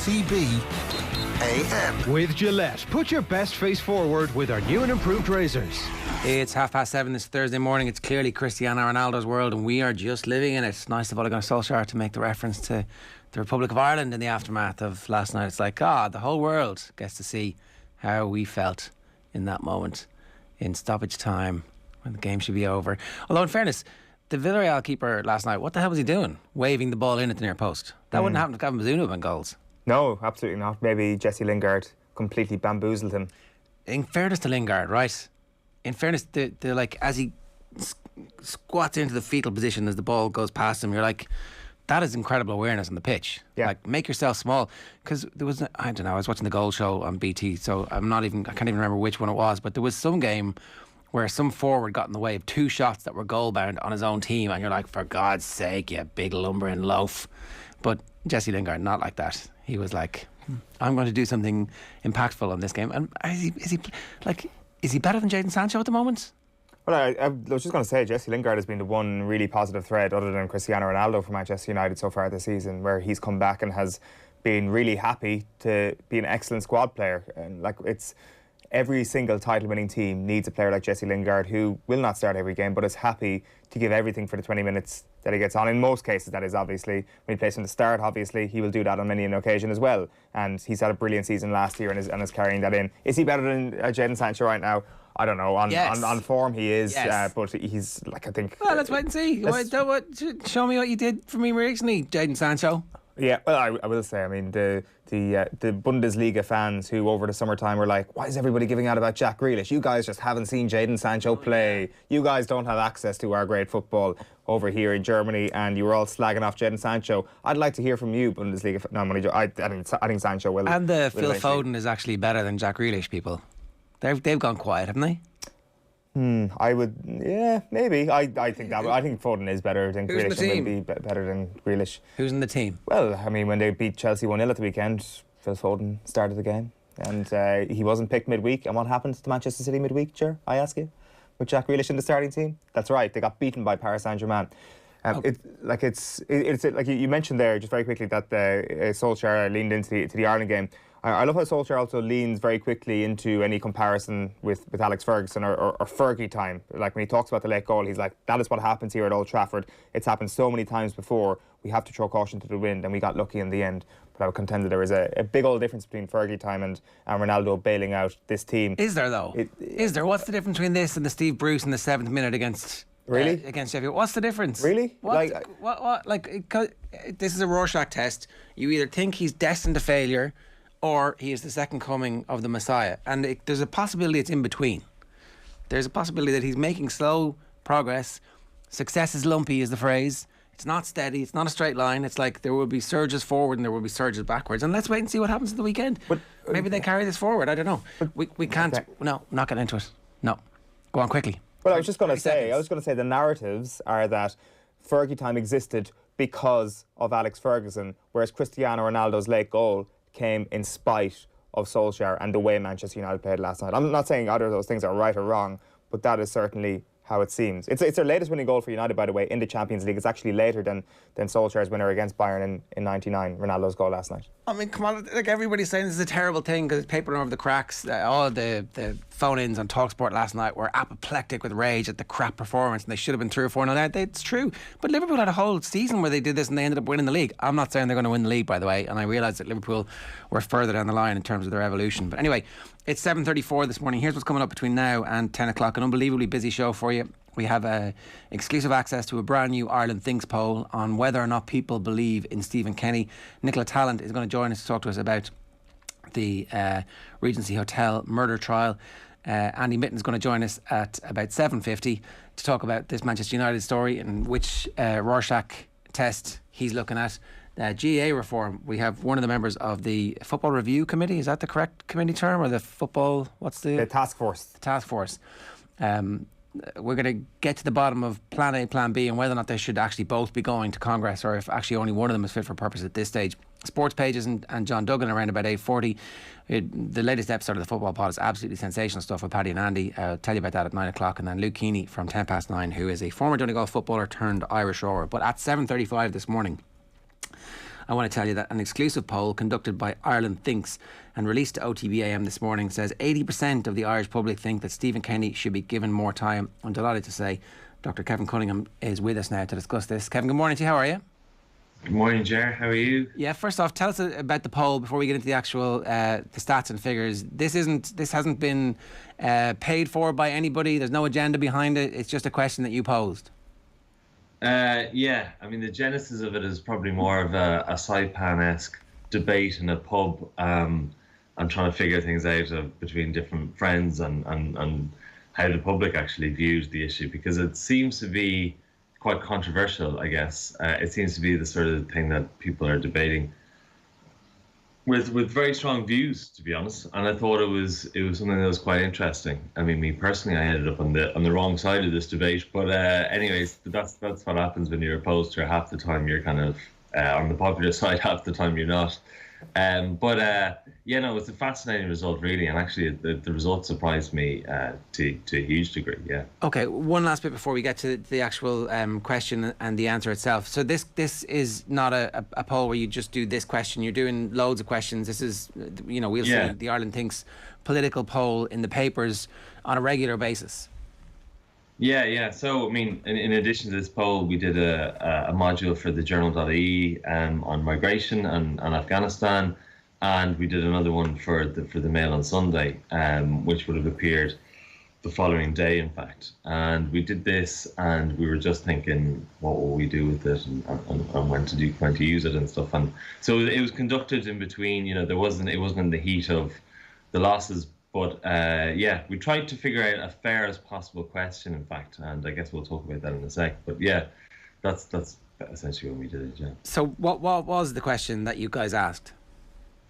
OTB AM. With Gillette, put your best face forward with our new and improved razors. It's 7:30 this Thursday morning. It's clearly Cristiano Ronaldo's world and we are just living in it. It's nice of Ole Gunnar Solskjaer to make the reference to the Republic of Ireland in the aftermath of last night. It's like, the whole world gets to see how we felt in that moment in stoppage time when the game should be over. Although in fairness, the Villarreal keeper last night, what the hell was he doing? Waving the ball in at the near post. That wouldn't happen to Gavin Bazunu and goals. No, absolutely not. Maybe Jesse Lingard completely bamboozled him. In fairness to Lingard, right? In fairness, the like as he squats into the fetal position as the ball goes past him, you're like, that is incredible awareness on the pitch. Yeah. Like, make yourself small. Because there was, I don't know, I was watching the Goal Show on BT, so I can't even remember which one it was, but there was some game where some forward got in the way of two shots that were goal bound on his own team, and you're like, for God's sake, you big lumbering loaf. But Jesse Lingard, not like that. He was like, I'm going to do something impactful on this game. And is he better than Jadon Sancho at the moment? Well, I was just going to say, Jesse Lingard has been the one really positive thread other than Cristiano Ronaldo for Manchester United so far this season, where he's come back and has been really happy to be an excellent squad player. And it's every single title-winning team needs a player like Jesse Lingard who will not start every game but is happy to give everything for the 20 minutes that he gets on. In most cases, that is obviously. When he plays from the start, obviously, he will do that on many an occasion as well. And he's had a brilliant season last year and is carrying that in. Is he better than Jadon Sancho right now? I don't know. On form, he is. Yes. But he's, I think... Well, let's wait and see. Show me what you did for me recently, Jadon Sancho. Yeah, well, I will say, I mean, the Bundesliga fans who over the summertime were like, why is everybody giving out about Jack Grealish? You guys just haven't seen Jadon Sancho play. You guys don't have access to our great football over here in Germany, and you were all slagging off Jadon Sancho. I'd like to hear from you, Bundesliga. No, I think Sancho will. And Phil Foden is actually better than Jack Grealish, people. They've gone quiet, haven't they? I would, maybe. I think that. I think Foden is better than Grealish and will be better than Grealish. Who's in the team? Well, I mean, when they beat Chelsea 1-0 at the weekend, Phil Foden started the game, and he wasn't picked midweek. And what happened to Manchester City midweek, Ger? I ask you, with Jack Grealish in the starting team. That's right, they got beaten by Paris Saint-Germain. It's like you mentioned there just very quickly that Solskjaer leaned into the Ireland game. I love how Solskjaer also leans very quickly into any comparison with Alex Ferguson or Fergie time. Like when he talks about the late goal, he's like, that is what happens here at Old Trafford. It's happened so many times before. We have to throw caution to the wind, and we got lucky in the end. But I would contend that there is a big old difference between Fergie time and Ronaldo bailing out this team. Is there, though? Is there? What's the difference between this and the Steve Bruce in the 7th minute against... Really? Against Sheffield. What's the difference? Really? This is a Rorschach test. You either think he's destined to failure or he is the second coming of the Messiah. And there's a possibility it's in between. There's a possibility that he's making slow progress. Success is lumpy is the phrase. It's not steady. It's not a straight line. It's like there will be surges forward and there will be surges backwards. And let's wait and see what happens at the weekend. But maybe they carry this forward. I don't know. We can't. Okay. No, not get into it. No. Go on quickly. Well, I was just going to say the narratives are that Fergie time existed because of Alex Ferguson, whereas Cristiano Ronaldo's late goal came in spite of Solskjaer and the way Manchester United played last night. I'm not saying either of those things are right or wrong, but that is certainly how it seems. It's their latest winning goal for United, by the way, in the Champions League. It's actually later than Solskjaer's winner against Bayern in '99, Ronaldo's goal last night. I mean, come on, like everybody's saying this is a terrible thing because it's papering over the cracks. All the phone-ins on TalkSport last night were apoplectic with rage at the crap performance, and they should have been 3 or 4 0 down. It's true. But Liverpool had a whole season where they did this and they ended up winning the league. I'm not saying they're going to win the league, by the way, and I realise that Liverpool were further down the line in terms of their evolution. But anyway, it's 7:34 this morning. Here's what's coming up between now and 10 o'clock. An unbelievably busy show for you. We have exclusive access to a brand new Ireland Thinks poll on whether or not people believe in Stephen Keaney. Nicola Tallant is going to join us to talk to us about the Regency Hotel murder trial. Andy Mitten is going to join us at about 7:50 to talk about this Manchester United story and which Rorschach test he's looking at. GAA reform. We have one of the members of the Football Review Committee. Is that the correct committee term, or the football? What's the task force? The task force. We're going to get to the bottom of Plan A, Plan B, and whether or not they should actually both be going to Congress, or if actually only one of them is fit for purpose at this stage. Sports Pages and John Duggan around about 8:40. The latest episode of the Football Pod is absolutely sensational stuff with Paddy and Andy. I'll tell you about that at 9 o'clock. And then Luke Keaney from 9:10, who is a former Donegal footballer turned Irish rower. But at 7:35 this morning, I want to tell you that an exclusive poll conducted by Ireland Thinks and released to OTB AM this morning says 80% of the Irish public think that Stephen Keaney should be given more time. I'm delighted to say Dr. Kevin Cunningham is with us now to discuss this. Kevin, good morning to you. How are you? Good morning, Ger. How are you? Yeah, first off, tell us about the poll before we get into the actual the stats and figures. This hasn't been paid for by anybody. There's no agenda behind it. It's just a question that you posed. Yeah, I mean, the genesis of it is probably more of a Saipan-esque debate in a pub. I'm trying to figure things out between different friends and how the public actually views the issue, because it seems to be quite controversial, I guess. It seems to be the sort of thing that people are debating with very strong views, to be honest. And I thought it was something that was quite interesting. I mean, me personally, I ended up on the wrong side of this debate. But anyways, that's what happens when you're opposed to her. Half the time you're kind of on the popular side, half the time you're not. It's a fascinating result, really, and actually the result surprised me to a huge degree. Yeah. Okay, one last bit before we get to the actual question and the answer itself. So this is not a poll where you just do this question. You're doing loads of questions. This is, we'll see the Ireland Thinks political poll in the papers on a regular basis. Yeah. So, I mean, in addition to this poll, we did a module for the journal.ie on migration and Afghanistan, and we did another one for the Mail on Sunday, which would have appeared the following day, in fact. And we did this, and we were just thinking, what will we do with it, and when to use it and stuff. And so it was conducted in between. It wasn't in the heat of the losses. But we tried to figure out a fair as possible question, in fact, and I guess we'll talk about that in a sec. But yeah, that's essentially when we did it. Yeah. So what was the question that you guys asked?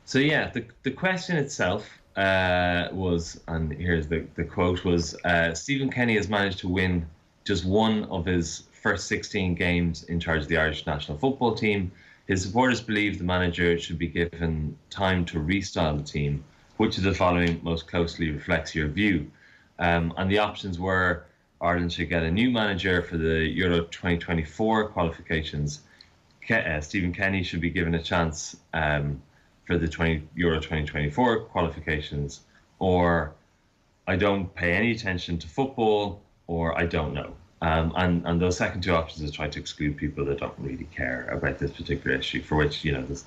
So yeah, the question itself was, and here's the quote, was Stephen Keaney has managed to win just one of his first 16 games in charge of the Irish national football team. His supporters believe the manager should be given time to restyle the team. Which of the following most closely reflects your view? And the options were: Ireland should get a new manager for the Euro 2024 qualifications. Stephen Keaney should be given a chance for the Euro 2024 qualifications. Or I don't pay any attention to football, or I don't know. And those second two options is try to exclude people that don't really care about this particular issue, for which there's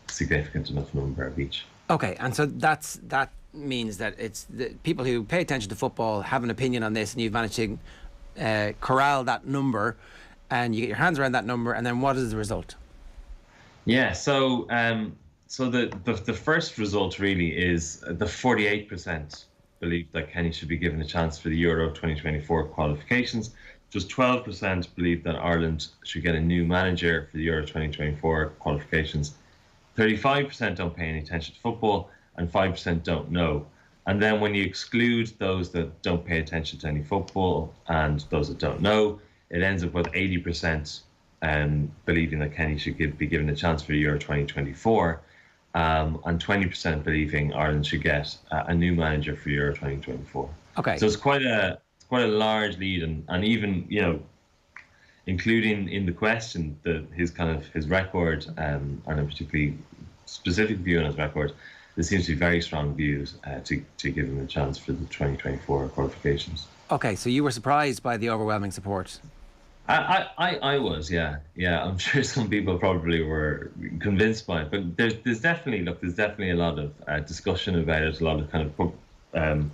a significant enough number of each. Okay, and so that means that it's the people who pay attention to football have an opinion on this, and you've managed to corral that number, and you get your hands around that number, and then what is the result? Yeah, so the first result really is the 48% believe that Keaney should be given a chance for the Euro 2024 qualifications. Just 12% believe that Ireland should get a new manager for the Euro 2024 qualifications. 35% don't pay any attention to football, and 5% don't know. And then when you exclude those that don't pay attention to any football and those that don't know, it ends up with 80% believing that Keaney should be given a chance for Euro 2024, and 20% believing Ireland should get a new manager for Euro 2024. Okay. So it's quite a large lead, and even including in the question his record and a particularly specific view on his record, there seems to be very strong views to give him a chance for the 2024 qualifications. Okay, so you were surprised by the overwhelming support? I was, yeah. I'm sure some people probably were convinced by it, but there's definitely a lot of discussion about it, a lot of kind of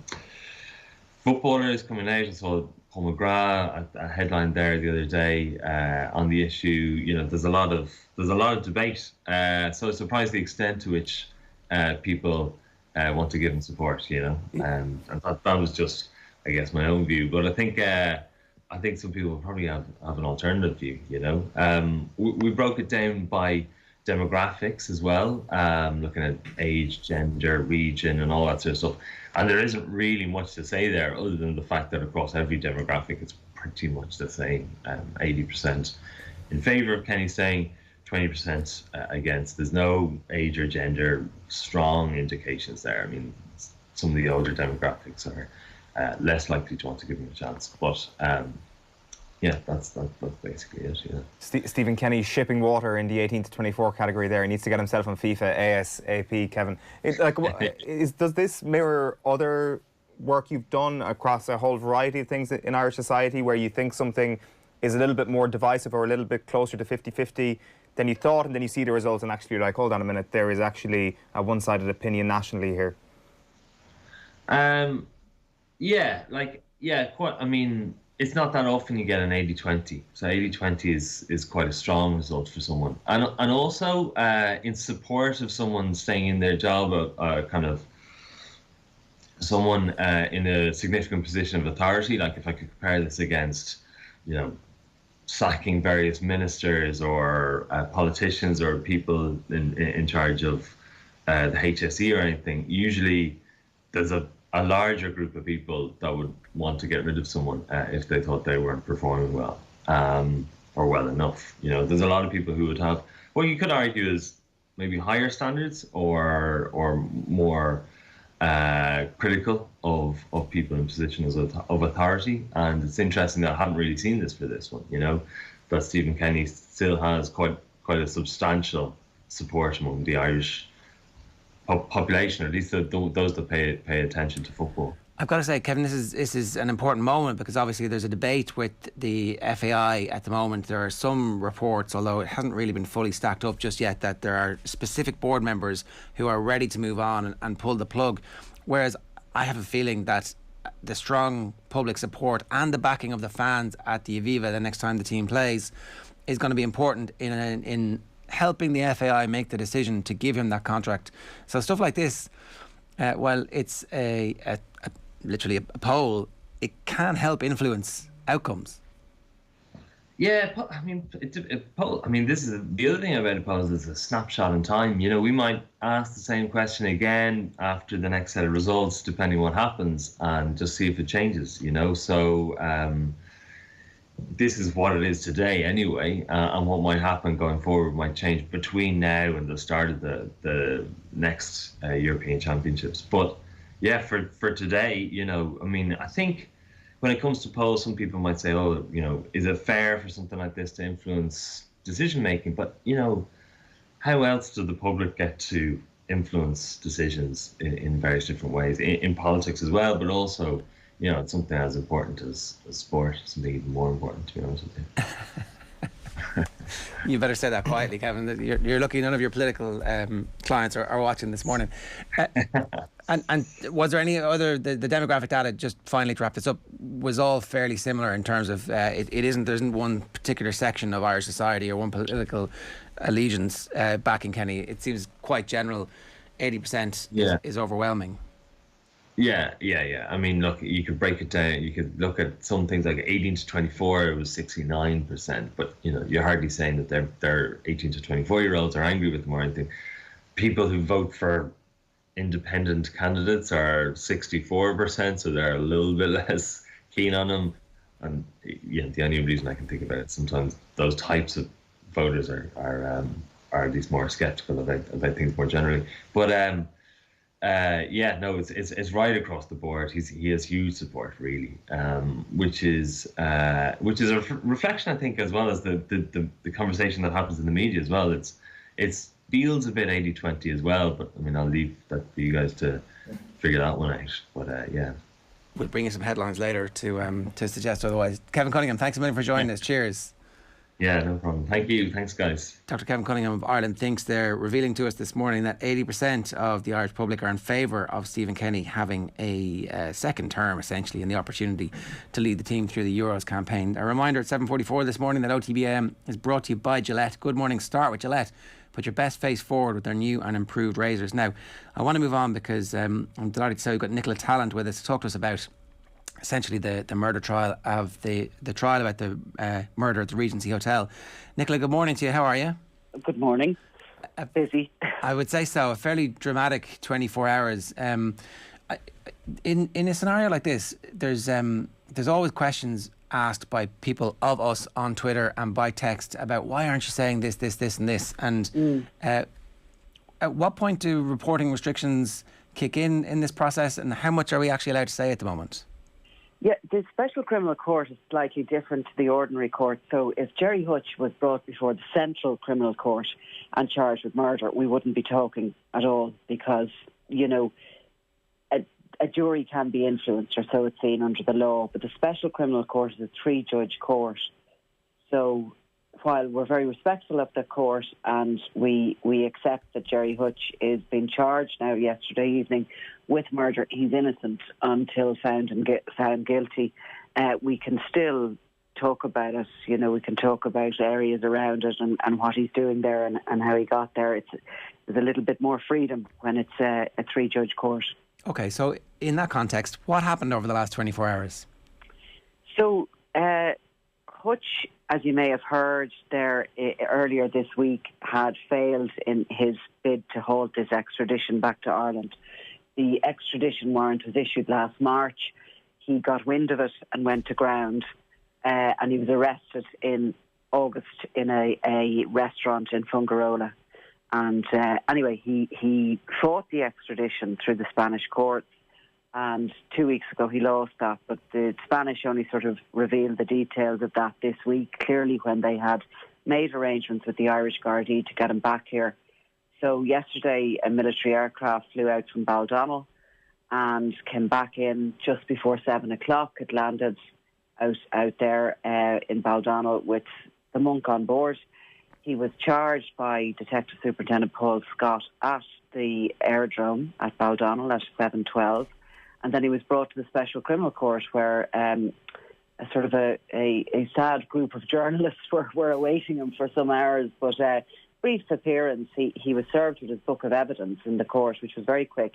footballers coming out. I saw Paul McGrath, a headline there the other day on the issue. There's a lot of debate. So it's surprised the extent to which people want to give him support. And that was just, I guess, my own view. But I think some people probably have an alternative view. We broke it down by demographics as well, looking at age, gender, region, and all that sort of stuff. And there isn't really much to say there, other than the fact that across every demographic, it's pretty much the same. 80% in favour of Keaney staying, 20% against. There's no age or gender strong indications there. I mean, some of the older demographics are less likely to want to give him a chance. But yeah, that's basically it. Yeah. Stephen Keaney shipping water in the 18 to 24 category there. He needs to get himself on FIFA ASAP, Kevin. Does this mirror other work you've done across a whole variety of things in Irish society where you think something is a little bit more divisive or a little bit closer to 50-50 than you thought, and then you see the results and actually you're like, hold on a minute, there is actually a one-sided opinion nationally here? Quite. I mean, it's not that often you get an 80-20. So 80-20 is quite a strong result for someone. And also in support of someone staying in their job, kind of someone in a significant position of authority. Like if I could compare this against, sacking various ministers or politicians or people in charge of the HSE or anything, usually there's a larger group of people that would want to get rid of someone if they thought they weren't performing well or well enough. There's a lot of people who would have what you could argue is maybe higher standards or more critical of people in positions of authority. And it's interesting that I haven't really seen this for this one, that Stephen Keaney still has quite a substantial support among the Irish population, or at least those that pay attention to football. I've got to say, Kevin, this is an important moment because obviously there's a debate with the FAI at the moment. There are some reports, although it hasn't really been fully stacked up just yet, that there are specific board members who are ready to move on and pull the plug. Whereas I have a feeling that the strong public support and the backing of the fans at the Aviva the next time the team plays is going to be important in helping the FAI make the decision to give him that contract. So stuff like this, while it's literally a poll, it can help influence outcomes. Yeah, I mean, this is the other thing about a poll is it's a snapshot in time. We might ask the same question again after the next set of results, depending what happens, and just see if it changes. So this is what it is today, anyway, and what might happen going forward might change between now and the start of the next European Championships. But yeah, for today, I think when it comes to polls, some people might say, is it fair for something like this to influence decision making? But, how else do the public get to influence decisions in various different ways, in politics as well, but also, it's something as important as sport, something even more important, to be honest with you. You better say that quietly, Kevin. You're lucky none of your political clients are watching this morning. And was there any other, the demographic data, just finally to wrap this up, was all fairly there isn't one particular section of Irish society or one political allegiance backing Keaney. It seems quite general. 80% is overwhelming. Yeah. I mean, look, you could break it down. You could look at some things like 18 to 24, it was 69%. But, you're hardly saying that their 18 to 24-year-olds are angry with them or anything. People who vote for independent candidates are 64%, so they're a little bit less keen on them. And, the only reason I can think about it, sometimes those types of voters are at least more sceptical about things more generally. But, it's right across the board. He has huge support, really, which is a reflection, I think, as well as the conversation that happens in the media as well. It feels a bit 80-20 as well, but I mean, I'll leave that for you guys to figure that one out. But we'll bring you some headlines later to suggest otherwise. Kevin Cunningham, thanks a million for joining us. Cheers. Yeah, no problem. Thank you. Thanks, guys. Dr. Kevin Cunningham of Ireland thinks they're revealing to us this morning that 80% of the Irish public are in favour of Stephen Keaney having a second term, essentially, and the opportunity to lead the team through the Euros campaign. A reminder at 7:44 this morning that OTB AM is brought to you by Gillette. Good morning. Start with Gillette. Put your best face forward with their new and improved razors. Now, I want to move on because I'm delighted to say we've got Nicola Tallant with us to talk to us about essentially the murder trial of the trial about the murder at the Regency Hotel. Nicola, good morning to you. How are you? Good morning. Busy. I would say so. A fairly dramatic 24 hours. In a scenario like this, there's always questions asked by people of us on Twitter and by text about why aren't you saying this and this? And at what point do reporting restrictions kick in this process, and how much are we actually allowed to say at the moment? Yeah, the Special Criminal Court is slightly different to the ordinary court. So if Jerry Hutch was brought before the Central Criminal Court and charged with murder, we wouldn't be talking at all because, a jury can be influenced, or so it's seen under the law. But the Special Criminal Court is a 3-judge court. So while we're very respectful of the court and we accept that Jerry Hutch is being charged now yesterday evening with murder, he's innocent until found guilty. We can still talk about it. We can talk about areas around it and what he's doing there and how he got there. There's a little bit more freedom when it's a 3-judge court. Okay, so in that context, what happened over the last 24 hours? So Hutch, as you may have heard there earlier this week, had failed in his bid to hold this extradition back to Ireland. The extradition warrant was issued last March. He got wind of it and went to ground, and he was arrested in August in a restaurant in Fungarola. And anyway, he fought the extradition through the Spanish courts, and 2 weeks ago he lost that. But the Spanish only sort of revealed the details of that this week, clearly when they had made arrangements with the Irish Gardaí to get him back here. So yesterday a military aircraft flew out from Baldonnel and came back in just before 7 o'clock. It landed out there in Baldonnel with the monk on board. He was charged by Detective Superintendent Paul Scott at the aerodrome at Baldonnel at 7:12, and then he was brought to the Special Criminal Court where a sad group of journalists were awaiting him for some hours, but brief appearance. He was served with his book of evidence in the court, which was very quick,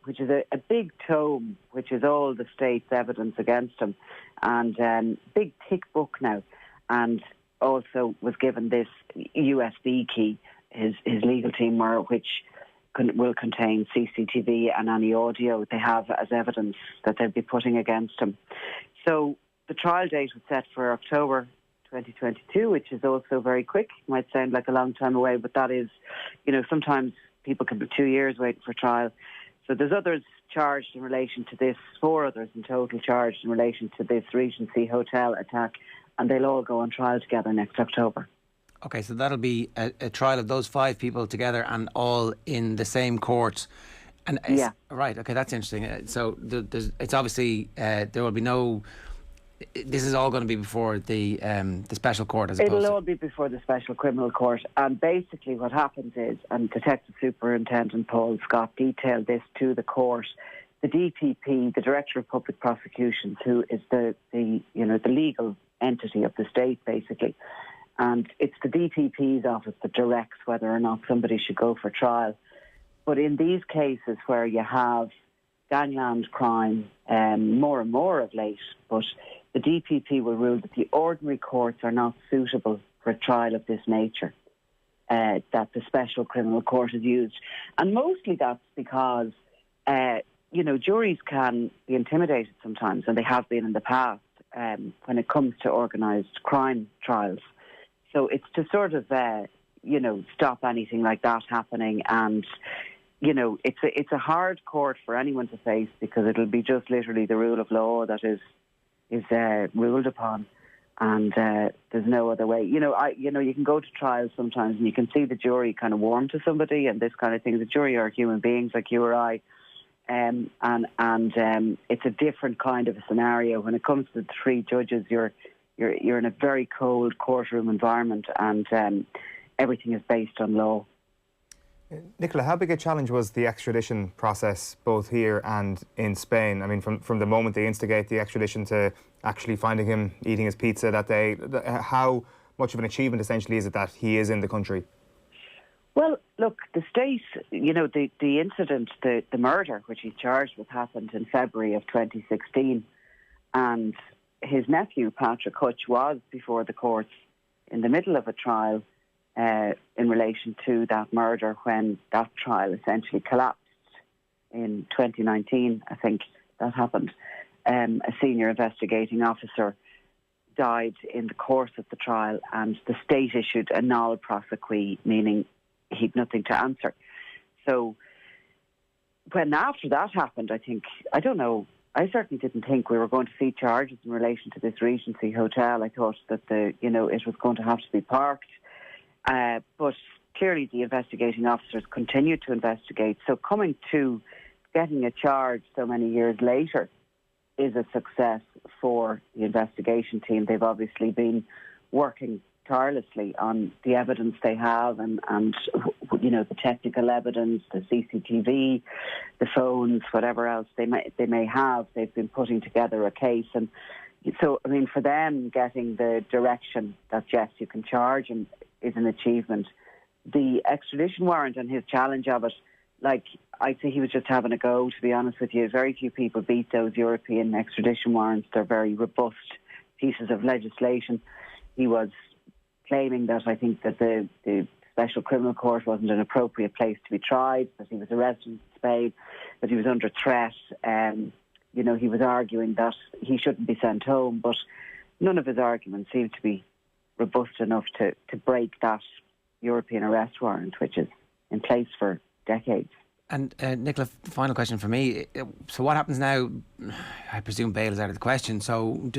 which is a big tome, which is all the state's evidence against him, and big thick book now, and also was given this USB key, his legal team which will contain CCTV and any audio they have as evidence that they'll be putting against him. So the trial date was set for October 2022, which is also very quick. Might sound like a long time away, but that is, sometimes people can be 2 years waiting for trial. So there's others charged in relation to this, 4 others in total charged in relation to this Regency hotel attack, and they'll all go on trial together next October. Okay, so that'll be a trial of those 5 people together and all in the same court. And yeah. Right, okay, that's interesting. So it's obviously, there will be no... This is all going to be before the special court as opposed It'll all be before the Special Criminal Court. And basically what happens is, and Detective Superintendent Paul Scott detailed this to the court, the DPP, the Director of Public Prosecutions, who is the legal entity of the state, basically. And it's the DPP's office that directs whether or not somebody should go for trial. But in these cases where you have gangland crime, more and more of late, but the DPP will rule that the ordinary courts are not suitable for a trial of this nature, that the Special Criminal Court is used. And mostly that's because, juries can be intimidated sometimes, and they have been in the past, when it comes to organised crime trials. So it's to sort of, stop anything like that happening. And, it's a hard court for anyone to face because it'll be just literally the rule of law that is ruled upon. And there's no other way. You can go to trials sometimes and you can see the jury kind of warm to somebody and this kind of thing. The jury are human beings like you or I. And it's a different kind of a scenario. When it comes to the 3 judges, you're in a very cold courtroom environment, and everything is based on law. Nicola, how big a challenge was the extradition process both here and in Spain? I mean, from the moment they instigate the extradition to actually finding him eating his pizza that day, how much of an achievement essentially is it that he is in the country? Well, look, the state, the incident, the murder which he's charged with happened in February of 2016, and his nephew, Patrick Hutch, was before the courts in the middle of a trial in relation to that murder when that trial essentially collapsed in 2019, I think that happened. A senior investigating officer died in the course of the trial, and the state issued a null prosequi, meaning he'd nothing to answer. So when after that happened, I don't know I certainly didn't think we were going to see charges in relation to this Regency hotel. I thought that it was going to have to be parked. But clearly the investigating officers continued to investigate. So coming to getting a charge so many years later is a success for the investigation team. They've obviously been working tirelessly on the evidence they have and the technical evidence, the CCTV, the phones, whatever else they may have. They've been putting together a case. And so, I mean, for them, getting the direction that, yes, you can charge him is an achievement. The extradition warrant and his challenge of it, I'd say he was just having a go, to be honest with you. Very few people beat those European extradition warrants. They're very robust pieces of legislation. He was claiming that I think that the Special Criminal Court wasn't an appropriate place to be tried, that he was arrested in Spain, that he was under threat. He was arguing that he shouldn't be sent home, but none of his arguments seemed to be robust enough to break that European arrest warrant, which is in place for decades. And Nicola, final question for me. So what happens now? I presume bail is out of the question. So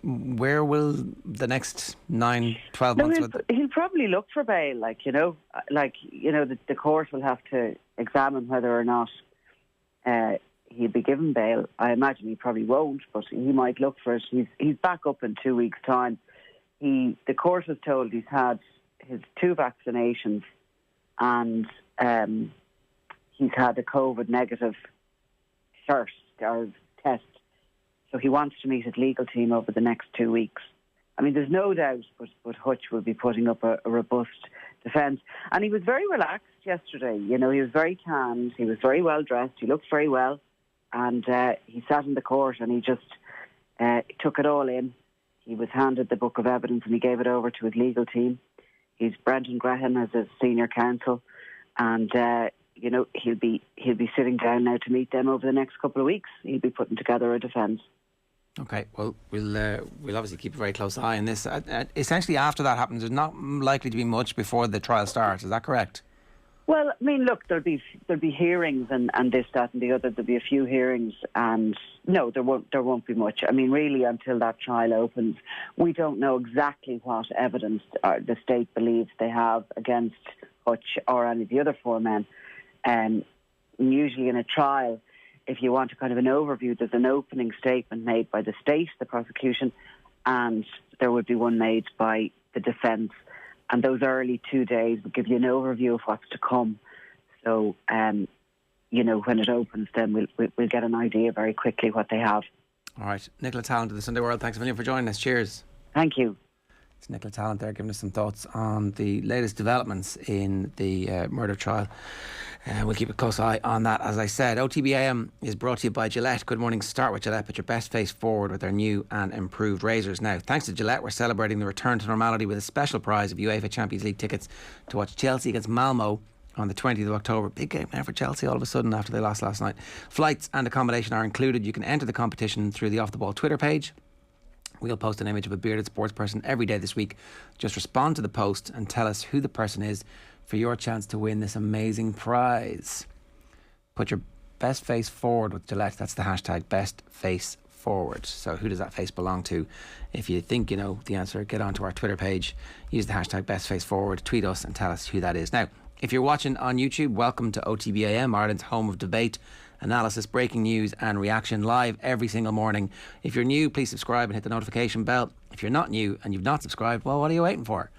where will the next 9, 12 months... He'll probably look for bail, the court will have to examine whether or not he'll be given bail. I imagine he probably won't, but he might look for it. He's back up in 2 weeks' time. The court was told he's had his 2 vaccinations and he's had a COVID negative test. So he wants to meet his legal team over the next 2 weeks. I mean, there's no doubt but Hutch will be putting up a robust defence. And he was very relaxed yesterday. He was very calm. He was very well dressed. He looked very well. And he sat in the court and he just took it all in. He was handed the book of evidence and he gave it over to his legal team. He's Brendan Graham as his senior counsel. And he'll be sitting down now to meet them over the next couple of weeks. He'll be putting together a defence. Okay, well, we'll obviously keep a very close eye on this. Essentially, after that happens, there's not likely to be much before the trial starts. Is that correct? Well, I mean, look, there'll be hearings and this, that, and the other. There'll be a few hearings, and no, there won't be much. I mean, really, until that trial opens, we don't know exactly what evidence the state believes they have against Hutch or any of the other 4 men. Usually, in a trial, if you want a kind of an overview, there's an opening statement made by the state, the prosecution, and there would be one made by the defence. And those early 2 days will give you an overview of what's to come. So, when it opens, then we'll get an idea very quickly what they have. All right. Nicola Tallant of the Sunday World, thanks a million for joining us. Cheers. Thank you. It's Nicola Tallant there giving us some thoughts on the latest developments in the murder trial. We'll keep a close eye on that. As I said, OTB AM is brought to you by Gillette. Good morning. Start with Gillette. Put your best face forward with their new and improved razors. Now, thanks to Gillette, we're celebrating the return to normality with a special prize of UEFA Champions League tickets to watch Chelsea against Malmo on the 20th of October. Big game now for Chelsea all of a sudden after they lost last night. Flights and accommodation are included. You can enter the competition through the Off The Ball Twitter page. We'll post an image of a bearded sports person every day this week. Just respond to the post and tell us who the person is for your chance to win this amazing prize. Put your best face forward with Gillette. That's the hashtag best face forward. So who does that face belong to? If you think you know the answer, get onto our Twitter page, use the hashtag best face forward, tweet us and tell us who that is. Now, if you're watching on YouTube, welcome to OTB AM, Ireland's home of debate, analysis, breaking news and reaction, live every single morning. If you're new, please subscribe and hit the notification bell. If you're not new and you've not subscribed, well, what are you waiting for?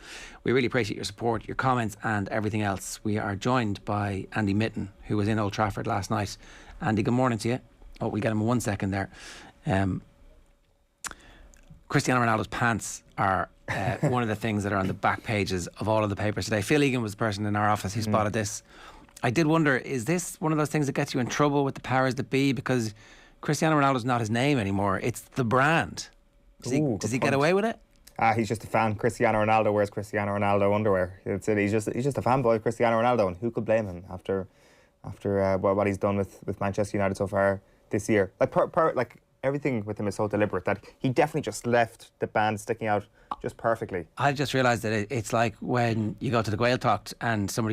We really appreciate your support, your comments and everything else. We are joined by Andy Mitten, who was in Old Trafford last night. Andy, good morning to you. Oh, we'll get him in 1 second there. Cristiano Ronaldo's pants are one of the things that are on the back pages of all of the papers today. Phil Egan was the person in our office who spotted this. I did wonder, is this one of those things that gets you in trouble with the powers that be? Because Cristiano Ronaldo's not his name anymore. It's the brand. Does he get away with it? He's just a fan. Cristiano Ronaldo wears Cristiano Ronaldo underwear. It's it. He's just a fanboy of Cristiano Ronaldo, and who could blame him after what he's done with Manchester United so far this year? Like everything with him is so deliberate that he definitely just left the band sticking out just perfectly. I just realised that it's like when you go to the Gaeltacht and some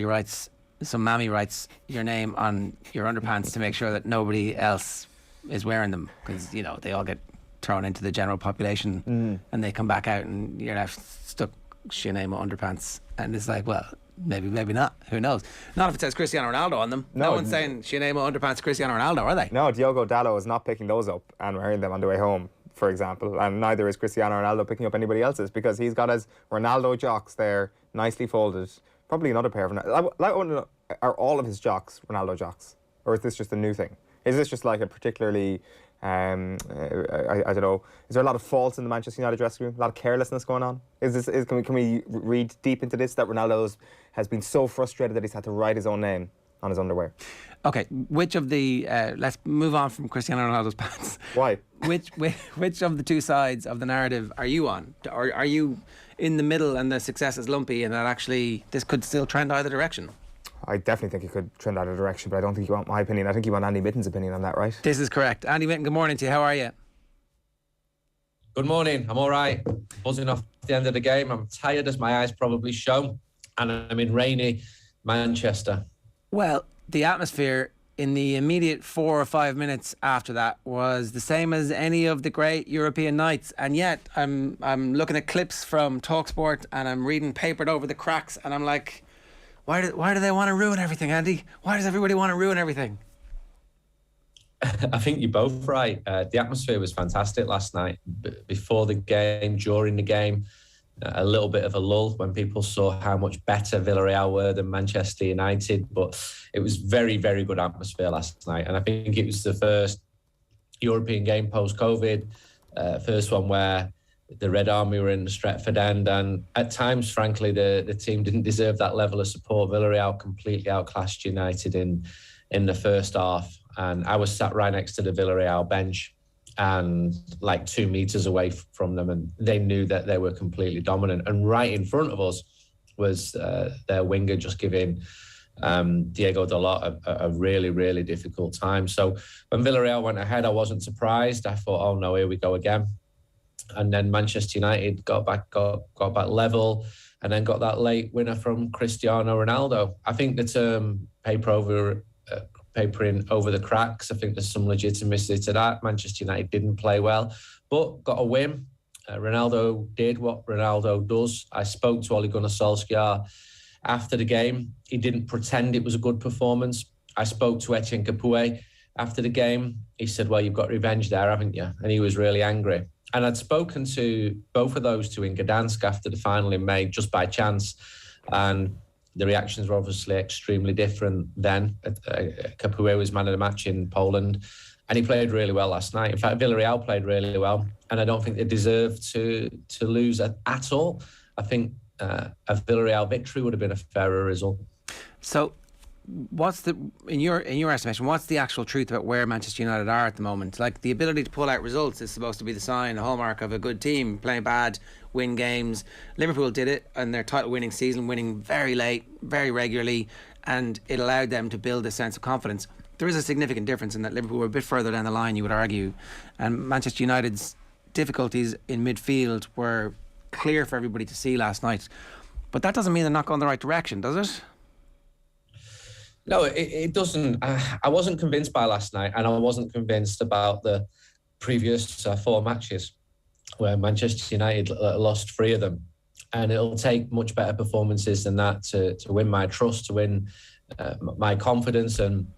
mammy writes your name on your underpants to make sure that nobody else is wearing them, because you know they all get thrown into the general population and they come back out and you're left stuck Sheahan underpants, and it's like, well, maybe not, who knows. Not if it says Cristiano Ronaldo on them. No one's saying Sheahan underpants Cristiano Ronaldo, are they? No, Diogo Dalot is not picking those up and wearing them on the way home, for example, and neither is Cristiano Ronaldo picking up anybody else's, because he's got his Ronaldo jocks there, nicely folded. Probably another pair of... I want to know, are all of his jocks Ronaldo jocks? Or is this just a new thing? Is this just like a particularly... I don't know. Is there a lot of faults in the Manchester United dressing room? A lot of carelessness going on? Can we read deep into this, that Ronaldo has been so frustrated that he's had to write his own name on his underwear? Okay, which of the... let's move on from Cristiano Ronaldo's pants. Why? Which of the two sides of the narrative are you on? Or are you in the middle and the success is lumpy and that actually this could still trend either direction? I definitely think it could trend either direction, but I don't think you want my opinion. I think you want Andy Mitten's opinion on that, right? This is correct. Andy Mitten, good morning to you. How are you? Good morning. I'm all right. Buzzing off the end of the game. I'm tired, as my eyes probably show, and I'm in rainy Manchester. Well, the atmosphere in the immediate 4 or 5 minutes after that was the same as any of the great European nights, and yet I'm looking at clips from TalkSport and I'm reading papered over the cracks, and I'm like, why do they want to ruin everything, Andy? Why does everybody want to ruin everything? I think you're both right. The atmosphere was fantastic last night. Before the game, during the game, a little bit of a lull when people saw how much better Villarreal were than Manchester United. But it was very, very good atmosphere last night. And I think it was the first European game post-COVID, first one where the Red Army were in the Stretford End. And at times, frankly, the team didn't deserve that level of support. Villarreal completely outclassed United in the first half. And I was sat right next to the Villarreal bench and like 2 meters away from them, and they knew that they were completely dominant. And right in front of us was their winger just giving Diogo Dalot a really, really difficult time. So when Villarreal went ahead, I wasn't surprised. I thought, oh no, here we go again. And then Manchester United got back level, and then got that late winner from Cristiano Ronaldo. I think the term papering over the cracks, I think there's some legitimacy to that. Manchester United didn't play well, but got a win. Ronaldo did what Ronaldo does. I spoke to Ole Gunnar Solskjaer after the game. He didn't pretend it was a good performance. I spoke to Etienne Capoue after the game. He said, well, you've got revenge there, haven't you? And he was really angry. And I'd spoken to both of those two in Gdansk after the final in May, just by chance. And the reactions were obviously extremely different then. Capoue was man of the match in Poland, and he played really well last night. In fact, Villarreal played really well, and I don't think they deserved to lose at all. I think a Villarreal victory would have been a fairer result. So, what's in your estimation, what's the actual truth about where Manchester United are at the moment? Like, the ability to pull out results is supposed to be the sign, a hallmark of a good team. Playing bad, win games. Liverpool did it in their title-winning season, winning very late, very regularly, and it allowed them to build a sense of confidence. There is a significant difference in that Liverpool were a bit further down the line, you would argue, and Manchester United's difficulties in midfield were clear for everybody to see last night. But that doesn't mean they're not going the right direction, does it? No, it doesn't. I wasn't convinced by last night, and I wasn't convinced about the previous 4 matches where Manchester United lost 3 of them. And it'll take much better performances than that to win my trust, to win my confidence. And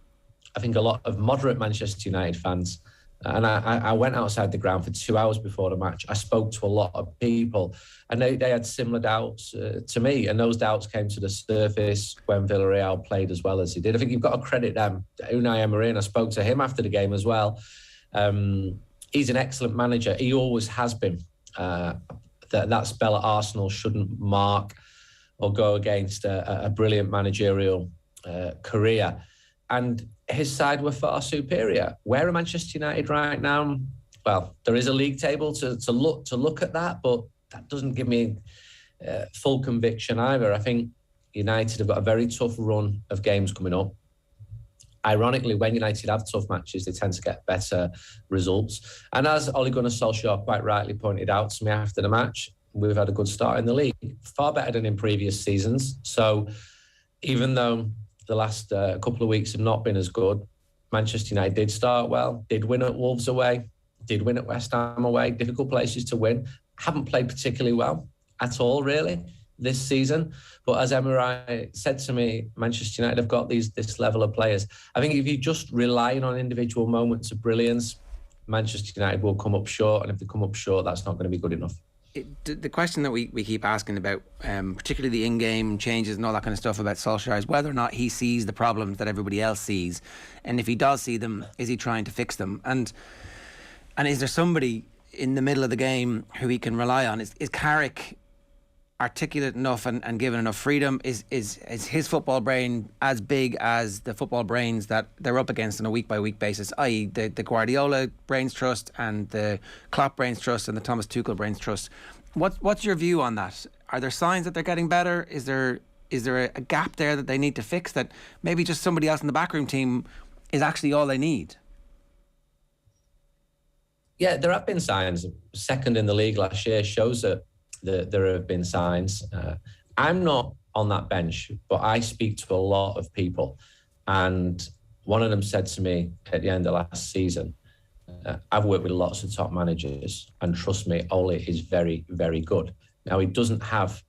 I think a lot of moderate Manchester United fans, and I went outside the ground for 2 hours before the match. I spoke to a lot of people, and they had similar doubts to me. And those doubts came to the surface when Villarreal played as well as he did. I think you've got to credit them. Unai Emery, and I spoke to him after the game as well. He's an excellent manager. He always has been. That spell at Arsenal shouldn't mark or go against a brilliant managerial career. And his side were far superior. Where are Manchester United right now? Well, there is a league table to look at that, but that doesn't give me full conviction either. I think United have got a very tough run of games coming up. Ironically, when United have tough matches, they tend to get better results. And as Ole Gunnar Solskjaer quite rightly pointed out to me after the match, we've had a good start in the league, far better than in previous seasons. So even though the last couple of weeks have not been as good, Manchester United did start well, did win at Wolves away, did win at West Ham away, difficult places to win. Haven't played particularly well at all, really, this season. But as Emma said to me, Manchester United have got this level of players. I think if you just relying on individual moments of brilliance, Manchester United will come up short. And if they come up short, that's not going to be good enough. The question that we keep asking about, particularly the in-game changes and all that kind of stuff about Solskjaer, is whether or not he sees the problems that everybody else sees. And if he does see them, is he trying to fix them? And is there somebody in the middle of the game who he can rely on? Is Carrick articulate enough and given enough freedom? Is his football brain as big as the football brains that they're up against on a week-by-week basis, i.e. the Guardiola brains trust and the Klopp brains trust and the Thomas Tuchel brains trust? What's your view on that? Are there signs that they're getting better? Is there a gap there that they need to fix, that maybe just somebody else in the backroom team is actually all they need? Yeah, there have been signs. Second in the league last year shows that there have been signs. I'm not on that bench, but I speak to a lot of people. And one of them said to me at the end of last season, I've worked with lots of top managers, and trust me, Ole is very, very good. Now, he doesn't have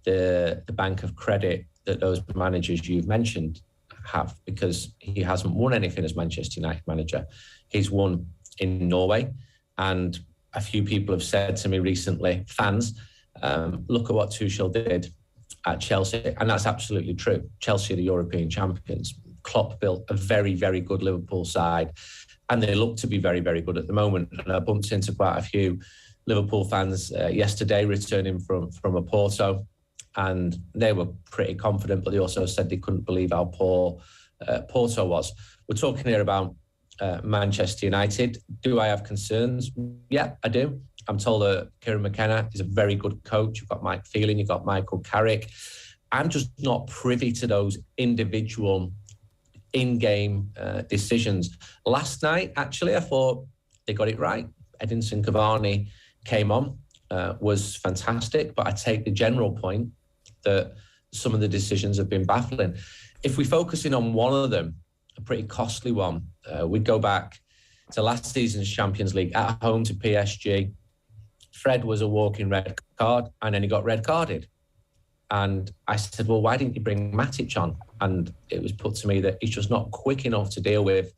the bank of credit that those managers you've mentioned have, because he hasn't won anything as Manchester United manager. He's won in Norway. And a few people have said to me recently, fans, look at what Tuchel did at Chelsea. And that's absolutely true. Chelsea are the European champions. Klopp built a very, very good Liverpool side, and they look to be very, very good at the moment. And I bumped into quite a few Liverpool fans yesterday returning from a Porto, and they were pretty confident, but they also said they couldn't believe how poor Porto was. We're talking here about Manchester United. Do I have concerns? Yeah, I do. I'm told that Kieran McKenna is a very good coach. You've got Mike Phelan, you've got Michael Carrick. I'm just not privy to those individual in-game decisions. Last night, actually, I thought they got it right. Edinson Cavani came on, was fantastic, but I take the general point that some of the decisions have been baffling. If we focus in on one of them, a pretty costly one, we'd go back to last season's Champions League at home to PSG. Fred was a walking red card, and then he got red carded. And I said, well, why didn't you bring Matic on? And it was put to me that he's just not quick enough to deal with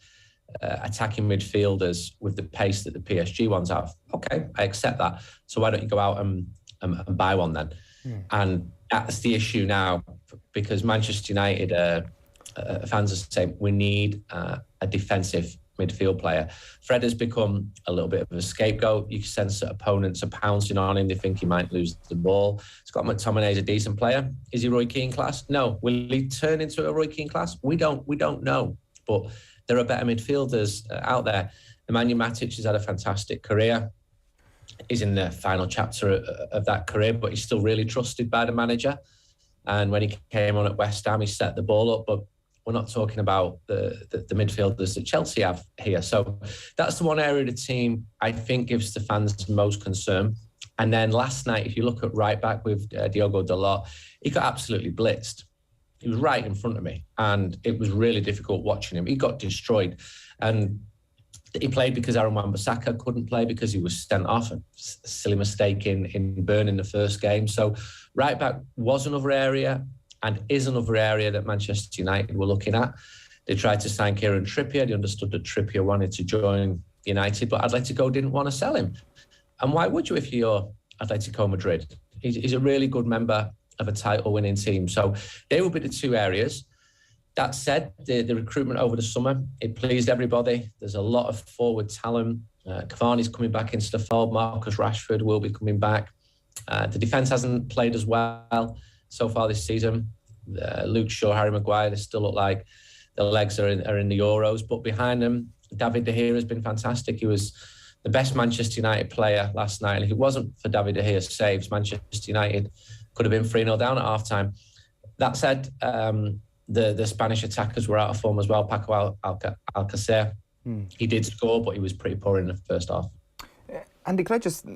attacking midfielders with the pace that the PSG ones have. Okay, I accept that. So why don't you go out and buy one then? And that's the issue now, because Manchester United fans are saying we need a defensive midfield player. Fred has become a little bit of a scapegoat. You can sense that opponents are pouncing on him. They think he might lose the ball. Scott McTominay's a decent player. Is he Roy Keane class? No. Will he turn into a Roy Keane class? We don't know. But there are better midfielders out there. Nemanja Matic has had a fantastic career. He's in the final chapter of that career, but he's still really trusted by the manager. And when he came on at West Ham, he set the ball up. But we're not talking about the midfielders that Chelsea have here. So that's the one area of the team I think gives the fans most concern. And then last night, if you look at right back with Diogo Dalot, he got absolutely blitzed. He was right in front of me, and it was really difficult watching him. He got destroyed. And he played because Aaron Wan-Bissaka couldn't play because he was sent off. A silly mistake in Bern in the first game. So right back was another area, and is another area that Manchester United were looking at. They tried to sign Kieran Trippier. They understood that Trippier wanted to join United, but Atletico didn't want to sell him. And why would you if you're Atletico Madrid? He's a really good member of a title-winning team. So they will be the two areas. That said, the recruitment over the summer, it pleased everybody. There's a lot of forward talent. Cavani's coming back into the fold. Marcus Rashford will be coming back. The defence hasn't played as well so far this season. Luke Shaw, Harry Maguire, they still look like the legs are in the Euros. But behind them, David De Gea has been fantastic. He was the best Manchester United player last night. And if it wasn't for David De Gea's saves, Manchester United could have been 3-0 down at half-time. That said, the Spanish attackers were out of form as well. Paco Alcácer, he did score, but he was pretty poor in the first half. Andy, could I just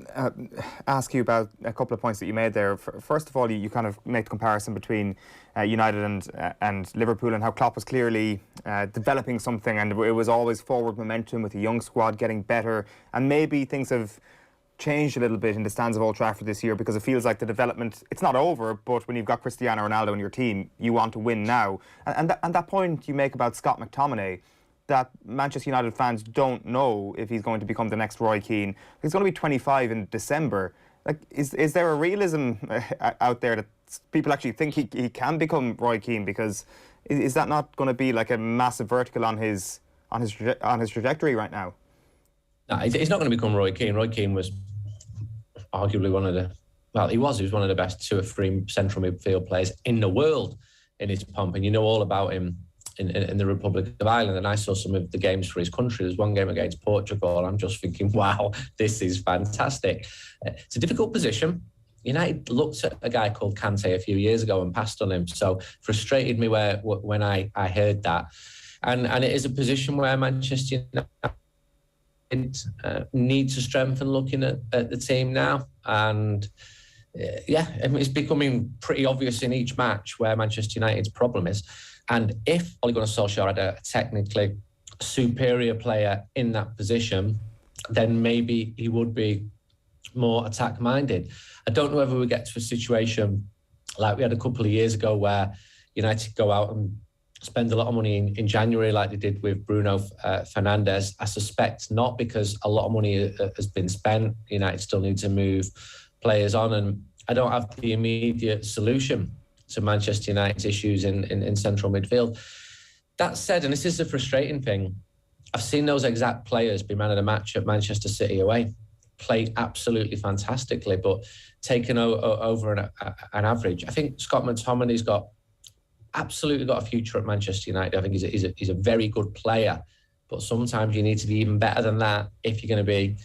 ask you about a couple of points that you made there? First of all, you kind of make the comparison between United and Liverpool, and how Klopp was clearly developing something, and it was always forward momentum with a young squad getting better, and maybe things have changed a little bit in the stands of Old Trafford this year, because it feels like the development, it's not over, but when you've got Cristiano Ronaldo in your team, you want to win now. And that point you make about Scott McTominay, that Manchester United fans don't know if he's going to become the next Roy Keane. He's going to be 25 in December. Like, is there a realism out there that people actually think he can become Roy Keane? Because is that not going to be like a massive vertical on his trajectory right now? No, he's not going to become Roy Keane. Roy Keane was arguably one of the, well, he was one of the best 2 or 3 central midfield players in the world in his pomp, and you know all about him in the Republic of Ireland. And I saw some of the games for his country. There's one game against Portugal. I'm just thinking, wow, this is fantastic. It's a difficult position. United looked at a guy called Kante a few years ago and passed on him. So frustrated me when I heard that. And it is a position where Manchester United needs to strengthen, looking at the team now. And it's becoming pretty obvious in each match where Manchester United's problem is. And if Ole Gunnar Solskjaer had a technically superior player in that position, then maybe he would be more attack-minded. I don't know whether we get to a situation like we had a couple of years ago where United go out and spend a lot of money in January like they did with Bruno Fernandes. I suspect not, because a lot of money has been spent. United still need to move players on, and I don't have the immediate solution to Manchester United's issues in central midfield. That said, and this is the frustrating thing, I've seen those exact players be man of the match at Manchester City away, played absolutely fantastically, but taken over an average. I think Scott McTominay's absolutely got a future at Manchester United. I think he's a very good player, but sometimes you need to be even better than that if you're going to be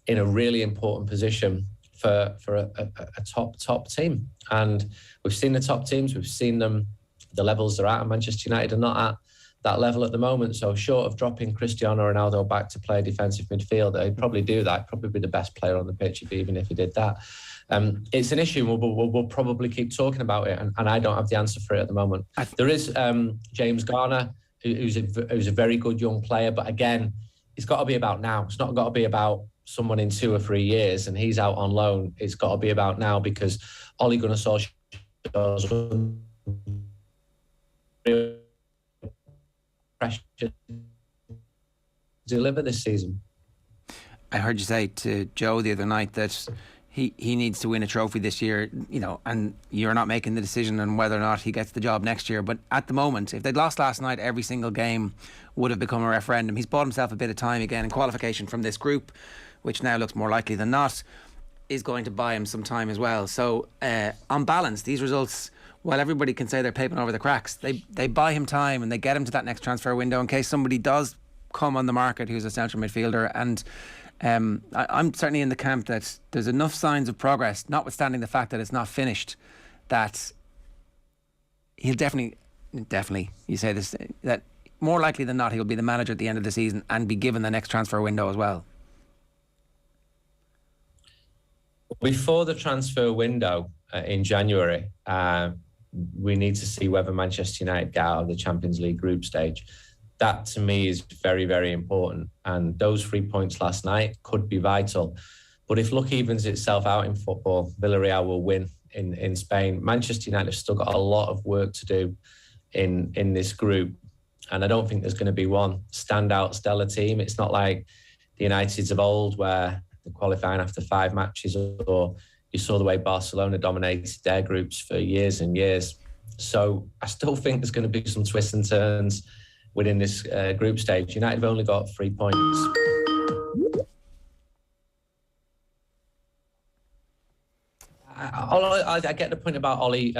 in a really important position for a top team. And we've seen the top teams, we've seen them, the levels they're at, and Manchester United are not at that level at the moment. So short of dropping Cristiano Ronaldo back to play defensive midfielder, he'd probably do that. He'd probably be the best player on the pitch even if he did that. It's an issue. We'll probably keep talking about it, and I don't have the answer for it at the moment. There is James Garner, who's a very good young player, but again, it's got to be about now. It's not got to be about someone in 2 or 3 years and he's out on loan. It's got to be about now, because Ole Gunnar Solskjaer pressure to deliver this season. I heard you say to Joe the other night that he needs to win a trophy this year, and you're not making the decision on whether or not he gets the job next year. But at the moment, if they'd lost last night, every single game would have become a referendum. He's bought himself a bit of time again, and qualification from this group, which now looks more likely than not, is going to buy him some time as well. So on balance, these results, while everybody can say they're papering over the cracks, they buy him time and they get him to that next transfer window in case somebody does come on the market who's a central midfielder. And I'm certainly in the camp that there's enough signs of progress, notwithstanding the fact that it's not finished, that he'll definitely, you say this, that more likely than not he'll be the manager at the end of the season and be given the next transfer window as well. Before the transfer window in January, we need to see whether Manchester United get out of the Champions League group stage. That to me is very, very important. And those 3 points last night could be vital. But if luck evens itself out in football, Villarreal will win in Spain. Manchester United have still got a lot of work to do in this group. And I don't think there's going to be one standout stellar team. It's not like the Uniteds of old where they're qualifying after 5 matches, or you saw the way Barcelona dominated their groups for years and years. So I still think there's going to be some twists and turns within this group stage. United have only got 3 points. I get the point about Ollie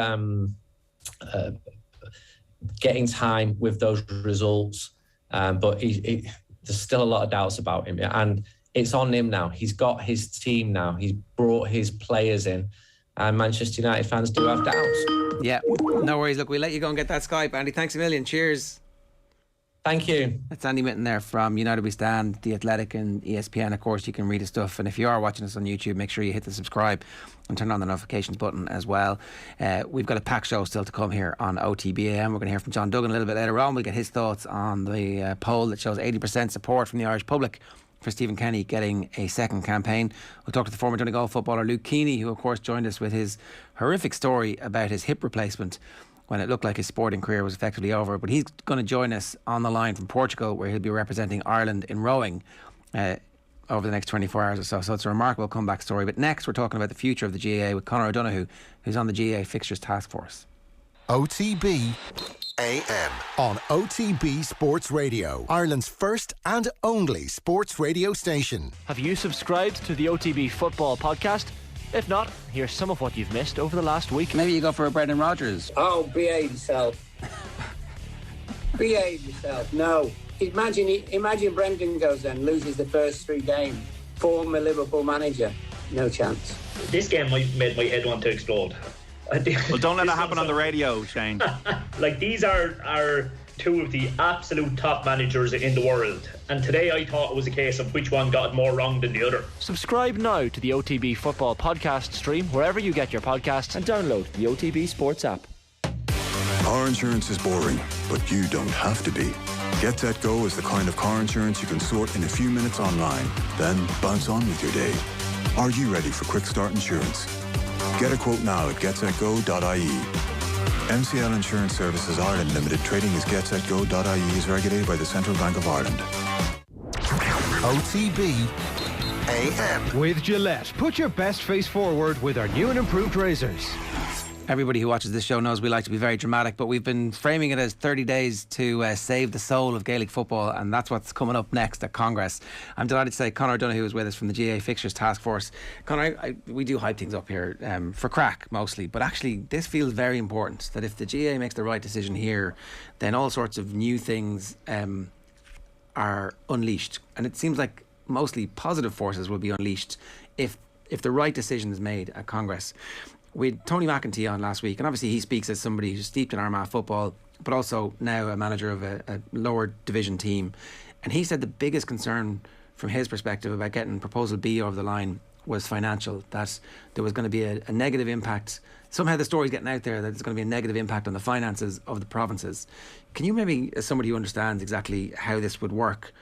getting time with those results, but there's still a lot of doubts about him, and it's on him now. He's got his team now. He's brought his players in, and Manchester United fans do have doubts. Yeah, no worries. Look, we'll let you go and get that Skype, Andy. Thanks a million. Cheers. Thank you. That's Andy Mitten there from United We Stand, The Athletic and ESPN. Of course, you can read his stuff. And if you are watching us on YouTube, make sure you hit the subscribe and turn on the notifications button as well. We've got a packed show still to come here on OTB AM. We're going to hear from John Duggan a little bit later on. We'll get his thoughts on the poll that shows 80% support from the Irish public for Stephen Keaney getting a second campaign. We'll talk to the former Donegal footballer Luke Keaney, who of course joined us with his horrific story about his hip replacement when it looked like his sporting career was effectively over. But he's going to join us on the line from Portugal, where he'll be representing Ireland in rowing over the next 24 hours or so. So it's a remarkable comeback story. But next we're talking about the future of the GAA with Conor O'Donoghue, who's on the GAA Fixtures Task Force. OTB AM on OTB Sports Radio, Ireland's first and only sports radio station. Have you subscribed to the OTB Football Podcast? If not, here's some of what you've missed over the last week. Maybe you go for a Brendan Rodgers. Oh, behave yourself. Behave yourself. No. Imagine Brendan goes and loses the first 3 games. Former Liverpool manager. No chance. This game might make my head want to explode. Well, don't let that happen on the radio, Shane. Like, these are 2 of the absolute top managers in the world, and today I thought it was a case of which one got it more wrong than the other. Subscribe now to the OTB Football Podcast stream wherever you get your podcasts and download the OTB Sports app. Car insurance is boring, but you don't have to be. Get Set Go is the kind of car insurance you can sort in a few minutes online, then bounce on with your day. Are you ready for quick start insurance? Get a quote now at getsetgo.ie. MCL Insurance Services Ireland Limited, trading as getsetgo.ie, is regulated by the Central Bank of Ireland. OTB AM. With Gillette, put your best face forward with our new and improved razors. Everybody who watches this show knows we like to be very dramatic, but we've been framing it as 30 days to save the soul of Gaelic football, and that's what's coming up next at Congress. I'm delighted to say Conor O'Donoghue is with us from the GAA Fixtures Task Force. Conor, we do hype things up here for crack mostly, but actually this feels very important, that if the GAA makes the right decision here, then all sorts of new things are unleashed. And it seems like mostly positive forces will be unleashed if the right decision is made at Congress. We had Tony McEntee on last week, and obviously he speaks as somebody who's steeped in Armagh football, but also now a manager of a lower division team. And he said the biggest concern from his perspective about getting Proposal B over the line was financial, that there was going to be a negative impact. Somehow the story's getting out there that there's going to be a negative impact on the finances of the provinces. Can you maybe, as somebody who understands exactly how this would work,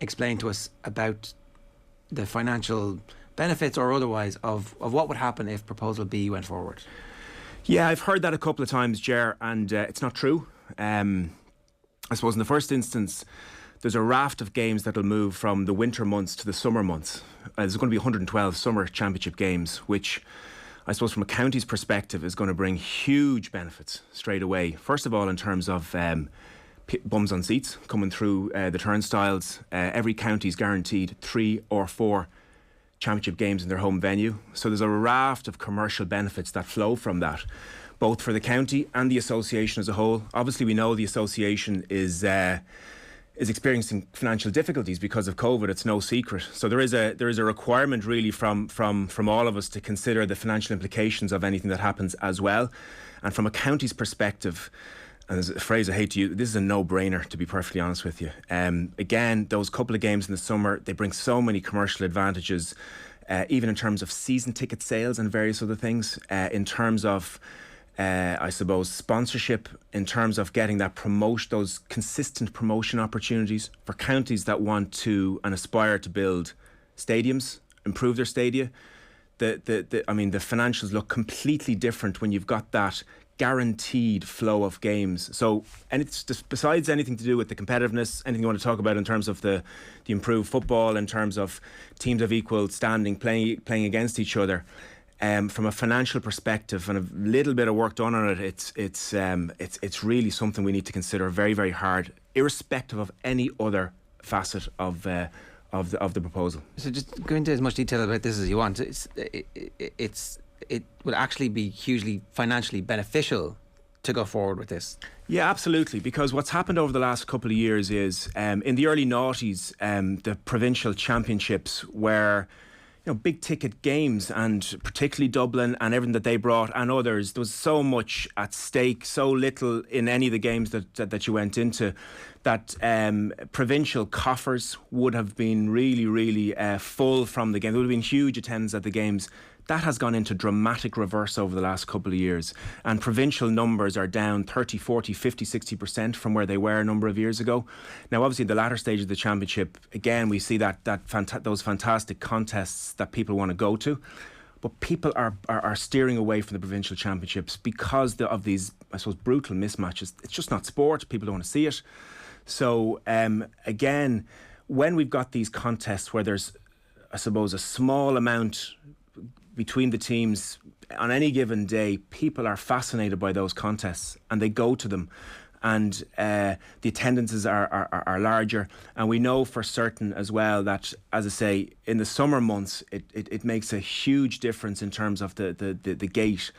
explain to us about the financial benefits or otherwise of what would happen if Proposal B went forward? Yeah, I've heard that a couple of times, Ger, and it's not true. I suppose in the first instance, there's a raft of games that'll move from the winter months to the summer months. There's going to be 112 summer championship games, which I suppose from a county's perspective is going to bring huge benefits straight away. First of all, in terms of bums on seats coming through the turnstiles. Every county's guaranteed 3 or 4 championship games in their home venue. So there's a raft of commercial benefits that flow from that, both for the county and the association as a whole. Obviously, we know the association is experiencing financial difficulties because of COVID. It's no secret. So there is a requirement really from all of us to consider the financial implications of anything that happens as well. And from a county's perspective, and there's a phrase I hate to use, this is a no-brainer, to be perfectly honest with you. Again, those couple of games in the summer, they bring so many commercial advantages, even in terms of season ticket sales and various other things, in terms of, I suppose, sponsorship, in terms of getting that those consistent promotion opportunities for counties that want to and aspire to build stadiums, improve their stadia. The financials look completely different when you've got that guaranteed flow of games. So, and it's just, besides anything to do with the competitiveness, anything you want to talk about in terms of the improved football, in terms of teams of equal standing playing against each other, from a financial perspective and a little bit of work done on it, it's really something we need to consider very, very hard, irrespective of any other facet of the proposal. So just go into as much detail about this as you want. It would actually be hugely financially beneficial to go forward with this. Yeah, absolutely. Because what's happened over the last couple of years is in the early noughties, the provincial championships were, big ticket games, and particularly Dublin and everything that they brought and others. There was so much at stake, so little in any of the games that you went into, that provincial coffers would have been really, really full from the game. There would have been huge attendance at the games. That has gone into dramatic reverse over the last couple of years, and provincial numbers are down 30, 40, 50, 60% from where they were a number of years ago. Now, obviously, in the latter stage of the championship, again, we see those fantastic contests that people want to go to, but people are steering away from the provincial championships because of these, I suppose, brutal mismatches. It's just not sport. People don't want to see it. So, again, when we've got these contests where there's, I suppose, a small amount between the teams on any given day, people are fascinated by those contests and they go to them, and the attendances are larger. And we know for certain as well that, as I say, in the summer months it makes a huge difference in terms of the gate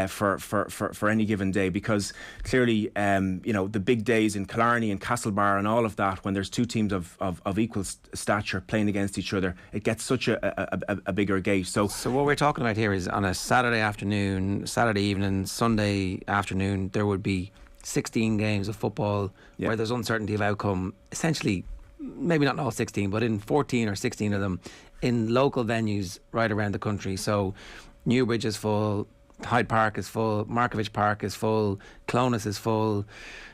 for any given day, because clearly the big days in Killarney and Castlebar and all of that, when there's two teams of equal stature playing against each other, it gets such a bigger gate. So what we're talking about here is on a Saturday afternoon, Saturday evening, Sunday afternoon, there would be 16 games of football where there's uncertainty of outcome, essentially, maybe not in all 16, but in 14 or 16 of them in local venues right around the country. So Newbridge is full, Hyde Park is full, Markovich Park is full, Clonus is full,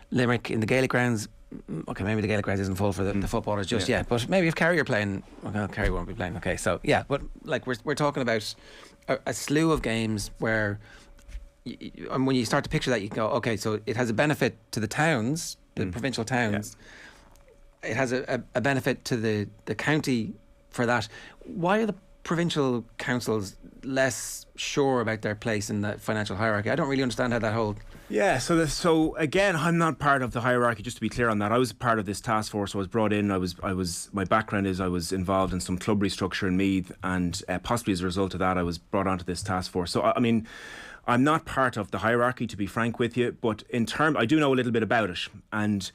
Limerick in the Gaelic grounds. Okay, maybe the Gaelic grounds isn't full for the footballers just yet, but maybe if Kerry are playing, well, Kerry won't be playing. Okay, so yeah, but like we're talking about a slew of games where and when you start to picture that, you can go, okay, so it has a benefit to the towns, the provincial towns. Yeah. It has a benefit to the county for that. Why are the provincial councils less sure about their place in the financial hierarchy? I don't really understand how that whole... Yeah, so again, I'm not part of the hierarchy, just to be clear on that. I was part of this task force. I was brought in. My background is I was involved in some club restructure in Meath, and possibly as a result of that, I was brought onto this task force. So, I mean, I'm not part of the hierarchy, to be frank with you, but I do know a little bit about it. And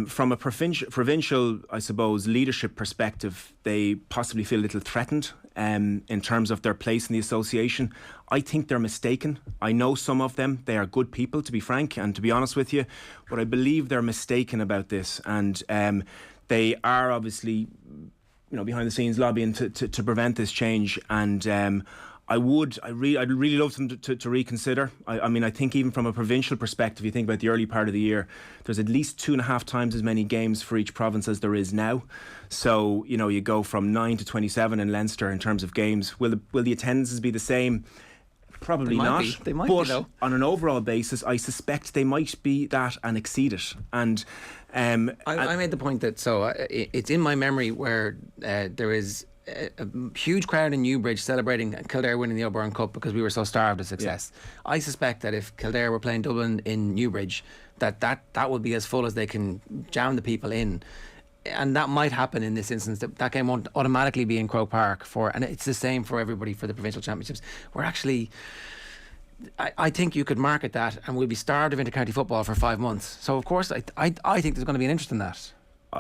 from a provincial, I suppose, leadership perspective, they possibly feel a little threatened in terms of their place in the association. I think they're mistaken. I know some of them. They are good people, to be frank and to be honest with you, but I believe they're mistaken about this, and they are obviously, behind the scenes lobbying to prevent this change. And I'd really love them to reconsider. I mean, I think even from a provincial perspective, you think about the early part of the year, there's at least 2.5 times as many games for each province as there is now. So, you go from 9 to 27 in Leinster in terms of games. Will the attendances be the same? Probably not. They might be, though. On an overall basis, I suspect they might be that and exceed it. And I made the point that it's in my memory where there is a huge crowd in Newbridge celebrating Kildare winning the O'Byrne Cup because we were so starved of success. Yeah. I suspect that if Kildare were playing Dublin in Newbridge, that would be as full as they can jam the people in. And that might happen in this instance. That game won't automatically be in Croke Park and it's the same for everybody for the provincial championships. We're actually, I think you could market that and we'll be starved of inter-county football for 5 months. So of course I think there's going to be an interest in that.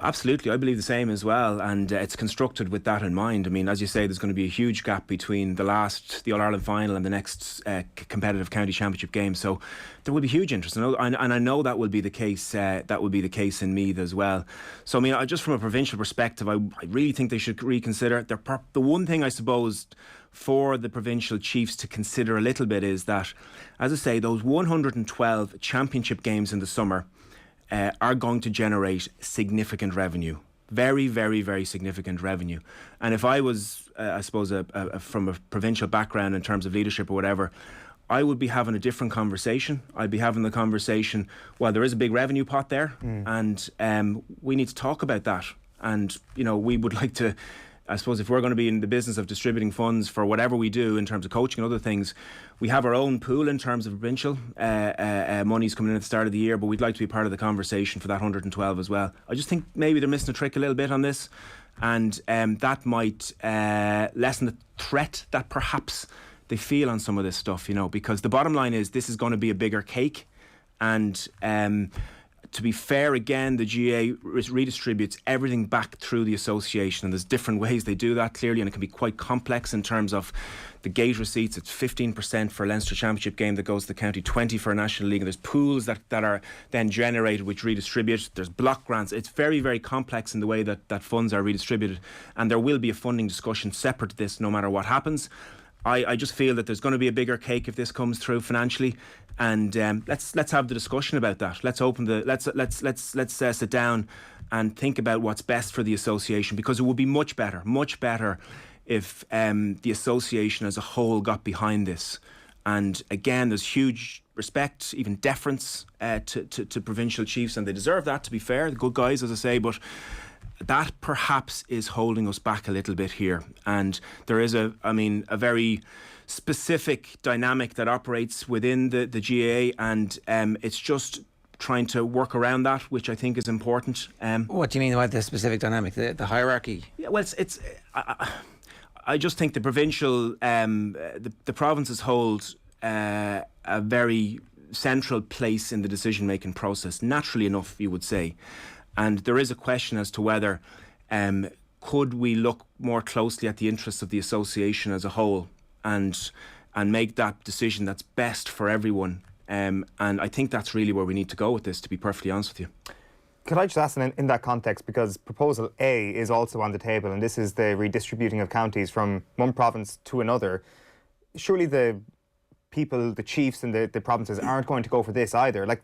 Absolutely, I believe the same as well, and it's constructed with that in mind. I mean, as you say, there's going to be a huge gap between the All-Ireland final and the next competitive county championship game, so there will be huge interest, and I know that will be the case. That will be the case in Meath as well. So I mean, just from a provincial perspective, I really think they should reconsider. The one thing I suppose for the provincial chiefs to consider a little bit is that, as I say, those 112 championship games in the summer are going to generate significant revenue. Very, very, very significant revenue. And if I was, I suppose, from a provincial background in terms of leadership or whatever, I would be having a different conversation. I'd be having the conversation, well, there is a big revenue pot there, and we need to talk about that. And, we would like to, I suppose, if we're going to be in the business of distributing funds for whatever we do in terms of coaching and other things, we have our own pool in terms of provincial monies coming in at the start of the year, but we'd like to be part of the conversation for that 112 as well. I just think maybe they're missing a trick a little bit on this, and that might lessen the threat that perhaps they feel on some of this stuff, because the bottom line is this is going to be a bigger cake, and to be fair, again, the GAA redistributes everything back through the association, and there's different ways they do that, clearly, and it can be quite complex in terms of the gate receipts. It's 15% for a Leinster Championship game that goes to the county, 20% for a National League, and there's pools that are then generated which redistribute. There's block grants. It's very, very complex in the way that funds are redistributed, and there will be a funding discussion separate to this no matter what happens. I just feel that there's going to be a bigger cake if this comes through financially, and let's have the discussion about that. Let's sit down and think about what's best for the association, because it would be much better if the association as a whole got behind this. And again, there's huge respect, even deference to provincial chiefs, and they deserve that, to be fair. The good guys, as I say, but that perhaps is holding us back a little bit here. And there is a very specific dynamic that operates within the GAA, and it's just trying to work around that, which I think is important. What do you mean by the specific dynamic? The hierarchy? Yeah, well, I just think the provincial, the provinces hold a very central place in the decision-making process, naturally enough, you would say. And there is a question as to whether could we look more closely at the interests of the association as a whole and make that decision that's best for everyone. And I think that's really where we need to go with this, to be perfectly honest with you. Could I just ask in that context, because proposal A is also on the table, and this is the redistributing of counties from one province to another. Surely the people, the chiefs in the provinces aren't going to go for this either. Like,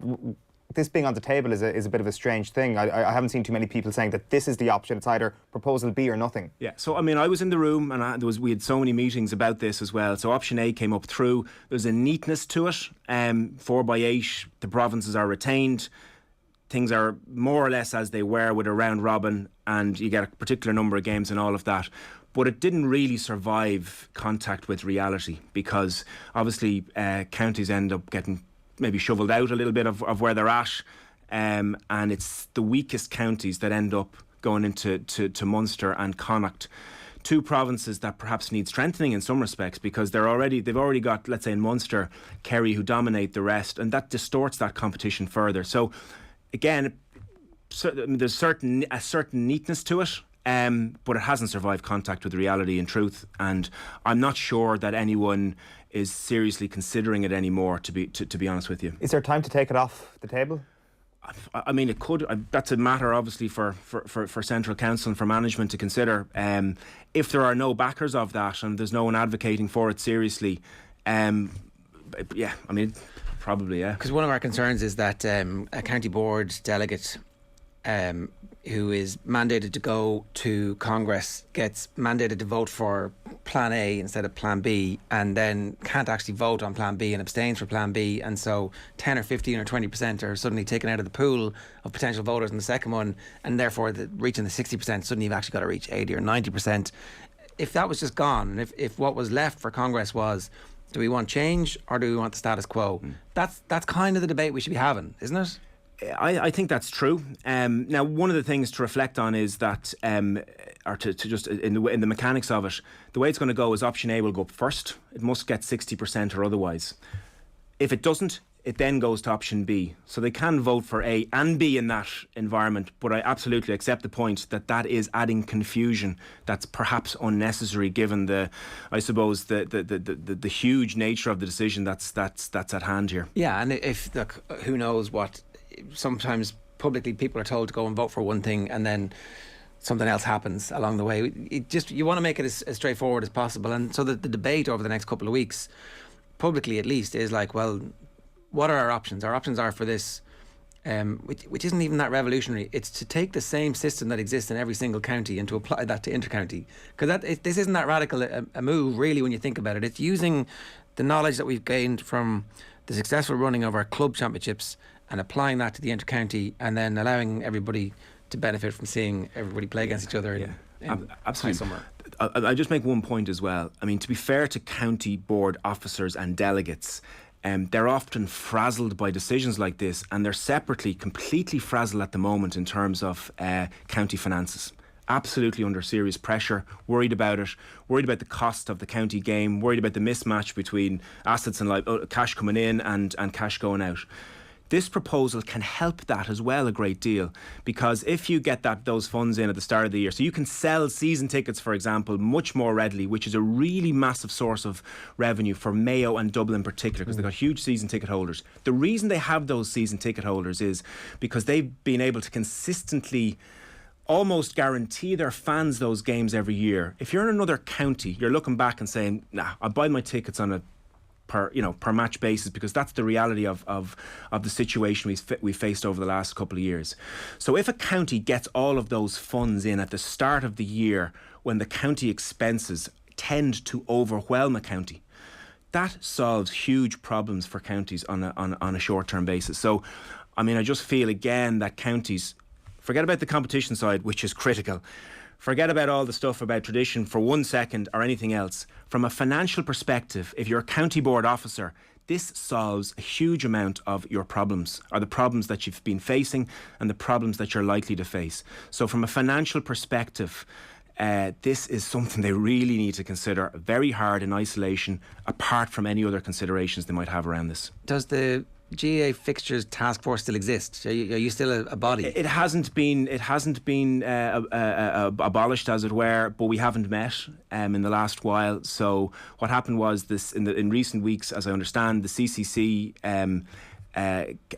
this being on the table is a bit of a strange thing. I haven't seen too many people saying that this is the option. It's either proposal B or nothing. Yeah, so I was in the room, and we had so many meetings about this as well. So option A came up through. There's a neatness to it. 4x8, the provinces are retained. Things are more or less as they were with a round robin, and you get a particular number of games and all of that. But it didn't really survive contact with reality, because obviously counties end up getting maybe shovelled out a little bit of where they're at, and it's the weakest counties that end up going into Munster and Connacht, two provinces that perhaps need strengthening in some respects, because they've already got, let's say in Munster, Kerry, who dominate the rest, and that distorts that competition further. So again, there's a certain neatness to it, but it hasn't survived contact with reality in truth, and I'm not sure that anyone is seriously considering it anymore, to be honest with you. Is there time to take it off the table? It could. That's a matter, obviously, for Central Council and for management to consider. If there are no backers of that and there's no one advocating for it seriously, probably, yeah. Because one of our concerns is that a county board delegate who is mandated to go to Congress gets mandated to vote for Plan A instead of Plan B, and then can't actually vote on Plan B and abstains for Plan B, and so 10 or 15 or 20% are suddenly taken out of the pool of potential voters in the second one, and therefore reaching the 60%, suddenly you've actually got to reach 80 or 90%. If that was just gone, and if what was left for Congress was, do we want change or do we want the status quo? That's kind of the debate we should be having, isn't it? I think that's true. Now, one of the things to reflect on is that, or to just in the mechanics of it, the way it's going to go is option A will go up first. It must get 60% or otherwise. If it doesn't, it then goes to option B. So they can vote for A and B in that environment, but I absolutely accept the point that is adding confusion that's perhaps unnecessary, given the huge nature of the decision that's at hand here. Yeah, and who knows what. Sometimes publicly people are told to go and vote for one thing, and then something else happens along the way. You want to make it as straightforward as possible, and so the debate over the next couple of weeks, publicly at least, is like, well, what are our options? Our options are for this, which isn't even that revolutionary. It's to take the same system that exists in every single county and to apply that to intercounty, because this isn't that radical a move really when you think about it. It's using the knowledge that we've gained from the successful running of our club championships and applying that to the intercounty, and then allowing everybody to benefit from seeing everybody play against each other in absolutely. Summer. I just make one point as well. I mean, to be fair to county board officers and delegates, they're often frazzled by decisions like this, and they're separately completely frazzled at the moment in terms of county finances. Absolutely under serious pressure, worried about it, worried about the cost of the county game, worried about the mismatch between assets and cash coming in and cash going out. This proposal can help that as well a great deal, because if you get those funds in at the start of the year, so you can sell season tickets, for example, much more readily, which is a really massive source of revenue for Mayo and Dublin in particular, because they've got huge season ticket holders. The reason they have those season ticket holders is because they've been able to consistently almost guarantee their fans those games every year. If you're in another county, you're looking back and saying, nah, I'll buy my tickets on a per match basis, because that's the reality of the situation we faced over the last couple of years. So if a county gets all of those funds in at the start of the year, when the county expenses tend to overwhelm a county, that solves huge problems for counties on a short-term basis. So, I mean, I just feel again that counties, forget about the competition side, which is critical. Forget about all the stuff about tradition for 1 second or anything else. From a financial perspective, if you're a county board officer, this solves a huge amount of your problems, or the problems that you've been facing and the problems that you're likely to face. So from a financial perspective, this is something they really need to consider very hard in isolation, apart from any other considerations they might have around this. Does the GAA fixtures task force still exist? Are you still a body? It hasn't been abolished, as it were, but we haven't met in the last while. So what happened was this in recent weeks, as I understand, the CCC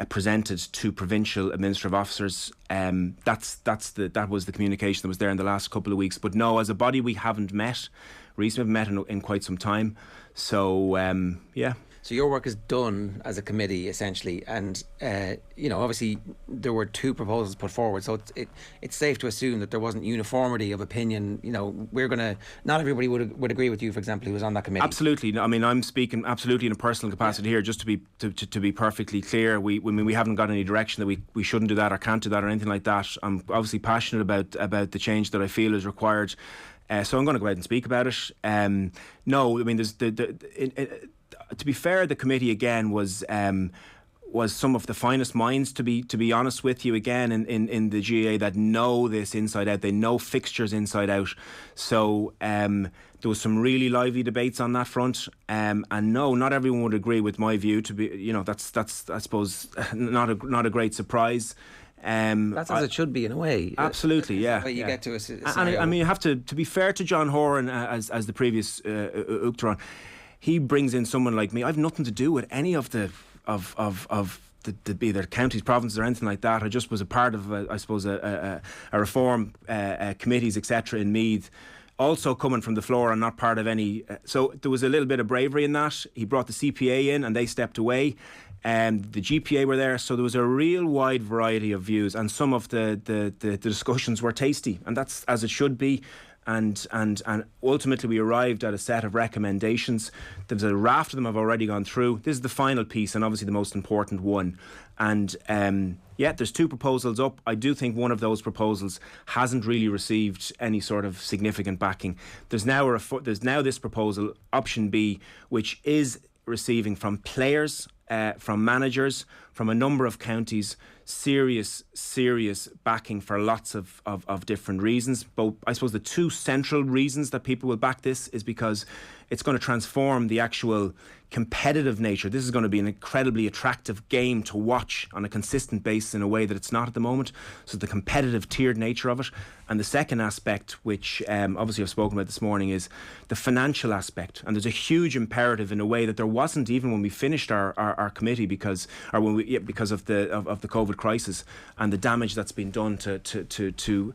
presented to provincial administrative officers. That was the communication that was there in the last couple of weeks. But no, as a body, we haven't met. Recently, we've met in quite some time. So yeah. So your work is done as a committee, essentially, and obviously there were 2 proposals put forward. So it's safe to assume that there wasn't uniformity of opinion. Not everybody would agree with you, for example, who was on that committee. Absolutely. I mean, I'm speaking absolutely in a personal capacity here, just to be perfectly clear. We haven't got any direction that we shouldn't do that or can't do that or anything like that. I'm obviously passionate about the change that I feel is required. So I'm going to go out and speak about it. No, I mean, there's to be fair, the committee again was some of the finest minds, to be honest with you, again in the GAA, that know this inside out. They know fixtures inside out. So there was some really lively debates on that front. And no, not everyone would agree with my view. That's I suppose not a great surprise. That's as it should be in a way. Absolutely, yeah. The way you get to a scenario. And I mean, you have to be fair to John Horan, as the previous Uachtaráin. He brings in someone like me. I've nothing to do with any of the either counties, provinces, or anything like that. I just was a part of, a reform committees, etc. in Meath. Also coming from the floor and not part of any. So there was a little bit of bravery in that. He brought the CPA in and they stepped away. The GPA were there, so there was a real wide variety of views, and some of the discussions were tasty, and that's as it should be. And ultimately we arrived at a set of recommendations. There's a raft of them have already gone through. This is the final piece, and obviously the most important one. And there's 2 proposals up. I do think one of those proposals hasn't really received any sort of significant backing. There's now this proposal, option B, which is receiving from players, from managers, from a number of counties, serious backing for lots of different reasons. But I suppose the 2 central reasons that people will back this is because it's going to transform the actual competitive nature. This is going to be an incredibly attractive game to watch on a consistent basis in a way that it's not at the moment. So the competitive tiered nature of it. And the second aspect, which obviously I've spoken about this morning, is the financial aspect. And there's a huge imperative in a way that there wasn't even when we finished our committee because of the COVID crisis and the damage that's been done to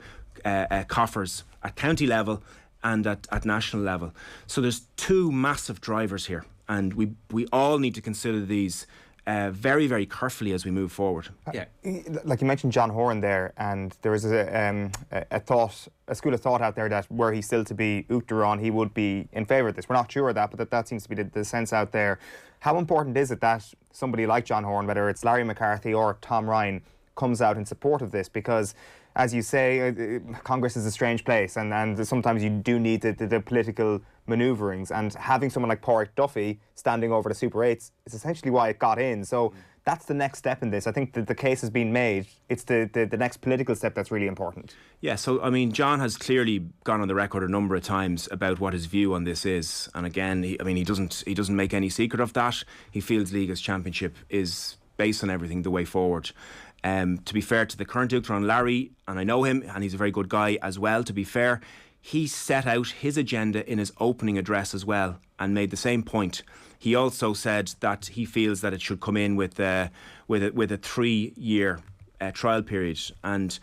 coffers at county level and at national level. So there's 2 massive drivers here, and we all need to consider these very, very carefully as we move forward. Yeah, like you mentioned John Horan there, and there is a school of thought out there that were he still to be Uachtaráin, he would be in favour of this. We're not sure of that, but that seems to be the sense out there. How important is it that somebody like John Horan, whether it's Larry McCarthy or Tom Ryan, comes out in support of this? Because, as you say, Congress is a strange place, and sometimes you do need the political manoeuvrings, and having someone like Pádraig Duffy standing over the Super 8s is essentially why it got in. So that's the next step in this. I think that the case has been made. It's the next political step that's really important. Yeah, so I mean, John has clearly gone on the record a number of times about what his view on this is, and again, he doesn't make any secret of that. He feels Liga's championship is based on everything, the way forward. To be fair to the current Duke Tyrone, Larry, and I know him, and he's a very good guy as well, to be fair, he set out his agenda in his opening address as well and made the same point. He also said that he feels that it should come in with a 3-year trial period, and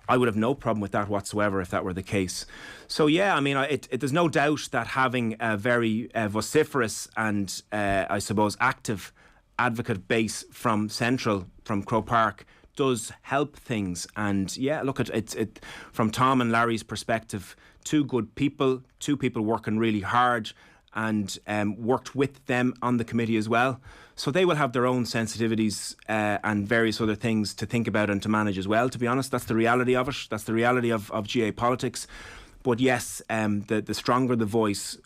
I would have no problem with that whatsoever if that were the case. So yeah, I mean, there's no doubt that having a very vociferous and I suppose active advocate base from Central, from Croke Park, does help things. And yeah, look, it from Tom and Larry's perspective, two people working really hard, and worked with them on the committee as well. So they will have their own sensitivities and various other things to think about and to manage as well, to be honest. That's the reality of it. That's the reality of GAA politics. But yes, the stronger the voice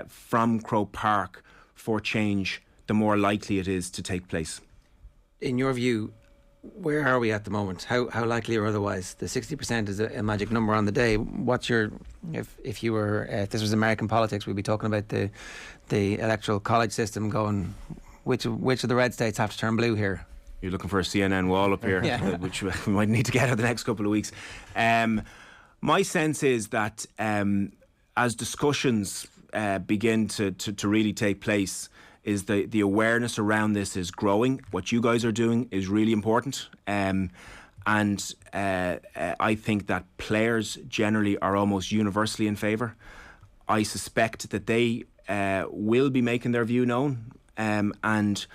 from Croke Park for change, the more likely it is to take place. In your view, where are we at the moment? How likely or otherwise? The 60% is a magic number on the day. What's your, if this was American politics, we'd be talking about the electoral college system going, which of the red states have to turn blue here? You're looking for a CNN wall up here, which we might need to get over the next couple of weeks. My sense is that as discussions begin to really take place, is the awareness around this is growing. What you guys are doing is really important. And I think that players generally are almost universally in favour. I suspect that they will be making their view known. And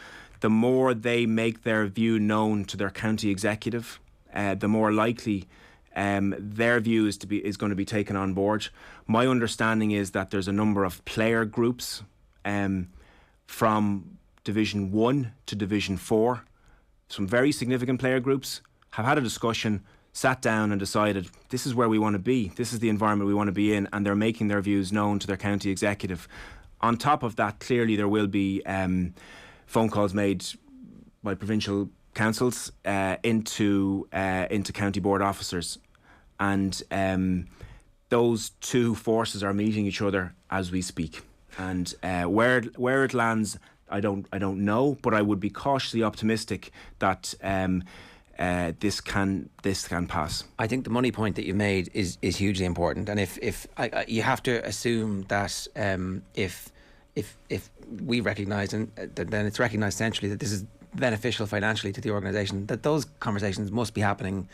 the more they make their view known to their county executive, the more likely their view is going to be taken on board. My understanding is that there's a number of player groups from Division 1 to Division 4, some very significant player groups, have had a discussion, sat down and decided this is where we want to be, this is the environment we want to be in, and they're making their views known to their county executive. On top of that, clearly there will be phone calls made by provincial councils into county board officers, and those two forces are meeting each other as we speak. And where it lands, I don't know, but I would be cautiously optimistic that this can pass. I think the money point that you made is hugely important, and if you have to assume that if we recognise, and then it's recognised centrally that this is beneficial financially to the organisation, that those conversations must be happening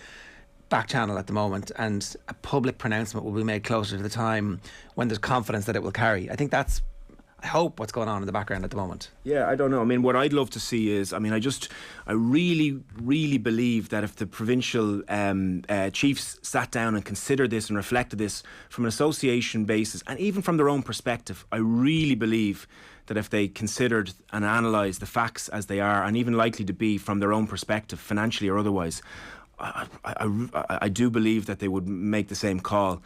back channel at the moment, and a public pronouncement will be made closer to the time when there's confidence that it will carry. I think that's, I hope, what's going on in the background at the moment. Yeah, I don't know. I mean, what I'd love to see is, I really, really believe that if the provincial chiefs sat down and considered this and reflected this from an association basis and even from their own perspective, I really believe that if they considered and analysed the facts as they are, and even likely to be from their own perspective, financially or otherwise, I do believe that they would make the same call.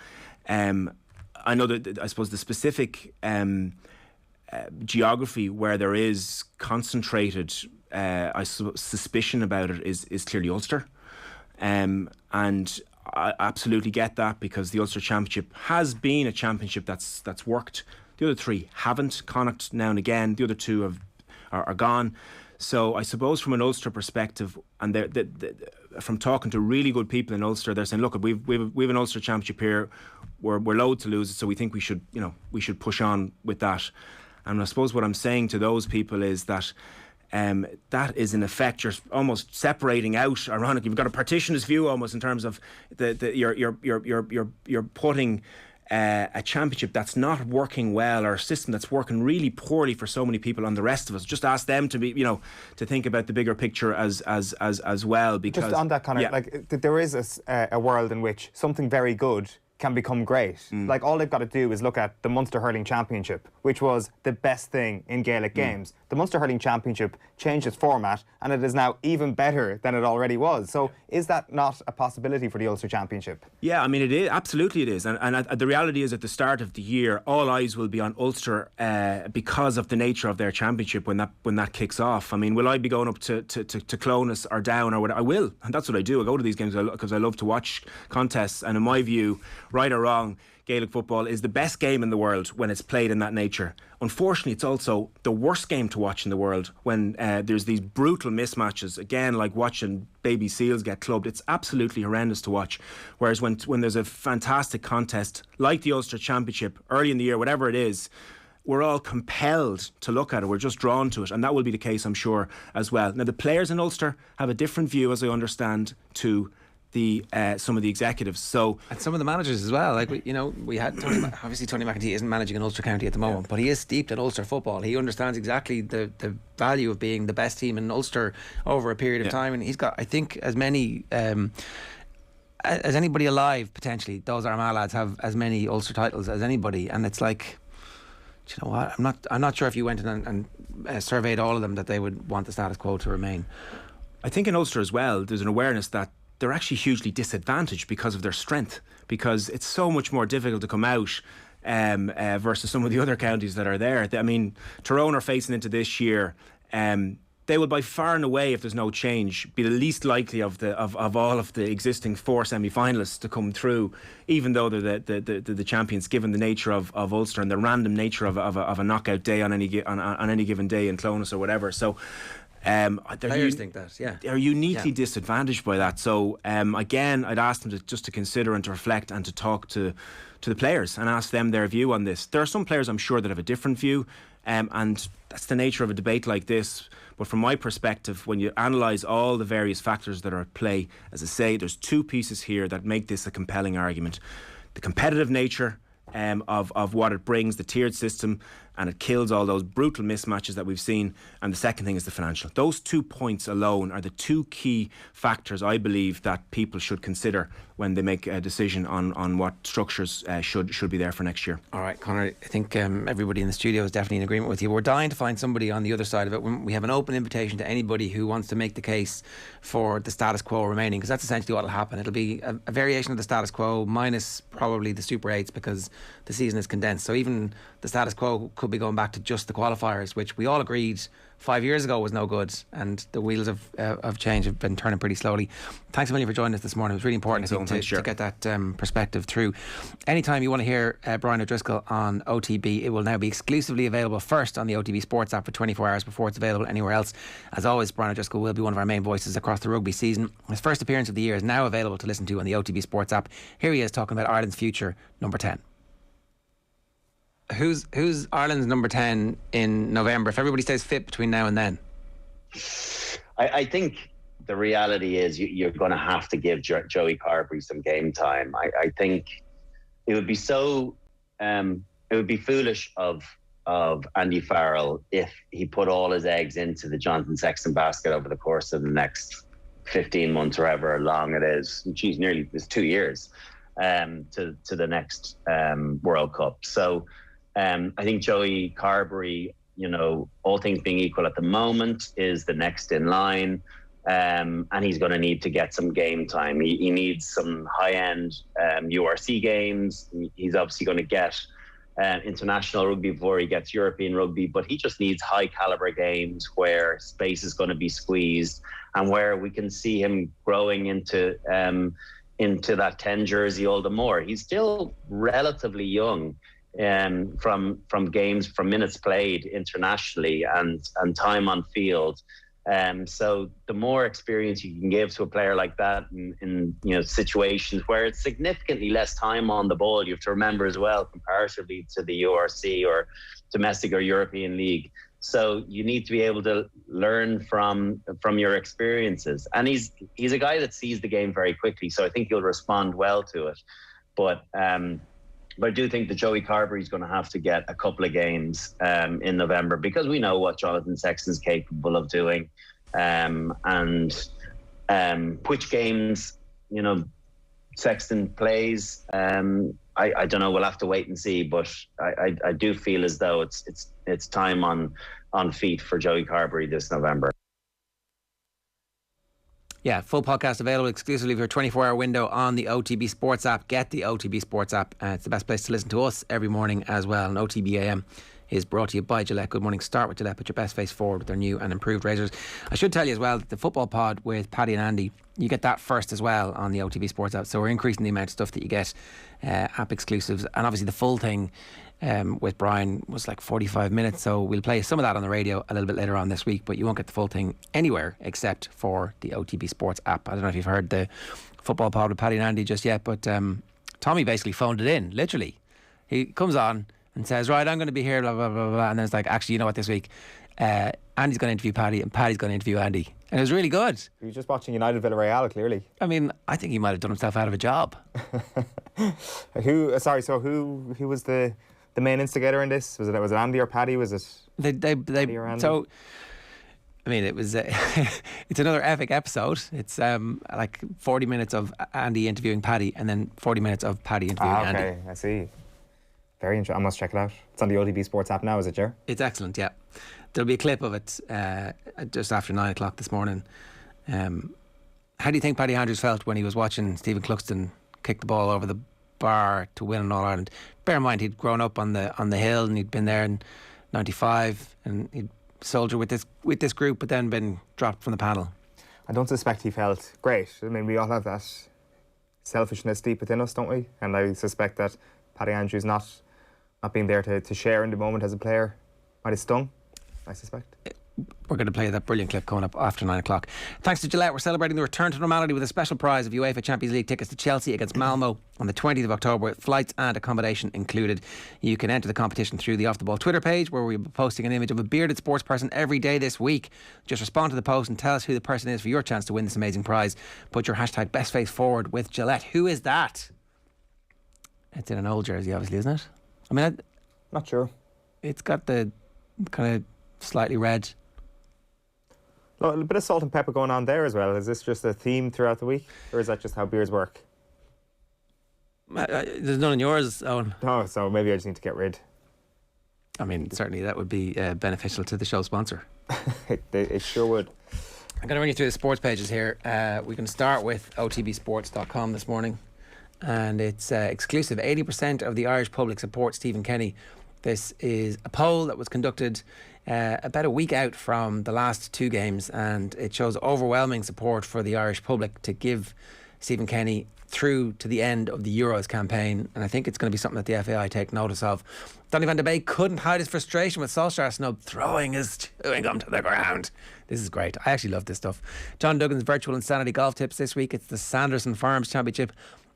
I know that, I suppose, the specific geography where there is concentrated suspicion about it is clearly Ulster. And I absolutely get that, because the Ulster Championship has been a championship that's worked. The other three haven't. Connacht now and again. The other two are gone. So I suppose from an Ulster perspective, and from talking to really good people in Ulster, they're saying, look, we've an Ulster Championship here. We're loath to lose it, so we think we should push on with that. And I suppose what I'm saying to those people is that that is in effect you're almost separating out. Ironically, you've got a partitionist view almost in terms of you're putting a championship that's not working well, or a system that's working really poorly for so many people on the rest of us. Just ask them to be, to think about the bigger picture as well. Because just on that, Conor, like there is a world in which something very good can become great. Like, all they've got to do is look at the Munster Hurling Championship, which was the best thing in Gaelic games. The Munster Hurling Championship changed its format, and it is now even better than it already was. So is that not a possibility for the Ulster Championship? Yeah, I mean, it is. Absolutely it is. And the reality is, at the start of the year, all eyes will be on Ulster because of the nature of their championship when that kicks off. I mean, will I be going up to Clonus or down or what? I will. And that's what I do. I go to these games because I love to watch contests. And in my view, right or wrong, Gaelic football is the best game in the world when it's played in that nature. Unfortunately, it's also the worst game to watch in the world when there's these brutal mismatches. Again, like watching baby seals get clubbed. It's absolutely horrendous to watch. Whereas when there's a fantastic contest like the Ulster Championship early in the year, whatever it is, we're all compelled to look at it. We're just drawn to it, and that will be the case, I'm sure, as well. Now, the players in Ulster have a different view, as I understand, to the some of the executives. So, and some of the managers as well. Like we had Tony. Obviously, Tony McEntee isn't managing in Ulster County at the moment, but he is steeped in Ulster football. He understands exactly the value of being the best team in Ulster over a period of time, and he's got, I think, as many. As anybody alive, potentially, those Armagh lads have as many Ulster titles as anybody, and it's like, do you know what? I'm not sure if you went in and surveyed all of them that they would want the status quo to remain. I think in Ulster as well, there's an awareness that they're actually hugely disadvantaged because of their strength, because it's so much more difficult to come out versus some of the other counties that are there. I mean, Tyrone are facing into this year. They will by far and away, if there's no change, be the least likely of all of the existing 4 semi-finalists to come through, even though they're the champions, given the nature of Ulster and the random nature of a knockout day on any given day in Clonus or whatever. So players think that, yeah, they're uniquely disadvantaged by that. So again, I'd ask them to consider and to reflect and to talk to the players and ask them their view on this. There are some players, I'm sure, that have a different view, and that's the nature of a debate like this. But from my perspective, when you analyse all the various factors that are at play, as I say, there's 2 pieces here that make this a compelling argument. The competitive nature of what it brings, the tiered system, and it kills all those brutal mismatches that we've seen. And the second thing is the financial. Those 2 points alone are the 2 key factors, I believe, that people should consider when they make a decision on what structures should be there for next year. All right, Conor, I think everybody in the studio is definitely in agreement with you. We're dying to find somebody on the other side of it. We have an open invitation to anybody who wants to make the case for the status quo remaining, because that's essentially what will happen. It'll be a variation of the status quo minus probably the Super 8s, because the season is condensed. So even the status quo could be going back to just the qualifiers, which we all agreed 5 years ago was no good, and the wheels of change have been turning pretty slowly. Thanks a million for joining us this morning. It was really important to get that perspective through. Anytime you want to hear Brian O'Driscoll on OTB, it will now be exclusively available first on the OTB Sports app for 24 hours before it's available anywhere else. As always, Brian O'Driscoll will be one of our main voices across the rugby season. His first appearance of the year is now available to listen to on the OTB Sports app. Here he is talking about Ireland's future, number 10. Who's Ireland's number 10 in November, if everybody stays fit between now and then? I think the reality is you're going to have to give Joey Carberry some game time. I think it would be it would be foolish of Andy Farrell if he put all his eggs into the Jonathan Sexton basket over the course of the next 15 months or however long it is. Geez, it's 2 years to the next World Cup. So I think Joey Carberry, all things being equal at the moment, is the next in line, and he's going to need to get some game time. He needs some high-end URC games. He's obviously going to get international rugby before he gets European rugby, but he just needs high-caliber games where space is going to be squeezed and where we can see him growing into that 10 jersey all the more. He's still relatively young. From games, from minutes played internationally and time on field, so the more experience you can give to a player like that in situations where it's significantly less time on the ball, you have to remember as well, comparatively to the URC or domestic or European league. So you need to be able to learn from your experiences, and he's a guy that sees the game very quickly, so I think he'll respond well to it. But I do think that Joey Carberry is going to have to get a couple of games in November, because we know what Jonathan Sexton's capable of doing, and which games Sexton plays. I don't know. We'll have to wait and see. But I do feel as though it's time on feet for Joey Carberry this November. Yeah, full podcast available exclusively for a 24-hour window on the OTB Sports app. Get the OTB Sports app. It's the best place to listen to us every morning as well. And OTB AM is brought to you by Gillette. Good morning. Start with Gillette. Put your best face forward with their new and improved razors. I should tell you as well, the football pod with Paddy and Andy, you get that first as well on the OTB Sports app. So we're increasing the amount of stuff that you get, app exclusives, and obviously the full thing with Brian was like 45 minutes. So we'll play some of that on the radio a little bit later on this week, but you won't get the full thing anywhere except for the OTB Sports app. I don't know if you've heard the football pod with Paddy and Andy just yet, but Tommy basically phoned it in, literally. He comes on and says, right, I'm going to be here, blah, blah, blah, blah. And then it's like, actually, you know what, this week, Andy's going to interview Paddy and Paddy's going to interview Andy. And it was really good. You were just watching United Villarreal, clearly. I mean, I think he might have done himself out of a job. Who was the main instigator in this? Was it Andy or Paddy? Was it Paddy or Andy? So, I mean, it was it's another epic episode. It's like 40 minutes of Andy interviewing Paddy and then 40 minutes of Paddy interviewing Andy. Okay, I see. Very interesting. I must check it out. It's on the OTB Sports app now, is it, Ger? It's excellent, yeah. There'll be a clip of it just after 9 o'clock this morning. How do you think Paddy Andrews felt when he was watching Stephen Cluxton kick the ball over the bar to win in All Ireland? Bear in mind, he'd grown up on the hill and he'd been there in 95 and he'd soldier with this group, but then been dropped from the panel. I don't suspect he felt great. I mean, we all have that selfishness deep within us, don't we? And I suspect that Paddy Andrews not being there to share in the moment as a player might have stung, I suspect. We're going to play that brilliant clip coming up after 9 o'clock. Thanks to Gillette, we're celebrating the return to normality with a special prize of UEFA Champions League tickets to Chelsea against Malmo on the 20th of October, with flights and accommodation included. You can enter the competition through the Off The Ball Twitter page, where we'll be posting an image of a bearded sports person every day this week. Just respond to the post and tell us who the person is for your chance to win this amazing prize. Put your hashtag #BestFaceForward with Gillette. Who is that? It's in an old jersey, obviously, isn't it? I mean, not sure. It's got the kind of slightly red. A bit of salt and pepper going on there as well. Is this just a theme throughout the week, or is that just how beers work? There's none in yours, Eoin. No, so maybe I just need to get rid. I mean, certainly that would be beneficial to the show sponsor. It sure would. I'm going to run you through the sports pages here. We can start with otbsports.com this morning, and it's exclusive. 80% of the Irish public support Stephen Keaney. This is a poll that was conducted about a week out from the last two games, and it shows overwhelming support for the Irish public to give Stephen Keaney through to the end of the Euros campaign, and I think it's going to be something that the FAI take notice of. Donny van de Beek couldn't hide his frustration with Solskjaer snub throwing his chewing gum to the ground. This is great. I actually love this stuff. John Duggan's virtual insanity golf tips this week. It's the Sanderson Farms Championship,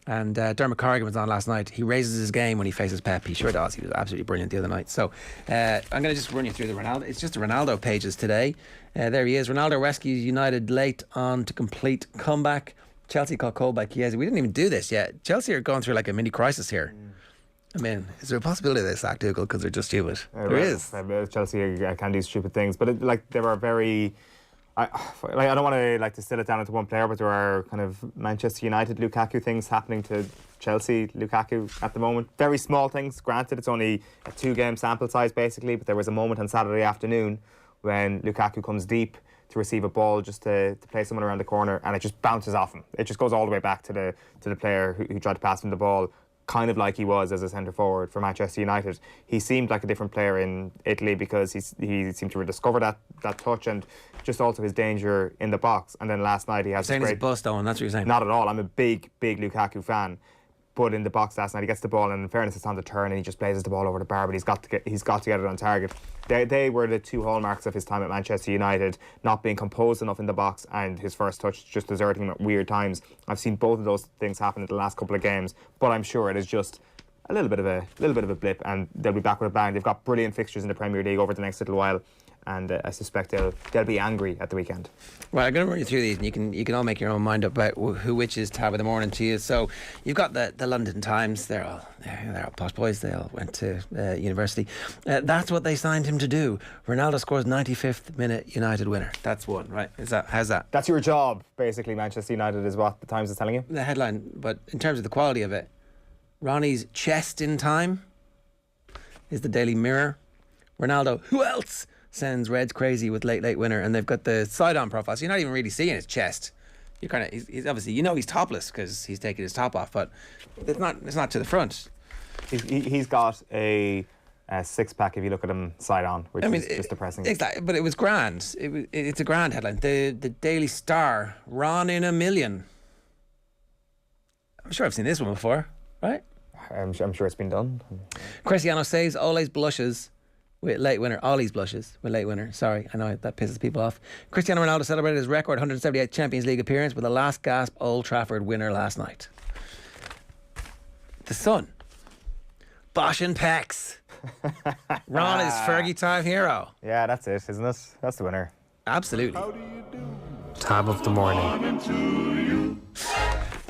and Dermot Corrigan was on last night. He raises his game when he faces Pep. He sure does. He was absolutely brilliant the other night. So I'm going to just run you through the Ronaldo. It's just the Ronaldo pages today. There he is. Ronaldo rescues United late on to complete comeback. Chelsea caught cold by Chiesa. We didn't even do this yet. Chelsea are going through like a mini crisis here. I mean, is there a possibility they sacked Tuchel because they're just stupid? There is. Chelsea can do stupid things, but they were very. I don't want to distill it down into one player, but there are kind of Manchester United Lukaku things happening to Chelsea Lukaku at the moment. Very small things, granted. It's only a 2-game sample size basically, but there was a moment on Saturday afternoon when Lukaku comes deep to receive a ball just to play someone around the corner, and it just bounces off him. It just goes all the way back to the player who tried to pass him the ball, kind of like he was as a centre forward for Manchester United. He seemed like a different player in Italy because he seemed to rediscover that touch and just also his danger in the box. And then last night he has saying he's a bust, Owen, that's what you're saying? Not at all. I'm a big Lukaku fan. But in the box last night, he gets the ball, and in fairness, it's on the turn, and he just blazes the ball over the bar. But he's got to get it on target. They were the two hallmarks of his time at Manchester United: not being composed enough in the box, and his first touch just deserting him at weird times. I've seen both of those things happen in the last couple of games, but I'm sure it is just a little bit of a blip, and they'll be back with a bang. They've got brilliant fixtures in the Premier League over the next little while. And I suspect they'll be angry at the weekend. Well, I'm going to run you through these, and you can all make your own mind up about which is tab of the morning to you. So you've got the London Times. They're all posh boys. They all went to university. That's what they signed him to do. Ronaldo scores 95th minute United winner. That's one, right? How's that? That's your job, basically. Manchester United is what the Times is telling you. The headline, but in terms of the quality of it, Ronnie's chest in time is the Daily Mirror. Ronaldo, who else? Sends Reds crazy with late winner, and they've got the side-on profile, so you're not even really seeing his chest. You kind of he's obviously he's topless because he's taking his top off, but it's not to the front. He's got a six-pack if you look at him side on, which is just depressing. Exactly, but it was grand. It's a grand headline. The Daily Star, Ron in a million. I'm sure I've seen this one before, right? I'm sure it's been done. Cristiano saves Ole's blushes with late winner. Ollie's blushes with late winner. Sorry, I know that pisses people off. Cristiano Ronaldo celebrated his record 178th Champions League appearance with a last gasp Old Trafford winner last night. The Sun. Bosh and Pecs. Ron is Fergie time hero. Yeah, that's it, isn't it? That's the winner. Absolutely. Tab of the morning.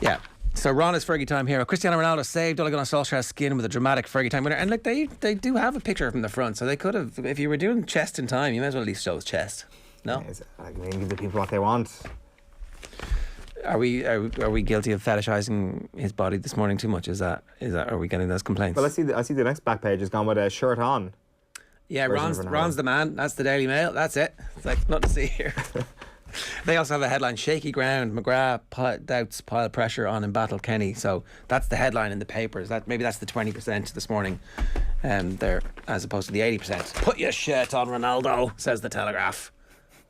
Yeah. So Ron is Fergie time hero. Cristiano Ronaldo saved Ole Gunnar Solskjaer's skin with a dramatic Fergie time winner. And look, they do have a picture from the front, so they could have. If you were doing chest in time, you might as well at least show his chest. No. I mean, give the people what they want. Are we guilty of fetishizing his body this morning too much? Is that are we getting those complaints? Well, I see the next back page has gone with a shirt on. Yeah, Ron's the man. That's the Daily Mail. That's it. It's like nothing to see here. They also have a headline: shaky ground. McGrath doubts pile pressure on embattled Keaney. So that's the headline in the papers. Maybe that's the 20% this morning, there as opposed to the 80%. Put your shirt on, Ronaldo, says the Telegraph.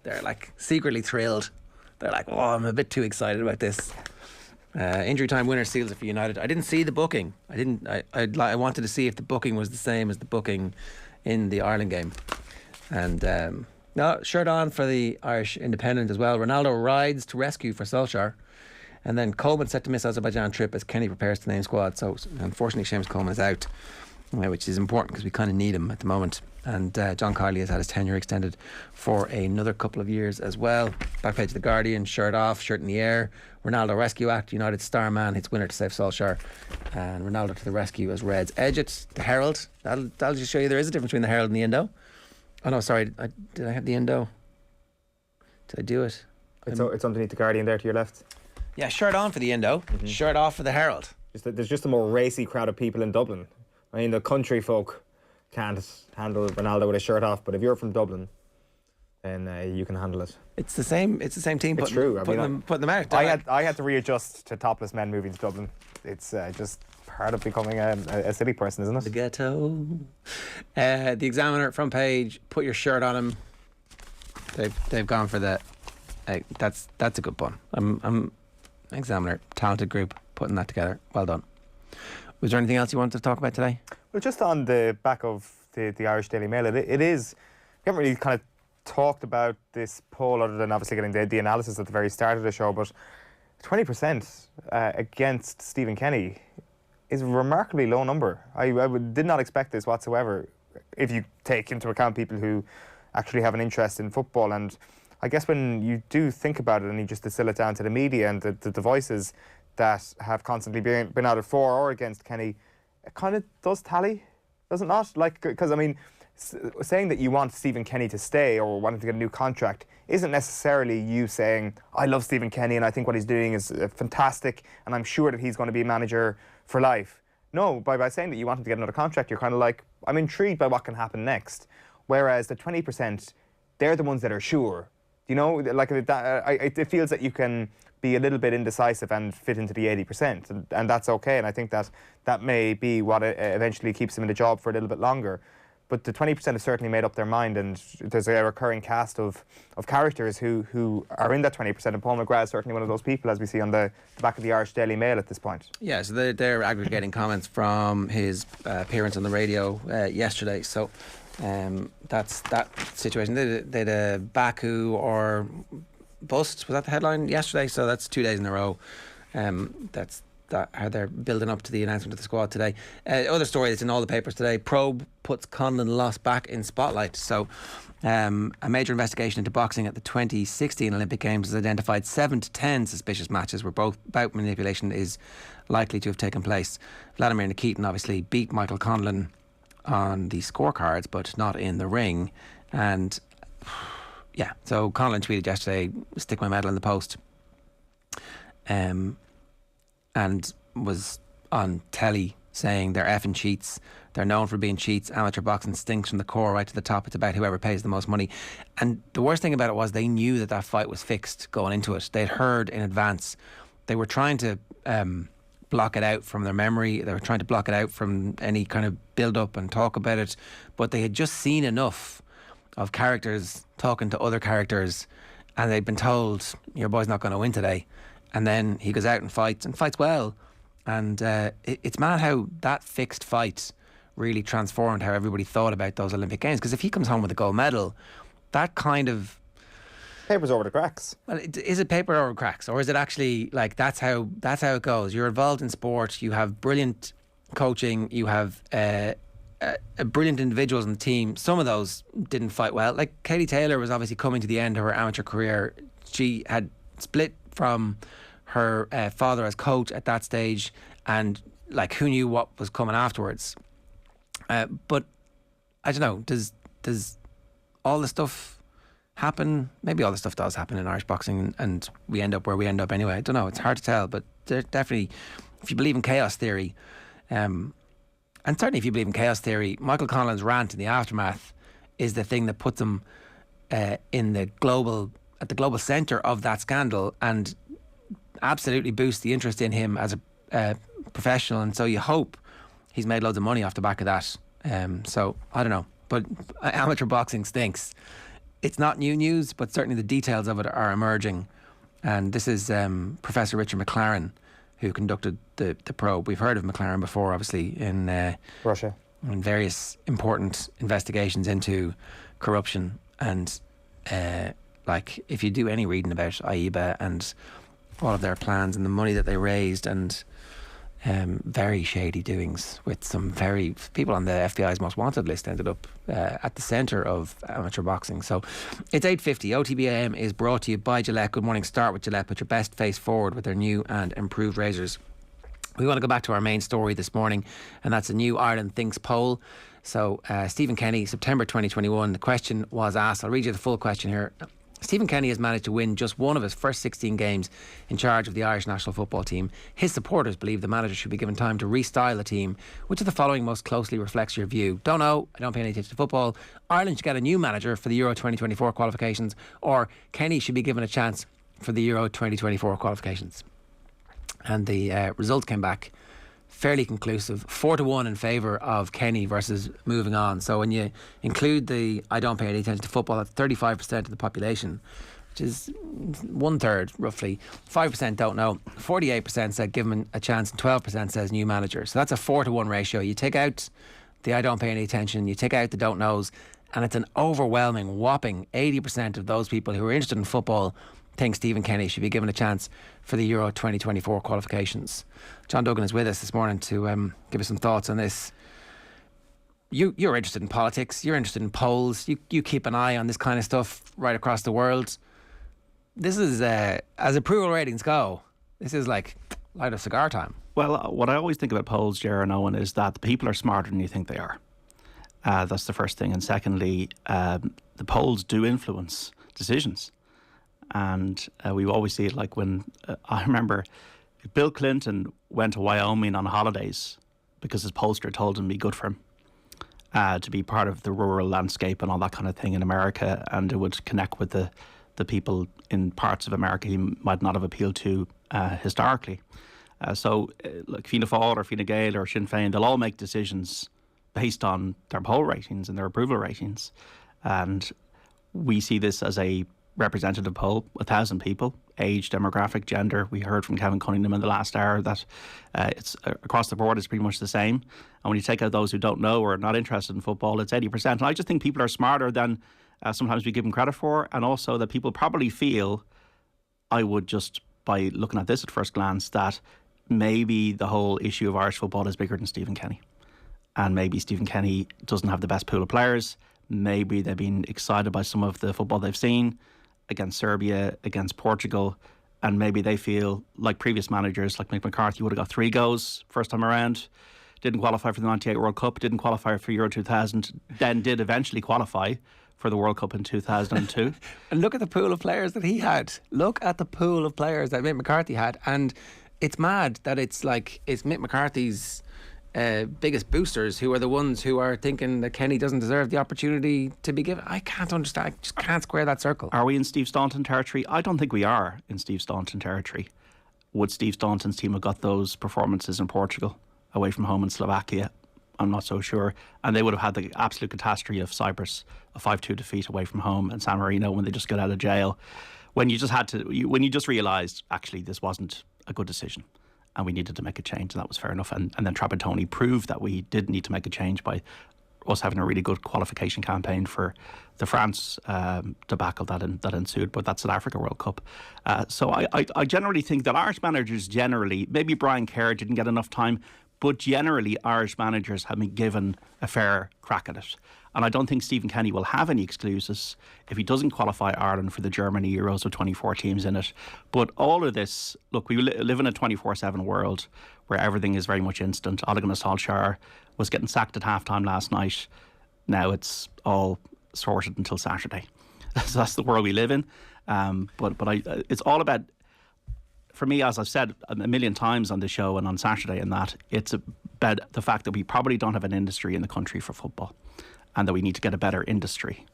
They're like secretly thrilled. They're like, oh, I'm a bit too excited about this. Injury time winner seals it for United. I didn't see the booking. I wanted to see if the booking was the same as the booking in the Ireland game. And no, shirt on for the Irish Independent as well. Ronaldo rides to rescue for Solskjaer. And then Coleman set to miss Azerbaijan trip as Keaney prepares to name squad. So unfortunately, Seamus Coleman is out, which is important because we kind of need him at the moment. And John Kiley has had his tenure extended for another couple of years as well. Back page of The Guardian, shirt off, shirt in the air. Ronaldo rescue act, United star man hits winner to save Solskjaer. And Ronaldo to the rescue as Reds edge it. The Herald, that'll just show you there is a difference between the Herald and the Indo. Oh no, sorry, did I have the Indo? Did I do it? It's underneath The Guardian there to your left. Yeah, shirt on for the Indo, shirt off for the Herald. There's just a more racy crowd of people in Dublin. I mean, the country folk can't handle Ronaldo with a shirt off, but if you're from Dublin, then you can handle it. It's the same team putting them out. I had to readjust to topless men moving to Dublin. It's just part of becoming a city person, isn't it? The ghetto. The Examiner front page, put your shirt on him. They've gone for that. That's a good pun. I'm Examiner, talented group, putting that together. Well done. Was there anything else you wanted to talk about today? Well, just on the back of the Irish Daily Mail, it is. We haven't really kind of talked about this poll other than obviously getting the analysis at the very start of the show, but 20% against Stephen Keaney is a remarkably low number. I did not expect this whatsoever, if you take into account people who actually have an interest in football. And I guess when you do think about it and you just distill it down to the media and the voices that have constantly been either for or against Keaney, it kind of does tally, does it not? Like, because I mean, saying that you want Stephen Keaney to stay or wanting to get a new contract isn't necessarily you saying, I love Stephen Keaney and I think what he's doing is fantastic and I'm sure that he's going to be a manager for life. No, by saying that you want him to get another contract, you're kind of like, I'm intrigued by what can happen next. Whereas the 20%, they're the ones that are sure. You know, like it feels that you can be a little bit indecisive and fit into the 80%, and that's okay. And I think that may be what eventually keeps him in the job for a little bit longer. But the 20% have certainly made up their mind, and there's a recurring cast of characters who are in that 20%, and Paul McGrath is certainly one of those people, as we see on the back of the Irish Daily Mail at this point. Yeah, so they're aggregating comments from his appearance on the radio yesterday. So that's that situation. They had a Baku or bust, was that the headline yesterday? So that's 2 days in a row. That's how they're building up to the announcement of the squad today. Other story that's in all the papers today, Probe puts Conlon loss back in spotlight. So a major investigation into boxing at the 2016 Olympic Games has identified 7 to 10 suspicious matches where both bout manipulation is likely to have taken place. Vladimir Nikitin obviously beat Michael Conlon on the scorecards, but not in the ring. And yeah, so Conlon tweeted yesterday, stick my medal in the post. And was on telly saying they're effing cheats. They're known for being cheats. Amateur boxing stinks from the core right to the top. It's about whoever pays the most money. And the worst thing about it was they knew that fight was fixed going into it. They'd heard in advance. They were trying to block it out from their memory. They were trying to block it out from any kind of build up and talk about it. But they had just seen enough of characters talking to other characters, and they'd been told, your boy's not going to win today. And then he goes out and fights well. And it's mad how that fixed fight really transformed how everybody thought about those Olympic Games. Because if he comes home with a gold medal, that kind of... Papers over the cracks. Well, is it paper over cracks, or is it actually like that's how it goes? You're involved in sport. You have brilliant coaching. You have brilliant individuals in the team. Some of those didn't fight well. Like Katie Taylor was obviously coming to the end of her amateur career. She had split from her father as coach at that stage, and like who knew what was coming afterwards. But I don't know. Does all the stuff happen? Maybe all the stuff does happen in Irish boxing, and we end up where we end up anyway. I don't know. It's hard to tell, but definitely, if you believe in chaos theory, and certainly if you believe in chaos theory, Michael Conlan's rant in the aftermath is the thing that puts him at the global centre of that scandal, and absolutely boosts the interest in him as a professional. And so you hope he's made loads of money off the back of that. So I don't know, but amateur boxing stinks. It's not new news, but certainly the details of it are emerging. And this is Professor Richard McLaren, who conducted the probe. We've heard of McLaren before, obviously, in Russia, in various important investigations into corruption. And like, if you do any reading about AIBA and all of their plans and the money that they raised, and very shady doings with some very people on the FBI's most wanted list ended up at the centre of amateur boxing. So it's 8:50. OTB AM is brought to you by Gillette. Good morning. Start with Gillette. Put your best face forward with their new and improved razors. We want to go back to our main story this morning, and that's a New Ireland Thinks poll. So Stephen Keaney, September 2021, the question was asked. I'll read you the full question here. Stephen Keaney has managed to win just one of his first 16 games in charge of the Irish national football team. His supporters believe the manager should be given time to restyle the team. Which of the following most closely reflects your view? Don't know, I don't pay any attention to football. Ireland should get a new manager for the Euro 2024 qualifications, or Keaney should be given a chance for the Euro 2024 qualifications. And the results came back fairly conclusive, 4-1 in favour of Keaney versus moving on. So when you include the I don't pay any attention to football, that's 35% of the population, which is 1/3 roughly. 5% don't know, 48% said give him a chance, and 12% says new manager. So that's a 4-1 ratio. You take out the I don't pay any attention, you take out the don't knows, and it's an overwhelming, whopping 80% of those people who are interested in football think Stephen Keaney should be given a chance for the Euro 2024 qualifications. John Duggan is with us this morning to give us some thoughts on this. You're interested in politics, you're interested in polls, you keep an eye on this kind of stuff right across the world. This is, as approval ratings go, this is like light of cigar time. Well, what I always think about polls, Ger and Eoin, is that the people are smarter than you think they are. That's the first thing. And secondly, the polls do influence decisions. And we always see it like when I remember Bill Clinton went to Wyoming on holidays because his pollster told him it'd be good for him to be part of the rural landscape and all that kind of thing in America, and it would connect with the people in parts of America he might not have appealed to historically. So like Fianna Fáil or Fine Gael or Sinn Féin, they'll all make decisions based on their poll ratings and their approval ratings. And we see this as a representative poll, 1,000 people, age, demographic, gender. We heard from Kevin Cunningham in the last hour that it's across the board, it's pretty much the same. And when you take out those who don't know or are not interested in football, it's 80%. And I just think people are smarter than sometimes we give them credit for, and also that people probably feel, I would just, by looking at this at first glance, that maybe the whole issue of Irish football is bigger than Stephen Keaney. And maybe Stephen Keaney doesn't have the best pool of players. Maybe they've been excited by some of the football they've seen against Serbia, against Portugal, and maybe they feel like previous managers like Mick McCarthy would have got 3 goes first time around, didn't qualify for the 98 World Cup, didn't qualify for Euro 2000, then did eventually qualify for the World Cup in 2002. And look at the pool of players that he had. Look at the pool of players that Mick McCarthy had, and it's mad that it's Mick McCarthy's biggest boosters who are the ones who are thinking that Keaney doesn't deserve the opportunity to be given. I can't understand. I just can't square that circle. Are we in Steve Staunton territory? I don't think we are in Steve Staunton territory. Would Steve Staunton's team have got those performances in Portugal, away from home in Slovakia? I'm not so sure. And they would have had the absolute catastrophe of Cyprus, a 5-2 defeat away from home, and San Marino when they just got out of jail. When you just realised, actually, this wasn't a good decision and we needed to make a change, and that was fair enough. And then Trapattoni proved that we did need to make a change by us having a really good qualification campaign for the France debacle that ensued, but that's South Africa World Cup. So I generally think that Irish managers generally, maybe Brian Kerr didn't get enough time, but generally Irish managers have been given a fair crack at it. And I don't think Stephen Keaney will have any excuses if he doesn't qualify Ireland for the Germany Euros with 24 teams in it. But all of this, look, we live in a 24/7 world where everything is very much instant. Ole Gunnar Solskjaer was getting sacked at halftime last night. Now it's all sorted until Saturday. So that's the world we live in. It's all about, for me, as I've said a million times on the show and on Saturday and that, it's about the fact that we probably don't have an industry in the country for football and that we need to get a better industry.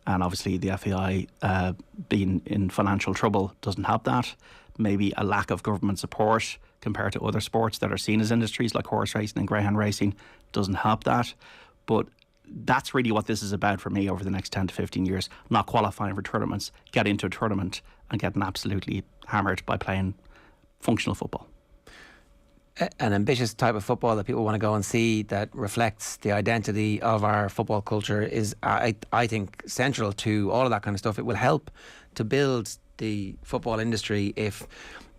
And obviously the FAI being in financial trouble doesn't help that. Maybe a lack of government support compared to other sports that are seen as industries like horse racing and greyhound racing doesn't help that. But that's really what this is about for me over the next 10 to 15 years. Not qualifying for tournaments, get into a tournament and getting absolutely hammered by playing functional football. An ambitious type of football that people want to go and see that reflects the identity of our football culture is, I think, central to all of that kind of stuff. It will help to build the football industry if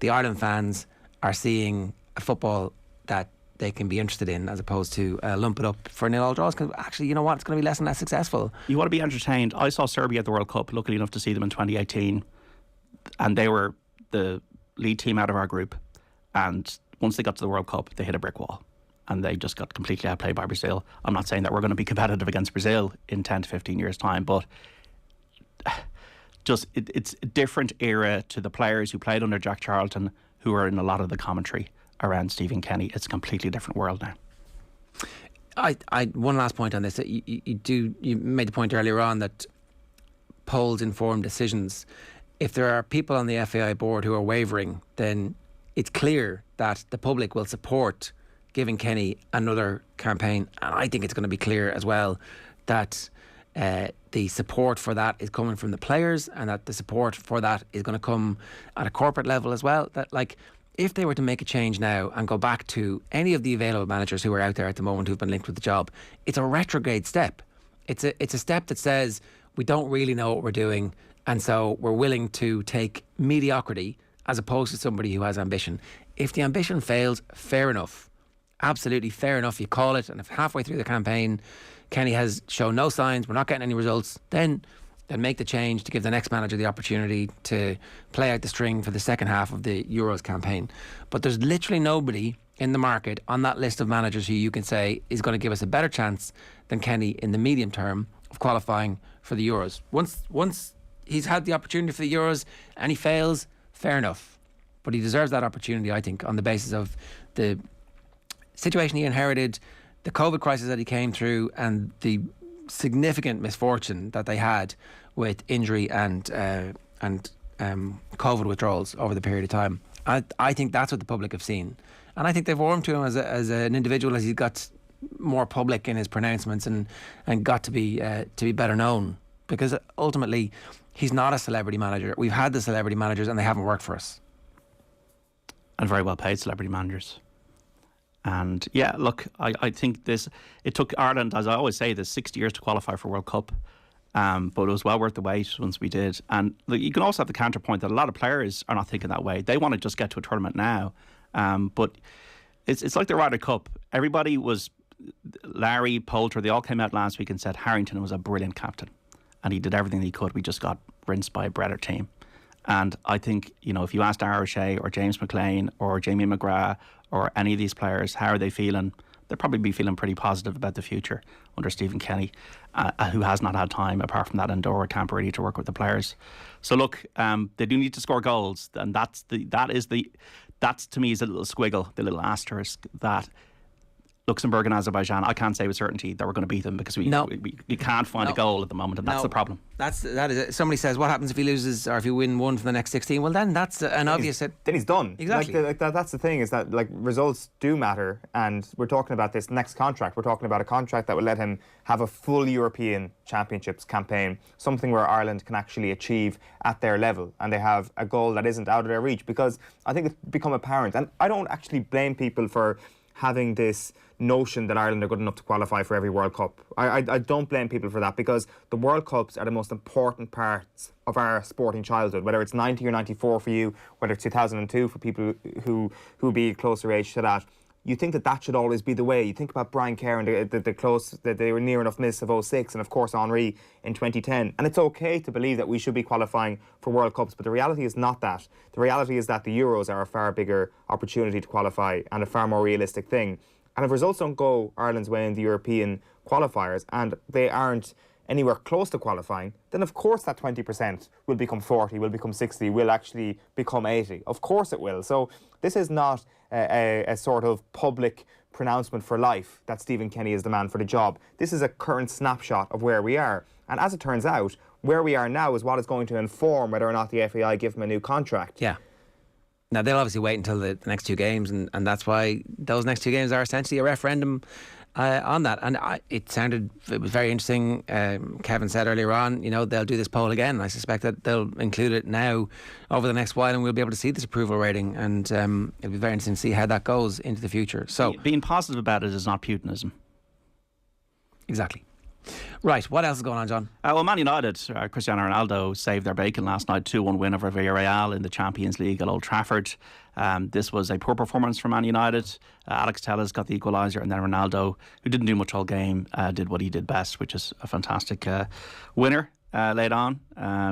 the Ireland fans are seeing a football that they can be interested in, as opposed to lump it up for nil-all draws. Because actually, you know what, it's going to be less and less successful. You want to be entertained. I saw Serbia at the World Cup, lucky enough to see them in 2018, and they were the lead team out of our group, and once they got to the World Cup, they hit a brick wall and they just got completely outplayed by Brazil. I'm not saying that we're going to be competitive against Brazil in 10 to 15 years' time, but just it's a different era to the players who played under Jack Charlton, who are in a lot of the commentary around Stephen Keaney. It's a completely different world now. I one last point on this. You made the point earlier on that polls inform decisions. If there are people on the FAI board who are wavering, then it's clear that the public will support giving Keaney another campaign. And I think it's going to be clear as well that the support for that is coming from the players, and that the support for that is going to come at a corporate level as well. That, like, if they were to make a change now and go back to any of the available managers who are out there at the moment who've been linked with the job, it's a retrograde step. It's a step that says we don't really know what we're doing, and so we're willing to take mediocrity as opposed to somebody who has ambition. If the ambition fails, fair enough. Absolutely fair enough. You call it, and if halfway through the campaign Keaney has shown no signs, we're not getting any results, then make the change to give the next manager the opportunity to play out the string for the second half of the Euros campaign. But there's literally nobody in the market on that list of managers who you can say is going to give us a better chance than Keaney in the medium term of qualifying for the Euros. Once he's had the opportunity for the Euros and he fails, fair enough. But he deserves that opportunity, I think, on the basis of the situation he inherited, the COVID crisis that he came through, and the significant misfortune that they had with injury and COVID withdrawals over the period of time. I think that's what the public have seen. And I think they've warmed to him as an individual as he got more public in his pronouncements and got to be better known. Because ultimately, he's not a celebrity manager. We've had the celebrity managers and they haven't worked for us. And very well paid celebrity managers. And yeah, look, I think it took Ireland, as I always say, 60 years to qualify for World Cup. But it was well worth the wait once we did. And you can also have the counterpoint that a lot of players are not thinking that way. They want to just get to a tournament now. But it's like the Ryder Cup. Everybody was, Larry, Poulter, they all came out last week and said Harrington was a brilliant captain. And he did everything he could. We just got rinsed by a better team. And I think, if you asked Ira O'Shea or James McLean or Jamie McGrath or any of these players, how are they feeling? They'll probably be feeling pretty positive about the future under Stephen Keaney, who has not had time, apart from that Andorra camp, really, to work with the players. So look, they do need to score goals, and that's to me is a little squiggle, the little asterisk, that Luxembourg and Azerbaijan, I can't say with certainty that we're going to beat them because we can't find a goal at the moment, and that's the problem. That is it. Somebody says, what happens if he loses or if he win one from the next 16? Well, then that's an obvious... Then he's done. Exactly. That's the thing, is that results do matter, and we're talking about this next contract. We're talking about a contract that will let him have a full European Championships campaign, something where Ireland can actually achieve at their level, and they have a goal that isn't out of their reach, because I think it's become apparent, and I don't actually blame people for having this notion that Ireland are good enough to qualify for every World Cup. I don't blame people for that, because the World Cups are the most important parts of our sporting childhood, whether it's 90 or 94 for you, whether it's 2002 for people who be closer age to that. You think that should always be the way. You think about Brian Kerr and that they were near enough miss of 06, and of course Henry in 2010. And it's okay to believe that we should be qualifying for World Cups, but the reality is not that. The reality is that the Euros are a far bigger opportunity to qualify and a far more realistic thing. And if results don't go Ireland's way in the European qualifiers, and they aren't anywhere close to qualifying, then of course that 20% will become 40, will become 60, will actually become 80. Of course it will. So this is not a sort of public pronouncement for life that Stephen Keaney is the man for the job. This is a current snapshot of where we are. And as it turns out, where we are now is what is going to inform whether or not the FAI give him a new contract. Yeah. Now, they'll obviously wait until the next two games, and that's why those next two games are essentially a referendum on that. And it was very interesting. Kevin said earlier on, they'll do this poll again. I suspect that they'll include it now over the next while, and we'll be able to see this approval rating, and it'll be very interesting to see how that goes into the future. So being positive about it is not Putinism. Exactly. Right, what else is going on, John? Well, Man United, Cristiano Ronaldo saved their bacon last night, 2-1 win over Villarreal in the Champions League at Old Trafford. This was a poor performance from Man United. Alex Telles got the equaliser, and then Ronaldo, who didn't do much all game, did what he did best, which is a fantastic winner laid on,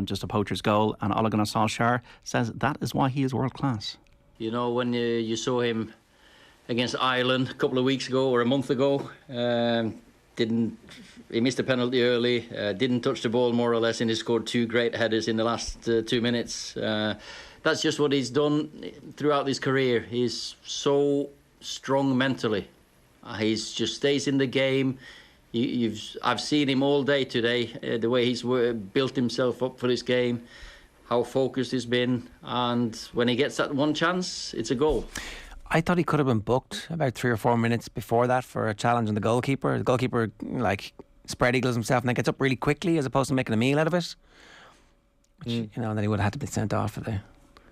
just a poacher's goal. And Ole Gunnar Solskjaer says that is why he is world class. When you saw him against Ireland a couple of weeks ago or a month ago, he missed a penalty early, didn't touch the ball more or less, and he scored two great headers in the last 2 minutes. That's just what he's done throughout his career. He's so strong mentally. He just stays in the game. I've seen him all day today, the way he's built himself up for this game, how focused he's been, and when he gets that one chance, it's a goal. I thought he could have been booked about 3 or 4 minutes before that for a challenge on the goalkeeper. The goalkeeper spread eagles himself and then gets up really quickly as opposed to making a meal out of it. Which, and then he would have had to be sent off for the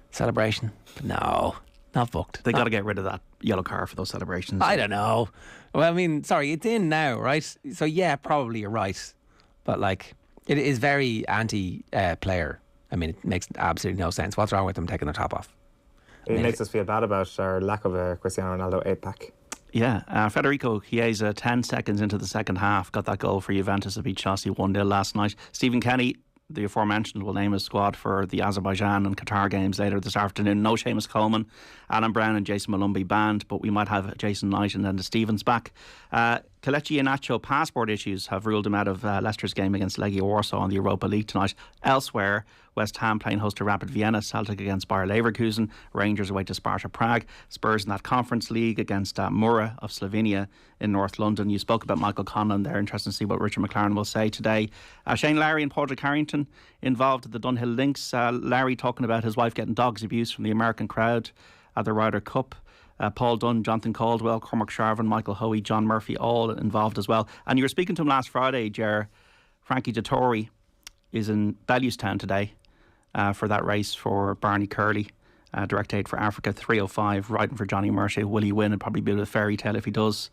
celebration. But no, not booked. They got to get rid of that yellow card for those celebrations. I don't know. Well, I mean, sorry, it's in now, right? So yeah, probably you're right. But it is very anti-player. I mean, it makes absolutely no sense. What's wrong with them taking their top off? It makes us feel bad about our lack of a Cristiano Ronaldo 8-pack. Yeah, Federico Chiesa, 10 seconds into the second half, got that goal for Juventus to beat Chelsea 1-0 last night. Stephen Keaney, the aforementioned, will name his squad for the Azerbaijan and Qatar games later this afternoon. No Seamus Coleman, Alan Brown and Jason Malumbi banned, but we might have Jason Knight and then the Stevens back. Kelechi Iheanacho passport issues have ruled him out of Leicester's game against Legia Warsaw in the Europa League tonight. Elsewhere, West Ham playing host to Rapid Vienna, Celtic against Bayer Leverkusen, Rangers away to Sparta Prague, Spurs in that Conference League against Mura of Slovenia in North London. You spoke about Michael Conlon there. Interesting to see what Richard McLaren will say today. Shane Lowry and Padraig Harrington involved at the Dunhill Links. Lowry talking about his wife getting dogs abuse from the American crowd at the Ryder Cup. Paul Dunn, Jonathan Caldwell, Cormac Sharvin, Michael Hoey, John Murphy, all involved as well. And you were speaking to him last Friday, Ger. Frankie Dettori is in Bellewstown today for that race for Barney Curley, Direct Aid for Africa, 3:05, riding for Johnny Murphy. Will he win? It'll probably be a fairy tale if he does.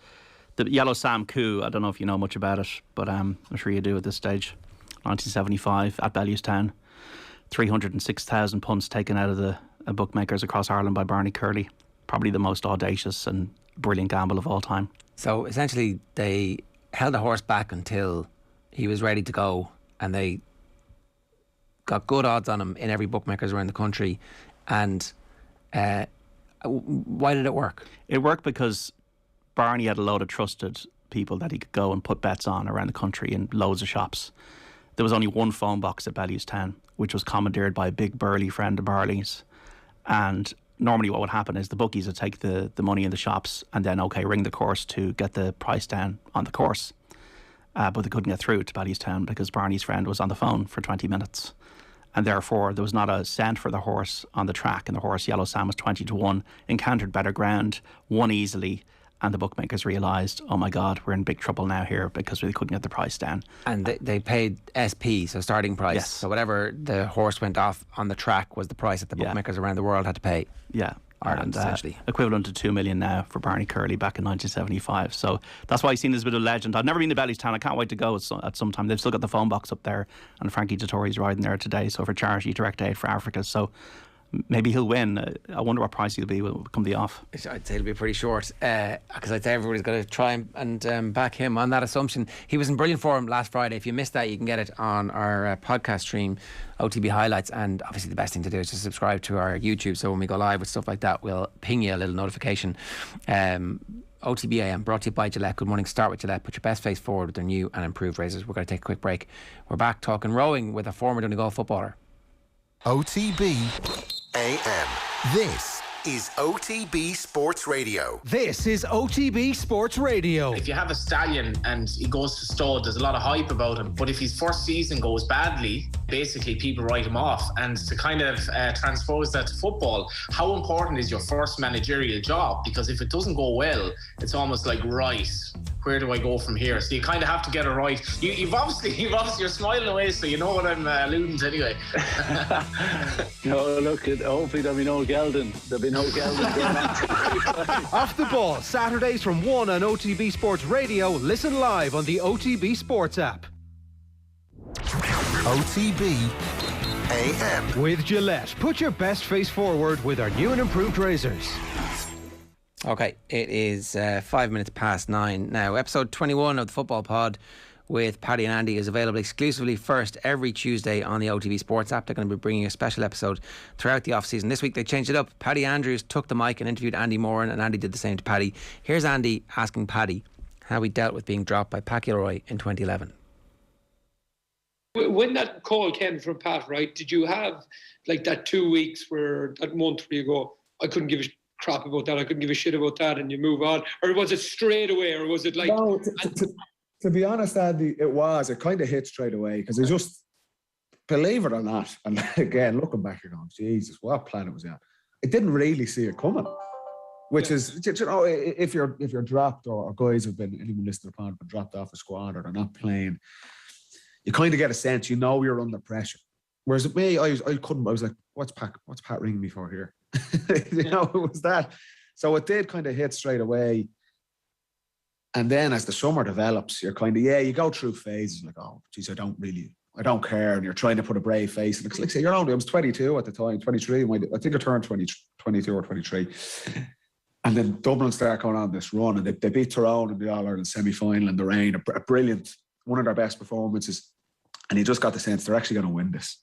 The Yellow Sam Coup, I don't know if you know much about it, but I'm sure you do at this stage. 1975 at Bellewstown. 306,000 punts taken out of the bookmakers across Ireland by Barney Curley. Probably the most audacious and brilliant gamble of all time. So essentially they held the horse back until he was ready to go, and they got good odds on him in every bookmakers around the country. And why did it work? It worked because Barney had a load of trusted people that he could go and put bets on around the country in loads of shops. There was only one phone box at Bellewstown, which was commandeered by a big burly friend of Barley's. And normally what would happen is the bookies would take the money in the shops and then, ring the course to get the price down on the course. But they couldn't get through to Ballystown because Barney's friend was on the phone for 20 minutes. And therefore, there was not a cent for the horse on the track. And the horse, Yellow Sam, was 20-1, encountered better ground, won easily. And the bookmakers realised, oh my God, we're in big trouble now here because we couldn't get the price down. And they paid SP, so starting price. Yes. So whatever the horse went off on the track was the price that the bookmakers around the world had to pay. Yeah. Ireland, essentially. Equivalent to 2 million now for Barney Curley back in 1975. So that's why he's seen as a bit of a legend. I've never been to Ballystown. I can't wait to go at some time. They've still got the phone box up there, and Frankie Dettori's riding there today. So for charity, direct aid for Africa. So maybe he'll win. I wonder what price he'll be when come the off. I'd say it'll be pretty short because I'd say everybody's got to try and back him on that assumption. He was in brilliant form last Friday. If you missed that, you can get it on our podcast stream, OTB Highlights, and obviously the best thing to do is to subscribe to our YouTube, so when we go live with stuff like that, we'll ping you a little notification. OTB AM brought to you by Gillette. Good morning. Start with Gillette. Put your best face forward with their new and improved razors. We're going to take a quick break. We're back talking rowing with a former Donegal footballer. OTB AM. This is OTB Sports Radio. This is OTB Sports Radio. If you have a stallion and he goes to stud, there's a lot of hype about him. But if his first season goes badly, basically people write him off. And to kind of transpose that to football, how important is your first managerial job? Because if it doesn't go well, it's almost like, right, where do I go from here? So you kind of have to get it right. You've obviously you're smiling away, so you know what I'm alluding to anyway. No, look, hopefully there'll be no gelding. There'll be no gelding. Off the Ball, Saturdays from 1 on OTB Sports Radio. Listen live on the OTB Sports app. OTB AM. With Gillette. Put your best face forward with our new and improved razors. Okay, it is 5 minutes past 9 now. Episode 21 of the Football Pod with Paddy and Andy is available exclusively first every Tuesday on the OTB Sports app. They're going to be bringing a special episode throughout the off-season. This week they changed it up. Paddy Andrews took the mic and interviewed Andy Moran, and Andy did the same to Paddy. Here's Andy asking Paddy how he dealt with being dropped by Pat Gilroy in 2011. When that call came from Pat, right, did you have like that 2 weeks where, that month where you go, I couldn't give a crap about that, I couldn't give a shit about that, and you move on? Or was it straight away, or was it like... No, to be honest, Andy, it kind of hit straight away, because it just, believe it or not, and again, looking back, you're going, Jesus, what planet was that? I didn't really see it coming, which is, you know, if you're dropped, or guys have been, anyone listening upon, been dropped off a squad, or they're not playing, you kind of get a sense, you know, you're under pressure. Whereas with me, I was like, what's Pat ringing me for here? You know, it was that. So it did kind of hit straight away. And then as the summer develops, you're kind of, you go through phases like, oh, geez, I don't care. And you're trying to put a brave face. And like, say, I was 22 at the time, 23. I think I turned 22 or 23. And then Dublin started going on this run, and they beat Tyrone in the All-Ireland semi-final in the rain. A brilliant, one of their best performances. And you just got the sense they're actually going to win this.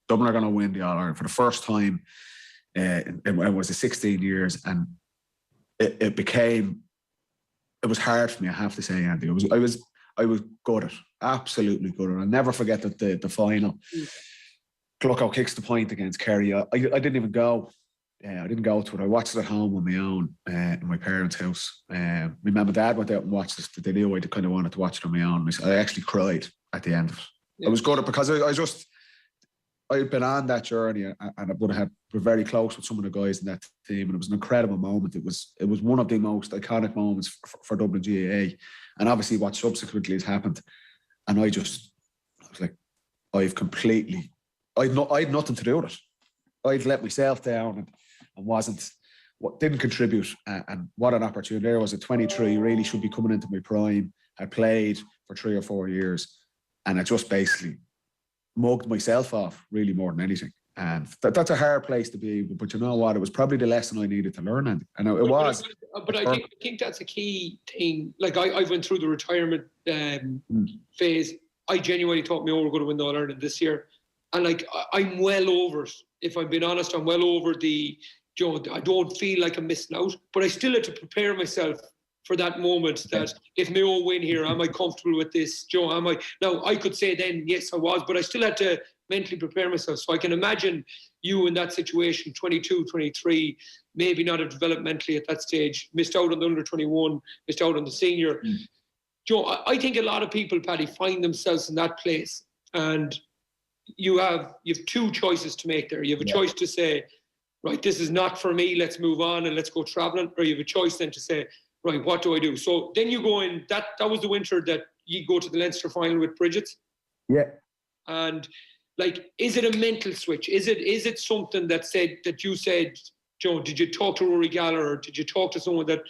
Dublin are going to win the All-Ireland for the first time. It was 16 years, and it was hard for me, I have to say, Andy. I was good at it, absolutely good at it. I'll never forget that the final. Glucko kicks the point against Kerry. I didn't even go. I didn't go to it. I watched it at home on my own in my parents' house. My mum and dad went out and watched it. They knew I kind of wanted to watch it on my own. I actually cried at the end of it. Yeah. I was good at it because I'd been on that journey, and I would have been very close with some of the guys in that team, and it was an incredible moment. It was one of the most iconic moments for Dublin GAA, and obviously what subsequently has happened. And I was like, I'd nothing to do with it. I'd let myself down and didn't contribute. And what an opportunity. There was at 23, really should be coming into my prime. I played for 3 or 4 years, and I just basically mugged myself off, really, more than anything. And that's a hard place to be, but you know what? It was probably the lesson I needed to learn, and it was. But I think that's a key thing. Like I went through the retirement phase. I genuinely thought we were going to win the All-Ireland this year, and like I'm well over it. If I'm being honest, I'm well over the. I don't feel like I'm missing out, but I still had to prepare myself for that moment, that if Mayo win here, am I comfortable with this? Am I? Now, I could say then, yes, I was, but I still had to mentally prepare myself. So I can imagine you in that situation, 22, 23, maybe not have developed mentally at that stage, missed out on the under 21, missed out on the senior. Joe, I think a lot of people, Paddy, find themselves in that place, and you have two choices to make there. You have a choice to say, right, this is not for me, let's move on and let's go travelling, or you have a choice then to say, right, what do I do? So then you go in, that was the winter that you go to the Leinster final with Bridget's. Yeah. And like, is it a mental switch? Is it something that you said, Joe, did you talk to Rory Gallagher, or did you talk to someone that,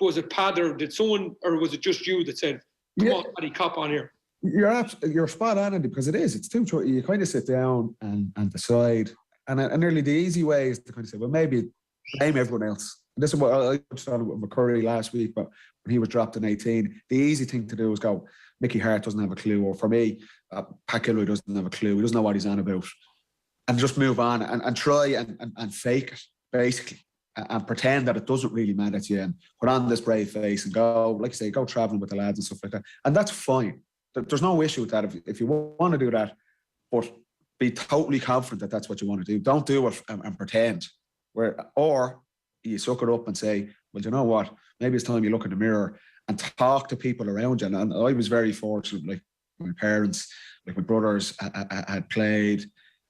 was it Padder, did someone, or was it just you that said, come on, Paddy, cop on here? You're spot on, Andy, because it's too short. You kind of sit down and decide, and nearly the easy way is to kind of say, well, maybe blame everyone else. And this is what I touched on with McCurry last week, but when he was dropped in 18, the easy thing to do is go, Mickey Hart doesn't have a clue, or for me, Pat Gilroy doesn't have a clue. He doesn't know what he's on about, and just move on and try and fake it, basically, and pretend that it doesn't really matter to you, and put on this brave face and go, like you say, go travelling with the lads and stuff like that. And that's fine. There's no issue with that if you want to do that, but be totally confident that that's what you want to do. Don't do it and pretend. Or you suck it up and say, well, you know what? Maybe it's time you look in the mirror and talk to people around you. And I was very fortunate, like my parents, like my brothers had played,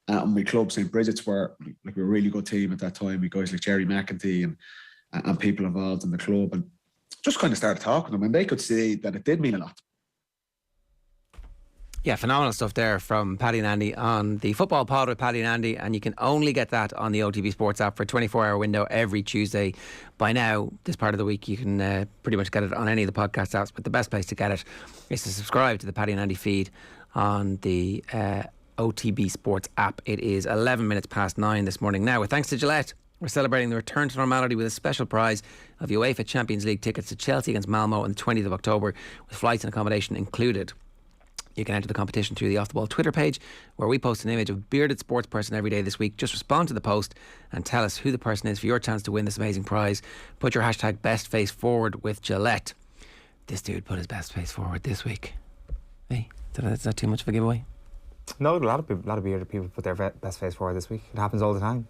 and my club, St. Bridget's, were like we were a really good team at that time. We guys like Jerry McEntee and people involved in the club, and just kind of started talking to them, and they could see that it did mean a lot. Yeah, phenomenal stuff there from Paddy and Andy on the Football Pod with Paddy and Andy, and you can only get that on the OTB Sports app for a 24-hour window every Tuesday. By now, this part of the week, you can pretty much get it on any of the podcast apps, but the best place to get it is to subscribe to the Paddy and Andy feed on the OTB Sports app. It is 11 minutes past 9 this morning. Now, with thanks to Gillette, we're celebrating the return to normality with a special prize of UEFA Champions League tickets to Chelsea against Malmo on the 20th of October, with flights and accommodation included. You can enter the competition through the Off The Ball Twitter page, where we post an image of a bearded sports person every day this week. Just respond to the post and tell us who the person is for your chance to win this amazing prize. Put your hashtag best face forward with Gillette. This dude put his best face forward this week. Hey, that's not too much of a giveaway. No, a lot of bearded people put their best face forward this week. It happens all the time.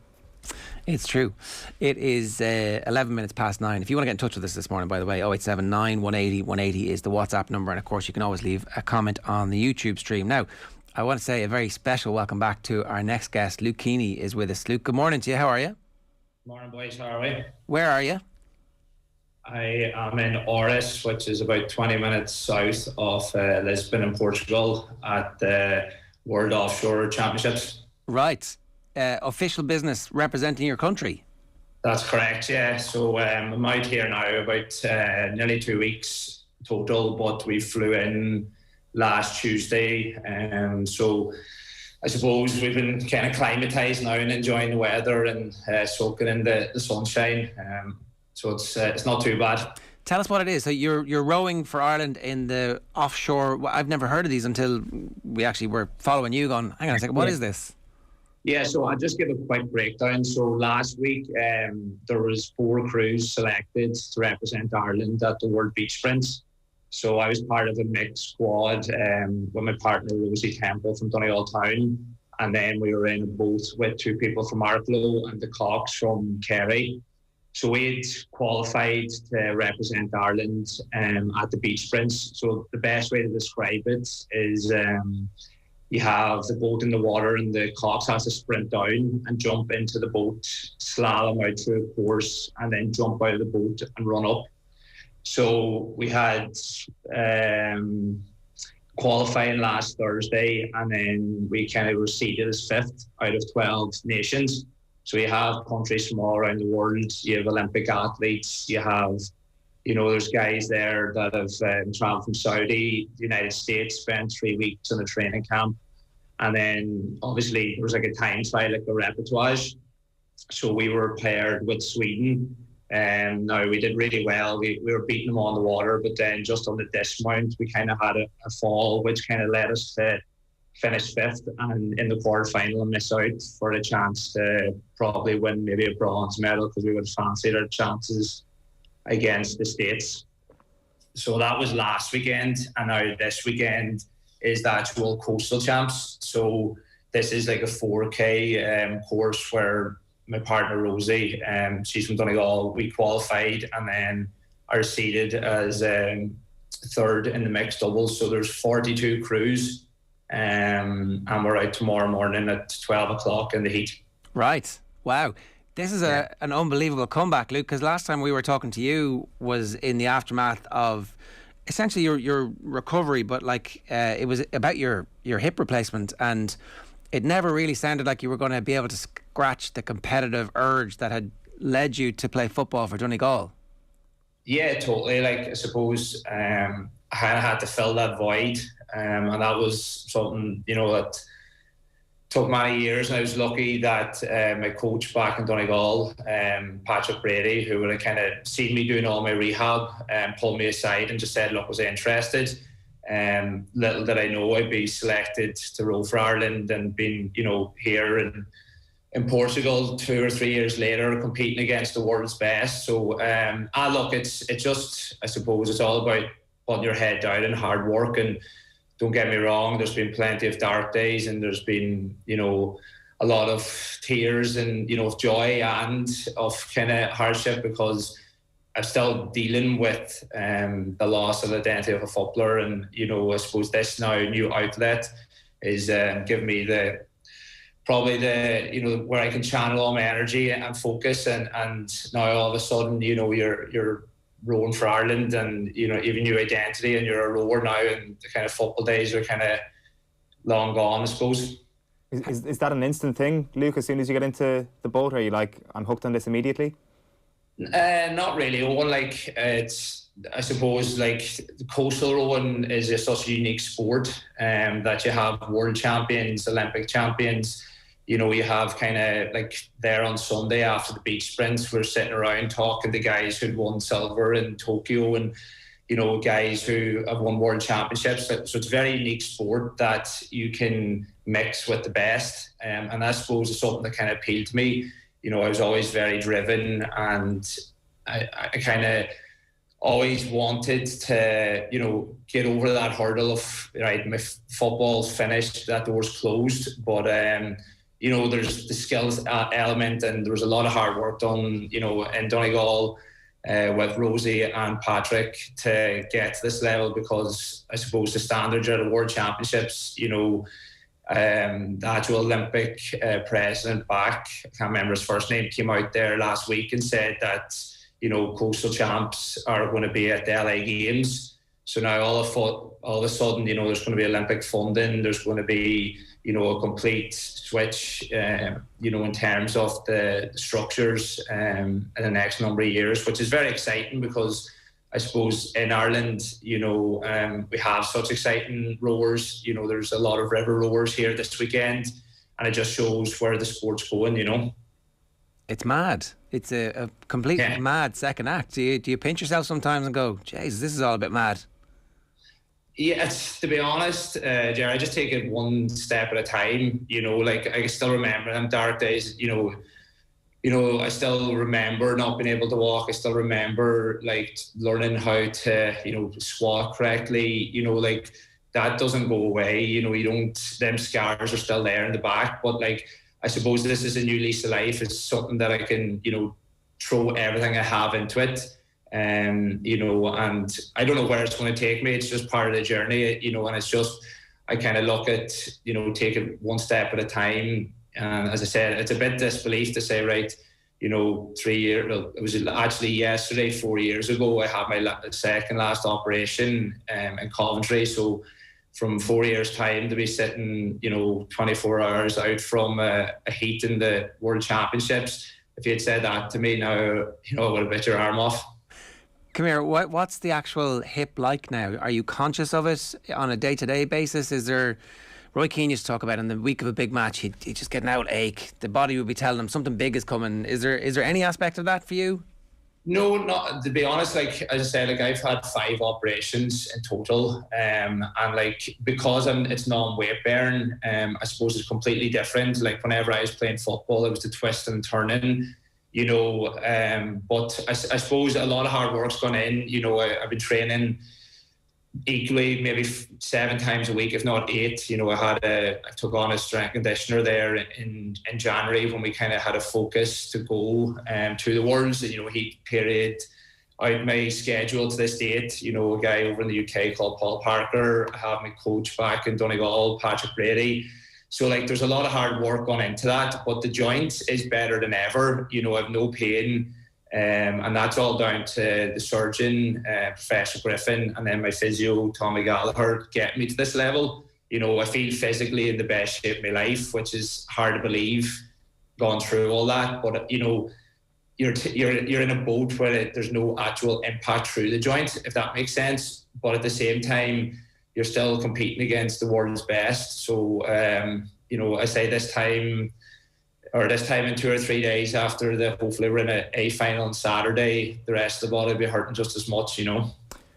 It's true. It is 11 minutes past 9. If you want to get in touch with us this morning, by the way, 0879 180 180 is the WhatsApp number, and of course you can always leave a comment on the YouTube stream. Now, I want to say a very special welcome back to our next guest. Luke Keaney is with us. Luke, good morning to you. How are you? Morning, boys. How are we? Where are you? I am in Oris, which is about 20 minutes south of Lisbon in Portugal, at the World Offshore Championships. Right. Official business representing your country. That's correct, yeah. So I'm out here now about nearly 2 weeks total, but we flew in last Tuesday. So I suppose we've been kind of climatised now and enjoying the weather and soaking in the sunshine. So it's not too bad. Tell us what it is. So you're rowing for Ireland in the offshore. I've never heard of these until we actually were following you going, hang on a second, what is this? Yeah, so I'll just give a quick breakdown. So last week there was 4 crews selected to represent Ireland at the World Beach Sprints. So I was part of a mixed squad with my partner Rosie Temple from Donegal Town, and then we were in a boat with 2 people from Arklow and the Cox from Kerry. So we'd qualified to represent Ireland at the beach sprints. So the best way to describe it is you have the boat in the water and the Cox has to sprint down and jump into the boat, slalom out through a course, and then jump out of the boat and run up. So we had qualifying last Thursday, and then we kind of were seeded as 5th out of 12 nations. So you have countries from all around the world. You have Olympic athletes. You have, there's guys there that have travelled from Saudi, the United States, spent 3 weeks in a training camp. And then obviously there was like a time trial, like a repertoire. So we were paired with Sweden. Now we did really well. We were beating them on the water, but then just on the dismount, we kind of had a fall, which kind of led us to finish 5th and in the quarterfinal and miss out for a chance to probably win maybe a bronze medal, because we would fancy our chances against the States. So that was last weekend, and now this weekend is the actual coastal champs. So this is like a 4K course where my partner Rosie, she's from Donegal, we qualified and then are seeded as third in the mixed doubles. So there's 42 crews, and we're out tomorrow morning at 12 o'clock in the heat. Right. Wow. This is an unbelievable comeback, Luke, because last time we were talking to you was in the aftermath of essentially your recovery, but like it was about your hip replacement, and it never really sounded like you were going to be able to scratch the competitive urge that had led you to play football for Donegal. Yeah, totally. Like, I suppose I had to fill that void, and that was something, that took many years. And I was lucky that my coach back in Donegal, Patrick Brady, who would have kind of seen me doing all my rehab, pulled me aside and just said, look, was I interested? Little did I know I'd be selected to row for Ireland and been, here in Portugal 2 or 3 years later, competing against the world's best. So, look, it's just, I suppose it's all about putting your head down and hard work. And don't get me wrong, there's been plenty of dark days, and there's been, a lot of tears and, of joy and of kind of hardship, because I'm still dealing with the loss of the identity of a footballer. And, I suppose this now new outlet is giving me probably where I can channel all my energy and focus. And now all of a sudden, you're rowing for Ireland, and, even new identity, and you're a rower now, and the kind of football days are kind of long gone, I suppose. Is that an instant thing, Luke? As soon as you get into the boat, are you like, I'm hooked on this immediately? Not really, Owen. Like, it's, I suppose, like, coastal rowing is such a unique sport, that you have world champions, Olympic champions. You have kind of like there on Sunday after the beach sprints, we're sitting around talking to guys who'd won silver in Tokyo, and guys who have won world championships. So it's a very unique sport that you can mix with the best, and I suppose it's something that kind of appealed to me. I was always very driven, and I kind of always wanted to, get over that hurdle of, right, my football's finished, that door's closed. But, there's the skills element, and there was a lot of hard work done, in Donegal with Rosie and Patrick to get to this level, because I suppose the standards are the World Championships, the actual Olympic president back, I can't remember his first name, came out there last week and said that, coastal champs are going to be at the LA Games. So now all of a sudden, there's going to be Olympic funding, there's going to be, a complete switch, in terms of the structures in the next number of years, which is very exciting, because I suppose in Ireland, we have such exciting rowers. There's a lot of river rowers here this weekend, and it just shows where the sport's going, It's mad. It's a completely mad second act. Do you pinch yourself sometimes and go, "Jeez, this is all a bit mad"? Yeah, to be honest, Jerry, I just take it one step at a time. Like, I still remember them dark days. I still remember not being able to walk. I still remember like learning how to, squat correctly. Like, that doesn't go away. You don't. Them scars are still there in the back. But like, I suppose this is a new lease of life. It's something that I can, throw everything I have into it. And I don't know where it's going to take me. It's just part of the journey, and it's just, I kind of look at, take it one step at a time. And as I said, it's a bit disbelief to say, right, 3 years, well, it was actually yesterday, 4 years ago, I had my second last operation in Coventry. So from 4 years' time to be sitting, 24 hours out from a heat in the World Championships, if you had said that to me now, I would have bit your arm off. Come here, what's the actual hip like now? Are you conscious of it on a day-to-day basis? Is there... Roy Keaney used to talk about in the week of a big match, he'd just get an out ache. The body would be telling him something big is coming. Is there any aspect of that for you? No, not to be honest. Like, as I said, like, I've had 5 operations in total, and like, because it's non-weight bearing, I suppose it's completely different. Like, whenever I was playing football, it was the twist and turning, but I suppose a lot of hard work's gone in. I've been training equally, maybe 7 times a week, if not 8. You know, I took on a strength conditioner there in January when we kind of had a focus to go to the Worlds. You know, he period out my schedule to this date. You know, a guy over in the UK called Paul Parker. I have my coach back in Donegal, Patrick Brady. So, like, there's a lot of hard work gone into that, but the joint is better than ever. You know, I have no pain. And that's all down to the surgeon, Professor Griffin, and then my physio, Tommy Gallagher, get me to this level. You know, I feel physically in the best shape of my life, which is hard to believe, gone through all that. But, you know, you're in a boat where there's no actual impact through the joint, if that makes sense. But at the same time, you're still competing against the world's best. So, you know, I say this time in 2 or 3 days after hopefully we're in a final on Saturday, the rest of the body will be hurting just as much, you know.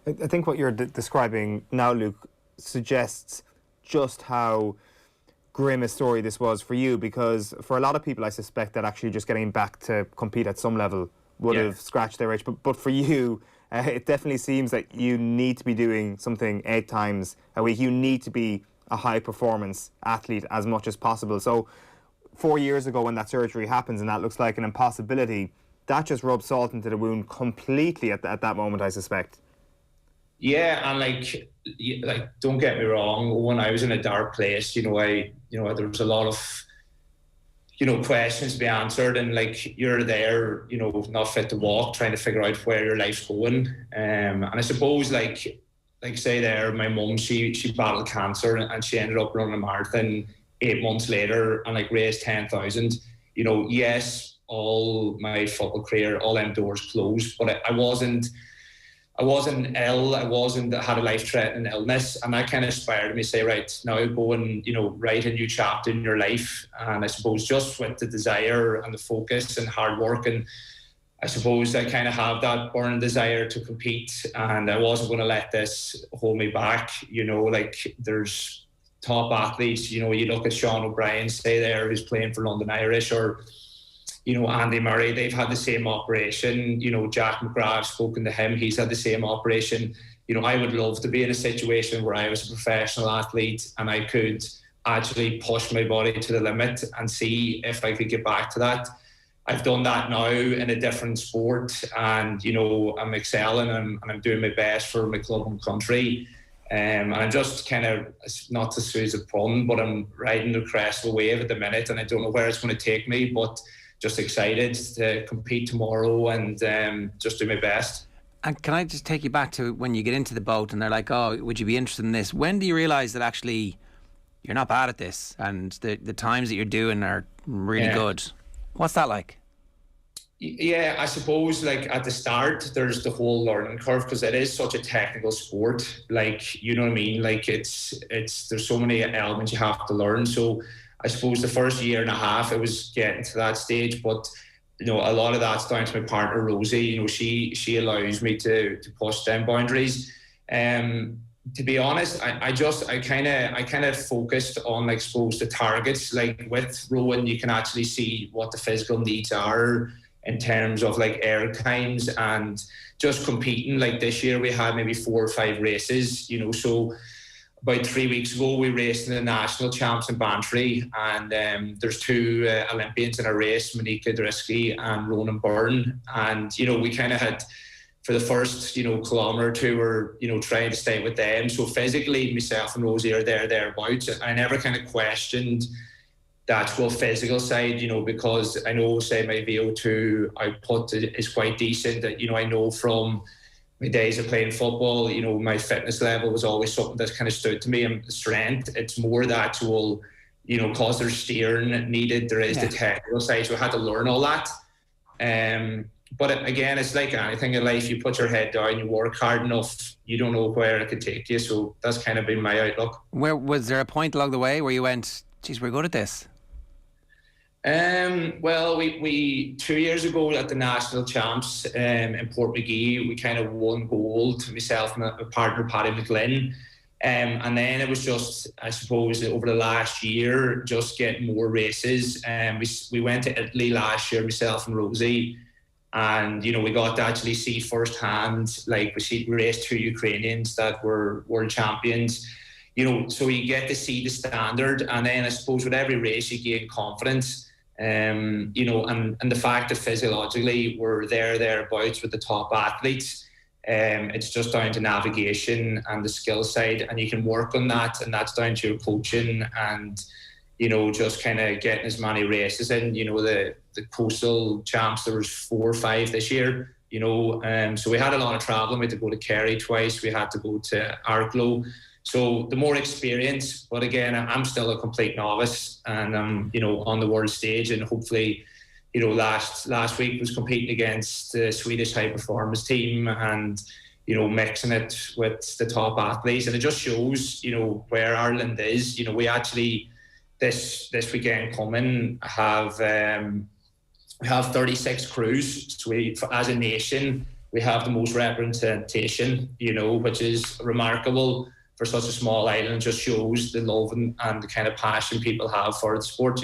I think what you're describing now, Luke, suggests just how grim a story this was for you, because for a lot of people I suspect that actually just getting back to compete at some level would have scratched their itch, but for you it definitely seems that you need to be doing something 8 times a week. You need to be a high performance athlete as much as possible. So 4 years ago when that surgery happens and that looks like an impossibility, that just rubs salt into the wound completely at that moment, I suspect. Yeah, and like don't get me wrong, when I was in a dark place, there was a lot of, questions to be answered, and like you're there, not fit to walk, trying to figure out where your life's going. And I suppose like say there, my mum, she battled cancer and she ended up running a marathon 8 months later and like raised 10,000. Yes, all my football career, all them doors closed, but I wasn't ill. I had a life-threatening illness, and that kind of inspired me to say, right, now go and, write a new chapter in your life. And I suppose just with the desire and the focus and hard work, and I suppose I kind of have that burning desire to compete, and I wasn't going to let this hold me back. Like there's top athletes, you look at Sean O'Brien, say there, who's playing for London Irish, or Andy Murray, they've had the same operation. Jack McGrath, spoken to him, he's had the same operation. I would love to be in a situation where I was a professional athlete and I could actually push my body to the limit and see if I could get back to that. I've done that now in a different sport, and I'm excelling and I'm doing my best for my club and country. And I'm just kind of, not to use a pun, but I'm riding the crest of a wave at the minute, and I don't know where it's going to take me, but just excited to compete tomorrow and just do my best. And can I just take you back to when you get into the boat and they're like, oh, would you be interested in this? When do you realise that actually you're not bad at this and the times that you're doing are really good? What's that like? Yeah, I suppose like at the start there's the whole learning curve, because it is such a technical sport. Like, you know what I mean? Like it's there's so many elements you have to learn. So I suppose the first year and a half it was getting to that stage, but a lot of that's down to my partner Rosie. She allows me to push down boundaries. To be honest, I kind of focused on, like, suppose the targets. Like with rowing, you can actually see what the physical needs are in terms of like air times and just competing. Like this year we had maybe 4 or 5 races, so about 3 weeks ago we raced in the national champs in Bantry, and there's 2 Olympians in a race, Monica Drisky and Ronan Byrne, and we kind of had, for the first kilometre or 2, we're trying to stay with them. So physically myself and Rosie are thereabouts. I never kind of questioned the actual physical side, because I know, say, my VO2 output is quite decent. That I know from my days of playing football, my fitness level was always something that kind of stood to me, and strength. It's more the actual, because there's steering needed, there is the technical side, so I had to learn all that. But again, it's like anything in life, you put your head down, you work hard enough, you don't know where it could take you. So that's kind of been my outlook. Where was there a point along the way where you went, geez, we're good at this? Well, we 2 years ago at the national champs in Portmagee, we kind of won gold, myself and my partner Paddy McGlynn, and then it was just, I suppose, over the last year, just getting more races. We went to Italy last year, myself and Rosie, And, we got to actually see firsthand, we raced 2 Ukrainians that were world champions, so you get to see the standard. And then I suppose with every race you gain confidence, and the fact that physiologically we're thereabouts with the top athletes. It's just down to navigation and the skill side, and you can work on that, and that's down to your coaching and, just kind of getting as many races in. The coastal champs, there was 4 or 5 this year, so we had a lot of travelling. We had to go to Kerry twice, we had to go to Arklow. So the more experience, but again, I'm still a complete novice, and I'm, on the world stage, and hopefully, last week was competing against the Swedish high performance team, and mixing it with the top athletes, and it just shows where Ireland is. We actually this weekend coming have 36 crews. So we, as a nation, we have the most representation, which is remarkable for such a small island. It just shows the love and the kind of passion people have for the sport.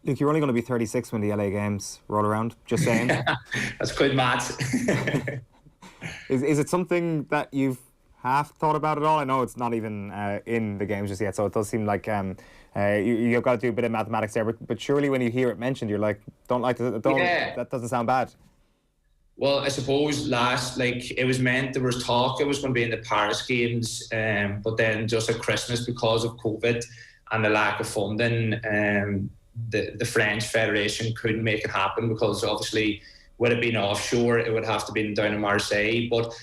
Luke, you're only going to be 36 when the LA Games roll around, just saying. That's good maths. Is it something that you've half thought about at all? I know it's not even in the Games just yet, so it does seem like you've got to do a bit of mathematics there, but surely when you hear it mentioned, you're like, that doesn't sound bad. Well, I suppose it was meant, there was talk it was going to be in the Paris Games, but then just at Christmas, because of COVID and the lack of funding, the French Federation couldn't make it happen, because obviously would it been offshore, it would have to be down in Marseille. But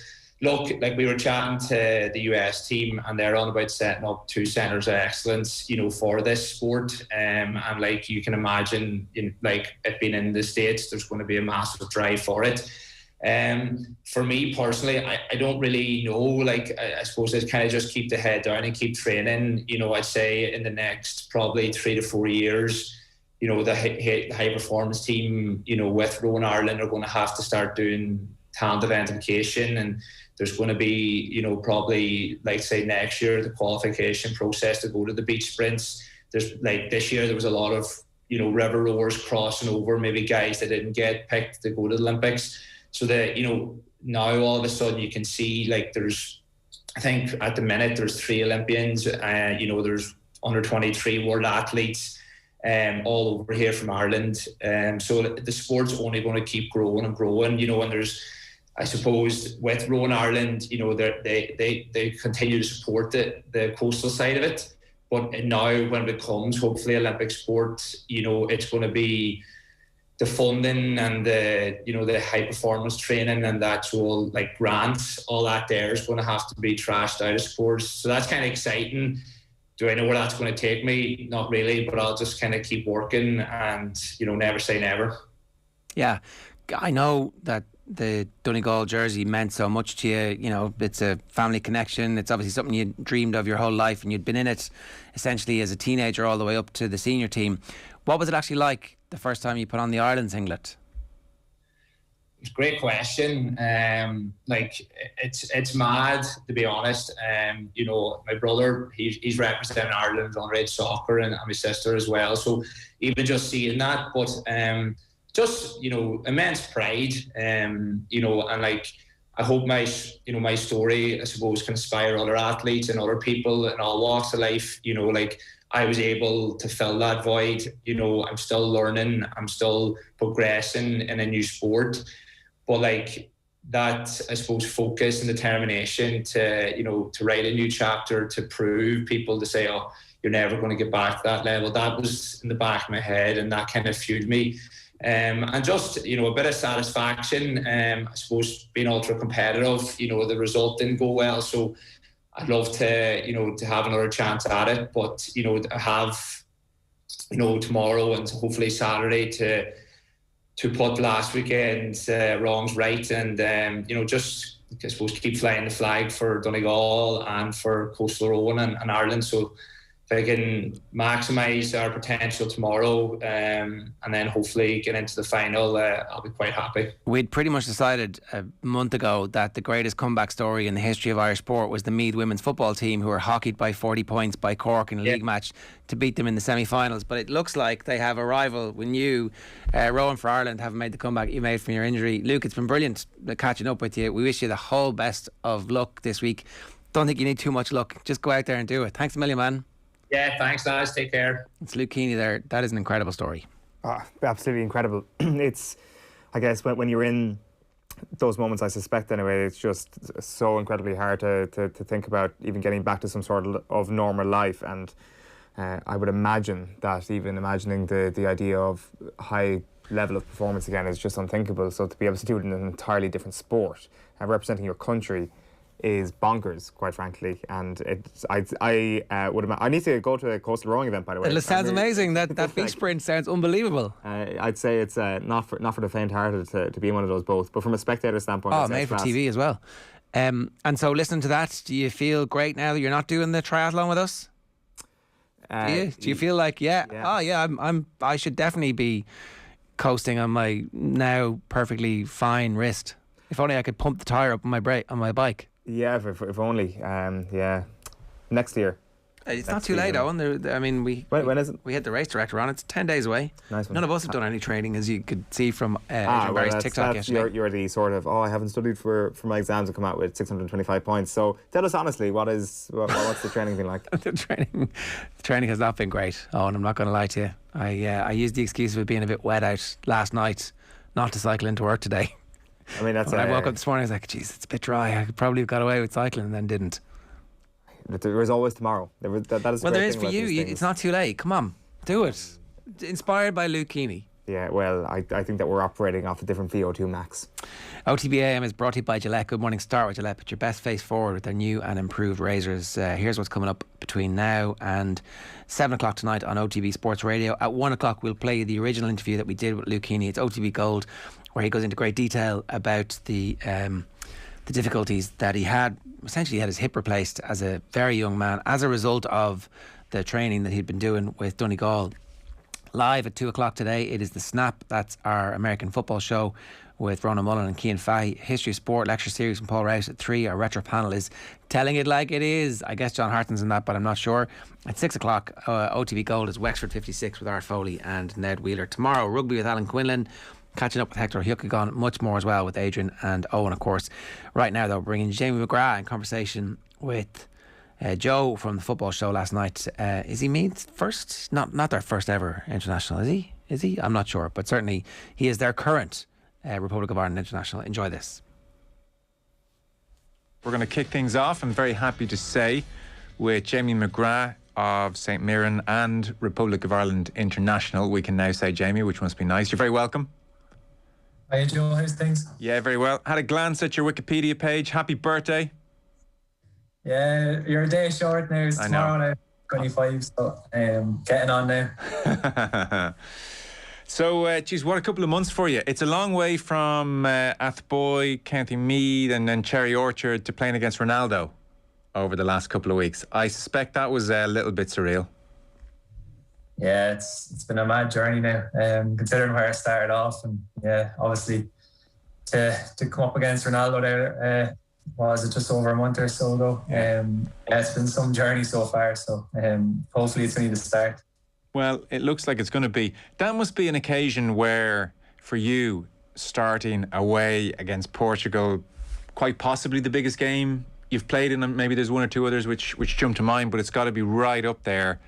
look, we were chatting to the US team, and they're on about setting up 2 centres of excellence, for this sport. And you can imagine, it being in the States, there's going to be a massive drive for it. For me personally, I don't really know. I suppose I'd kind of just keep the head down and keep training. I'd say in the next probably 3 to 4 years, the high performance team, with Rowan Ireland, are going to have to start doing talent identification, and there's going to be, probably say next year, the qualification process to go to the beach sprints. There's this year there was a lot of river rowers crossing over, maybe guys that didn't get picked to go to the Olympics. So that now all of a sudden you can see there's, I think at the minute there's 3 Olympians, there's under 23 world athletes all over here from Ireland, so the sport's only going to keep growing and growing, and there's, I suppose, with Rowan Ireland, they continue to support the coastal side of it, but now when it becomes hopefully Olympic sport, it's going to be the funding and the high performance training and the actual grants, all that there is going to have to be trashed out of sports. So that's kind of exciting. Do I know where that's going to take me? Not really, but I'll just kind of keep working and, never say never. Yeah, I know that the Donegal jersey meant so much to you. It's a family connection. It's obviously something you dreamed of your whole life, and you'd been in it essentially as a teenager all the way up to the senior team. What was it actually like the first time you put on the Ireland singlet? It's a great question. It's mad, to be honest. My brother, he's representing Ireland on red soccer, and my sister as well. So even just seeing that, but just immense pride. And I hope my story, I suppose, can inspire other athletes and other people in all walks of life. I was able to fill that void. I'm still learning, I'm still progressing in a new sport. But that, I suppose, focus and determination to write a new chapter, to prove people, to say, oh, you're never going to get back to that level. That was in the back of my head, and that kind of fueled me. And just, a bit of satisfaction. I suppose being ultra competitive, the result didn't go well. So I'd love to have another chance at it. But, I have, tomorrow and hopefully Saturday to put last weekend's wrongs right, and just, I suppose, keep flying the flag for Donegal and for Coastal Rowan and Ireland. So if I can maximise our potential tomorrow and then hopefully get into the final, I'll be quite happy. We'd pretty much decided a month ago that the greatest comeback story in the history of Irish sport was the Meath women's football team, who were hockeyed by 40 points by Cork in a league match to beat them in the semi-finals. But it looks like they have a rival when you, rowing for Ireland, haven't made the comeback you made from your injury. Luke, it's been brilliant catching up with you. We wish you the whole best of luck this week. Don't think you need too much luck. Just go out there and do it. Thanks a million, man. Yeah, thanks, guys. Take care. It's Luke Keaney there. That is an incredible story. Absolutely incredible. It's, I guess, when you're in those moments, I suspect anyway, it's just so incredibly hard to think about even getting back to some sort of normal life. And I would imagine that even imagining the idea of high level of performance again is just unthinkable. So to be able to do it in an entirely different sport and representing your country is bonkers, quite frankly. And I need to go to a coastal rowing event, by the way. It sounds amazing. That beach sprint sounds unbelievable. I'd say it's not for the faint-hearted to be in one of those boats, but from a spectator standpoint, made for TV as well. And so listening to that, do you feel great now that you're not doing the triathlon with us? Do you feel like I should definitely be coasting on my now perfectly fine wrist? If only I could pump the tyre up on my bike. Yeah, if only. Next year. It's not too late, Eoin. When is it? We had the race director on. It's 10 days away. Nice one. None of us have done any training, as you could see from Barry's TikTok yesterday. You're the sort of, I haven't studied for my exams and come out with 625 points. So tell us honestly, what's the training been like? The training has not been great, Eoin. I'm not going to lie to you. I used the excuse of it being a bit wet out last night not to cycle into work today. I mean, that's. When I woke up this morning, I was like, "Geez, it's a bit dry. I could probably have got away with cycling," and then didn't. There is always tomorrow. That is. Well, there is for you. It's not too late. Come on, do it. Inspired by Luke Keaney. Yeah, well, I think that we're operating off a different VO2 max. OTB AM is brought to you by Gillette. Good morning. Start with Gillette. Put your best face forward with their new and improved razors. Here's what's coming up between now and 7 o'clock tonight on OTB Sports Radio. At 1 o'clock, we'll play the original interview that we did with Luke Keaney. It's OTB Gold, where he goes into great detail about the difficulties that he had. Essentially, he had his hip replaced as a very young man as a result of the training that he'd been doing with Donegal. Live at 2 o'clock today, it is The Snap. That's our American football show with Ronan Mullen and Cian Fahey. History of Sport lecture series from Paul Rouse at 3. Our retro panel is Telling It Like It Is. I guess John Harton's in that, but I'm not sure. At 6 o'clock, OTB Gold is Wexford 56 with Art Foley and Ned Wheeler. Tomorrow, rugby with Alan Quinlan. Catching up with Hector Huckagon, much more as well with Adrian and Eoin, of course. Right now, though, bringing Jamie McGrath in conversation with Joe from the football show last night. Is he Meath's first? Not their first ever international, is he? Is he? I'm not sure, but certainly he is their current Republic of Ireland international. Enjoy this. We're going to kick things off, I'm very happy to say, with Jamie McGrath of St Mirren and Republic of Ireland international. We can now say Jamie, which must be nice. You're very welcome. Hi Joe, how's things? Yeah, very well. Had a glance at your Wikipedia page. Happy birthday. Yeah, you're a day short now. It's tomorrow now, 25, so getting on now. So, geez, what a couple of months for you. It's a long way from Athboy, County Meath and then Cherry Orchard to playing against Ronaldo over the last couple of weeks. I suspect that was a little bit surreal. Yeah, it's been a mad journey now, considering where I started off, and yeah, obviously to come up against Ronaldo there, was it just over a month or so ago? Yeah, it's been some journey so far, so hopefully it's only the start. Well, it looks like it's going to be. That must be an occasion where, for you, starting away against Portugal, quite possibly the biggest game you've played in. Maybe there's one or two others which jump to mind, but it's got to be right up there,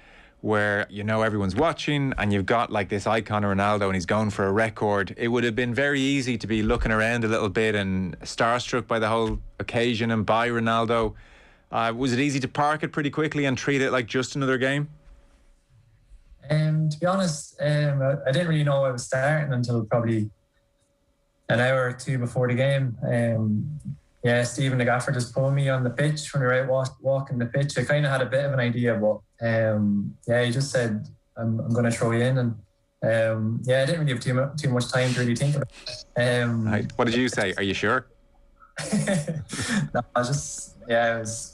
where you know everyone's watching and you've got like this icon Ronaldo and he's going for a record. It would have been very easy to be looking around a little bit and starstruck by the whole occasion and by Ronaldo. Was it easy to park it pretty quickly and treat it like just another game? To be honest, I didn't really know I was starting until probably an hour or two before the game. Stephen the gaffer just pulled me on the pitch when we were out walking the pitch. I kind of had a bit of an idea, but he just said, I'm going to throw you in. And I didn't really have too much time to really think about it. Right. What did you say? Are you sure? No, I was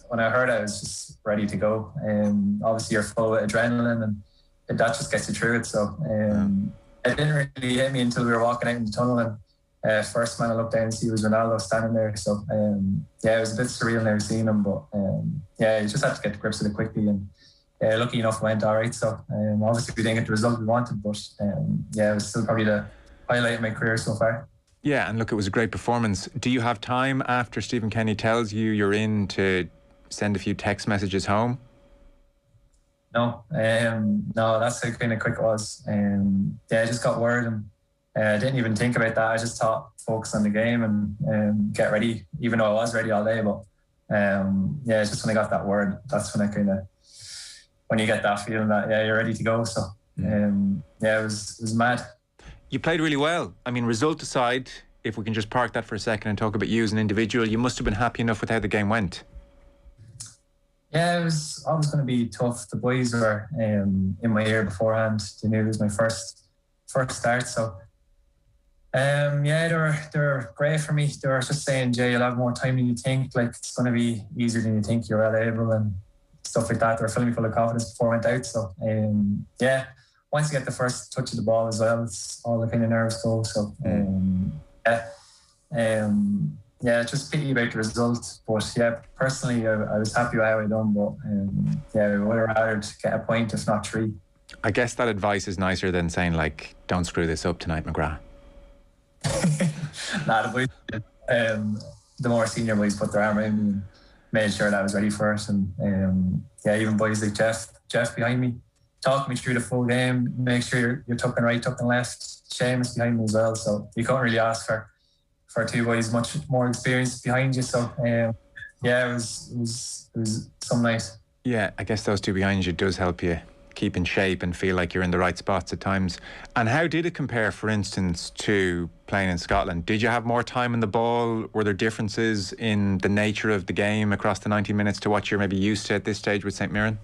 when I heard it, I was just ready to go. Obviously, you're full of adrenaline, and that just gets you through it. So it didn't really hit me until we were walking out in the tunnel, and first man I looked down and see was Ronaldo standing there. So it was a bit surreal never seeing him, but you just had to get to grips with it quickly, and lucky enough it went all right. So obviously we didn't get the result we wanted, but it was still probably the highlight of my career so far. Yeah, and look, it was a great performance. Do you have time after Stephen Keaney tells you you're in to send a few text messages home? No, that's how kind of quick it was. I just got word, and I didn't even think about that. I just thought focus on the game and get ready, even though I was ready all day. But it's just when I got that word, that's when when you get that feeling that you're ready to go. So it was mad. You played really well. I mean, result aside, if we can just park that for a second and talk about you as an individual, you must have been happy enough with how the game went. Yeah, it was always going to be tough. The boys were in my ear beforehand. They knew it was my first start. So, they were great for me. They were just saying, Jay, you'll have more time than you think. Like, it's going to be easier than you think. You're well able and stuff like that. They were filling me full of confidence before I went out. So, once you get the first touch of the ball as well, it's all the kind of nerves go. So, just pity about the result. But personally, I was happy with how I done. But I would have rather get a point, if not 3. I guess that advice is nicer than saying, like, don't screw this up tonight, McGrath. The boys, the more senior boys put their arm around me and made sure that I was ready for it. And even boys like Jeff behind me, talk me through the full game, make sure you're tucking right, tucking left. Seamus behind me as well, so you can't really ask for 2 boys much more experience behind you. So it was some night. Yeah, I guess those 2 behind you does help you keep in shape and feel like you're in the right spots at times. And how did it compare, for instance, to playing in Scotland? Did you have more time in the ball? Were there differences in the nature of the game across the 90 minutes to what you're maybe used to at this stage with St Mirren?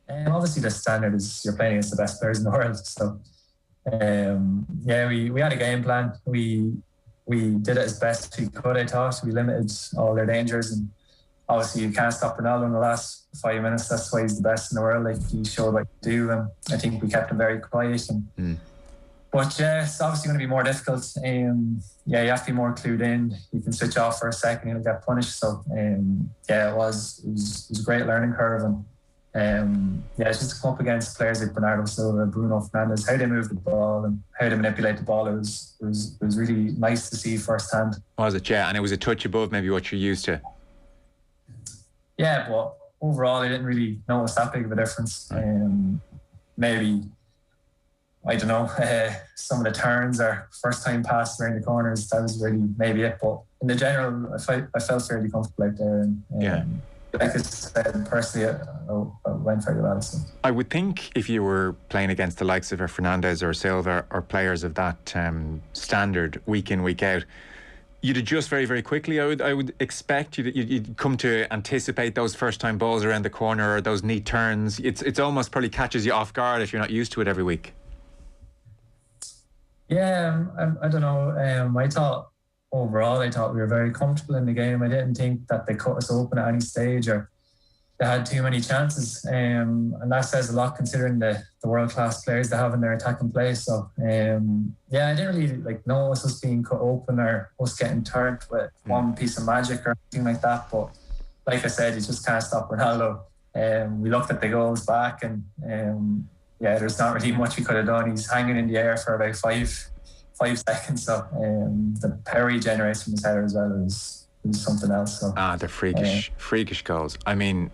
Obviously the standard is you're playing against the best players in the world. So we had a game plan. We did it as best we could, I thought. We limited all their dangers, and obviously you can't stop Ronaldo in the last 5 minutes. That's why he's the best in the world. Like, he showed what he do, and I think we kept him very quiet. But it's obviously going to be more difficult. You have to be more clued in. You can switch off for a second, you'll get punished. So it was a great learning curve. And it's just to come up against players like Bernardo Silva, Bruno Fernandes, how they move the ball and how they manipulate the ball. It was really nice to see firsthand. Was it? Yeah, and it was a touch above maybe what you're used to. Yeah, but overall I didn't really notice that big of a difference. Maybe, I don't know, some of the turns or first time passes around the corners, that was really maybe it. But in the general, I felt fairly comfortable out there. And like I said, personally, I went very well. So. I would think if you were playing against the likes of a Fernandes or Silva or players of that standard week in, week out, you'd adjust very, very quickly. I would expect you'd come to anticipate those first-time balls around the corner or those neat turns. It's almost probably catches you off guard if you're not used to it every week. Yeah, I don't know. I thought we were very comfortable in the game. I didn't think that they cut us open at any stage or they had too many chances. And that says a lot considering the world-class players they have in their attacking play. So, I didn't really notice us being cut open or us getting turned with one piece of magic or anything like that. But like I said, you just can't stop Ronaldo. We looked at the goals back and there's not really much we could have done. He's hanging in the air for about 5 seconds. So the power he generates from his header as well is something else. So the freakish goals. I mean,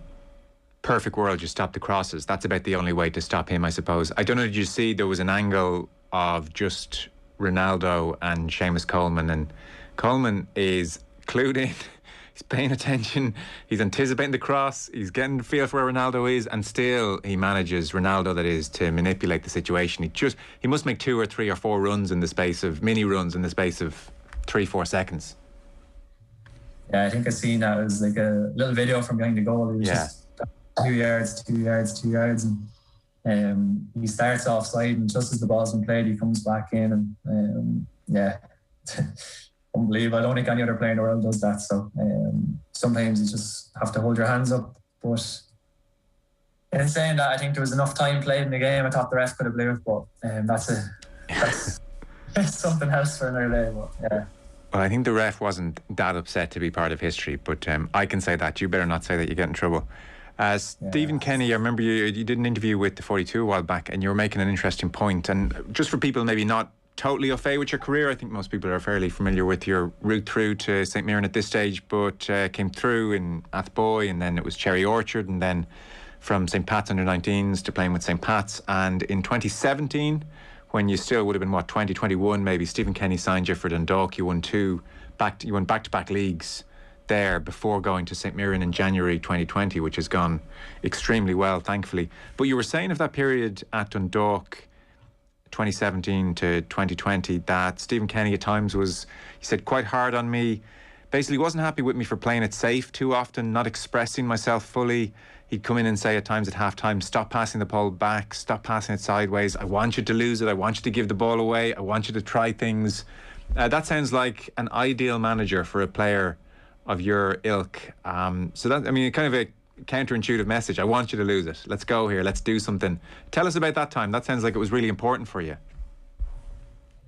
perfect world, you stop the crosses. That's about the only way to stop him, I suppose. I don't know, did you see there was an angle of just Ronaldo and Seamus Coleman, and Coleman is clued in. He's paying attention, he's anticipating the cross, he's getting the feel for where Ronaldo is, and still he manages, Ronaldo that is, to manipulate the situation. He must make 2 or 3 or 4 runs in the space of 3-4 seconds. Yeah, I think I seen that. It was like a little video from behind the goal. He was just 2 yards, and he starts offside, and just as the ball's been played, he comes back in, and unbelievable. I don't think any other player in the world does that. So sometimes you just have to hold your hands up. But in saying that, I think there was enough time played in the game. I thought the ref could have blew it, but that's something else for another day. But yeah. Well, I think the ref wasn't that upset to be part of history, but I can say that. You better not say that you get in trouble. Stephen Keaney, I remember you did an interview with the 42 a while back, and you were making an interesting point. And just for people maybe not totally au fait with your career, I think most people are fairly familiar with your route through to St Mirren at this stage, but came through in Athboy, and then it was Cherry Orchard, and then from St Pat's under-19s to playing with St Pat's. And in 2017, when you still would have been 20, 21 maybe, Stephen Keaney signed you for Dundalk. You won back-to-back leagues there before going to St Mirren in January 2020, which has gone extremely well, thankfully. But you were saying of that period at Dundalk, 2017 to 2020, that Stephen Keaney at times was, he said, quite hard on me. Basically wasn't happy with me for playing it safe too often, not expressing myself fully. He'd come in and say at times at half-time, stop passing the ball back, stop passing it sideways. I want you to lose it. I want you to give the ball away. I want you to try things. That sounds like an ideal manager for a player of your ilk. So that, I mean, kind of a counterintuitive message. I want you to lose it. Let's go here. Let's do something. Tell us about that time. That sounds like it was really important for you.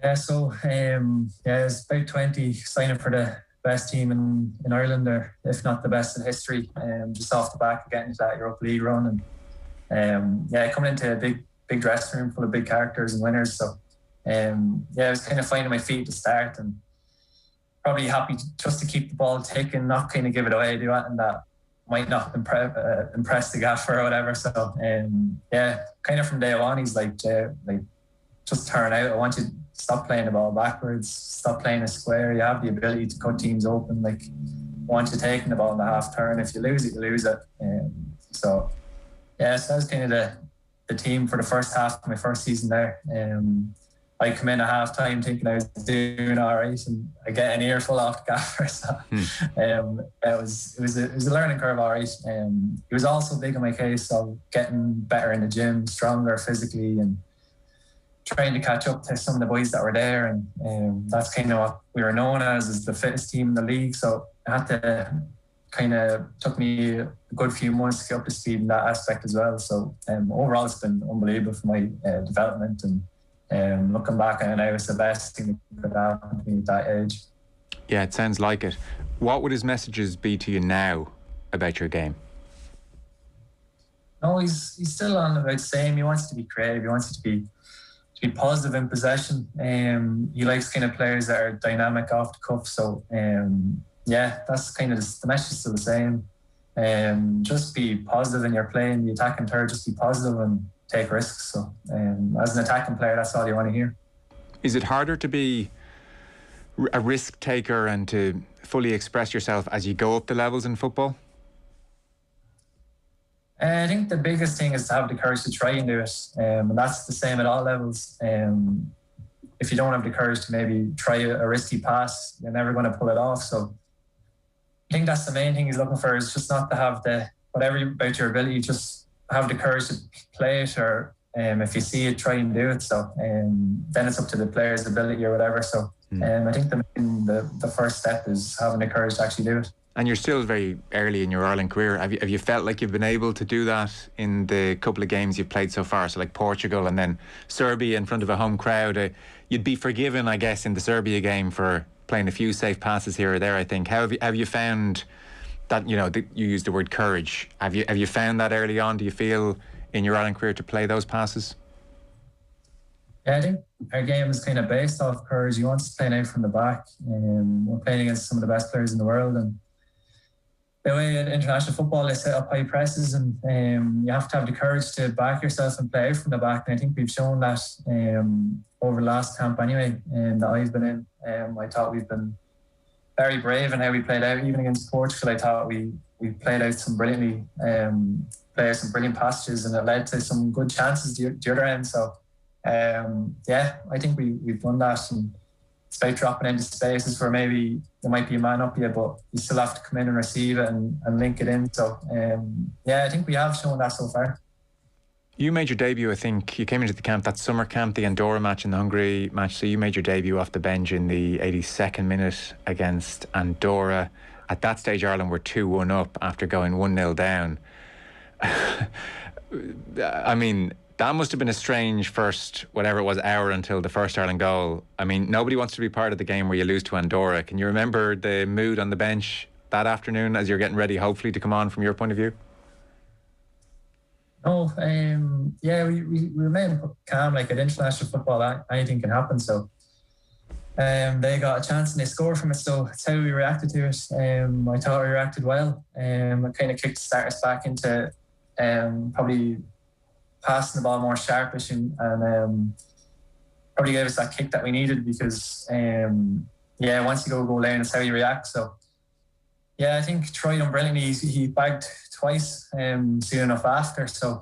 Yeah, so it's about 20 signing for the best team in Ireland, or if not the best in history, just off the back of getting to that Europa League run, and coming into a big dressing room full of big characters and winners. So I was kind of finding my feet to start, and probably happy just to keep the ball ticking, not kind of give it away, do it, and that might not impress the gaffer or whatever. So kind of from day one, he's like just turn out. I want you to stop playing the ball backwards, stop playing a square. You have the ability to cut teams open. Like, once you're taking the ball in the half turn, if you lose it, you lose it. So that was kind of the team for the first half of my first season there. I come in at half time thinking I was doing all right, and I get an earful off the gaffer. So it was a learning curve, all right. He was also big in my case of getting better in the gym, stronger physically, and trying to catch up to some of the boys that were there, and that's kind of what we were known as the fittest team in the league. So I had to took me a good few months to get up to speed in that aspect as well. So overall, it's been unbelievable for my development, and looking back on it now, it's the best thing that could happen to me at that age. Yeah, it sounds like it. What would his messages be to you now about your game? No, he's still on about the same. He wants to be creative. He wants it to be positive in possession. He likes kind of players that are dynamic off the cuff. So that's kind of the message is still the same. Just be positive in your play in the attacking third. Just be positive and take risks. So as an attacking player, that's all you want to hear. Is it harder to be a risk taker and to fully express yourself as you go up the levels in football? I think the biggest thing is to have the courage to try and do it, and that's the same at all levels. If you don't have the courage to maybe try a risky pass, you're never going to pull it off. So I think that's the main thing he's looking for, is just not to have whatever about your ability, just have the courage to play it, or if you see it, try and do it. So then it's up to the player's ability or whatever. So I think the first step is having the courage to actually do it. And you're still very early in your Ireland career. Have you felt like you've been able to do that in the couple of games you've played so far? So like Portugal and then Serbia in front of a home crowd. You'd be forgiven, I guess, in the Serbia game for playing a few safe passes here or there, I think. How have you found that, you used the word courage. Have you found that early on? Do you feel in your Ireland career to play those passes? Yeah, I think our game is kind of based off courage. You want to play out from the back. We're playing against some of the best players in the world, and the way in international football they set up high presses, and you have to have the courage to back yourself and play out from the back. And I think we've shown that over the last camp anyway, that I've been in. I thought we've been very brave in how we played out, even against Portugal. I thought we played out some brilliantly, played some brilliant passages, and it led to some good chances the other end. So I think we've done that, and it's about dropping into spaces where maybe there might be a man up here, but you still have to come in and receive it and link it in. So I think we have shown that so far. You made your debut, I think, you came into the camp, that summer camp, the Andorra match and the Hungary match, so you made your debut off the bench in the 82nd minute against Andorra. At that stage, Ireland were 2-1 up after going 1-0 down. I mean, that must have been a strange first, whatever it was, hour until the first Ireland goal. I mean, nobody wants to be part of the game where you lose to Andorra. Can you remember the mood on the bench that afternoon as you're getting ready, hopefully, to come on from your point of view? No, we remain calm. Like at international football, anything can happen. So they got a chance and they scored from it. So that's how we reacted to it. I thought we reacted well. It kind of kicked us back into probably passing the ball more sharpish and probably gave us that kick that we needed because once you go goal line, it's how you react. So I think Troy done brilliantly. He bagged twice soon enough after. So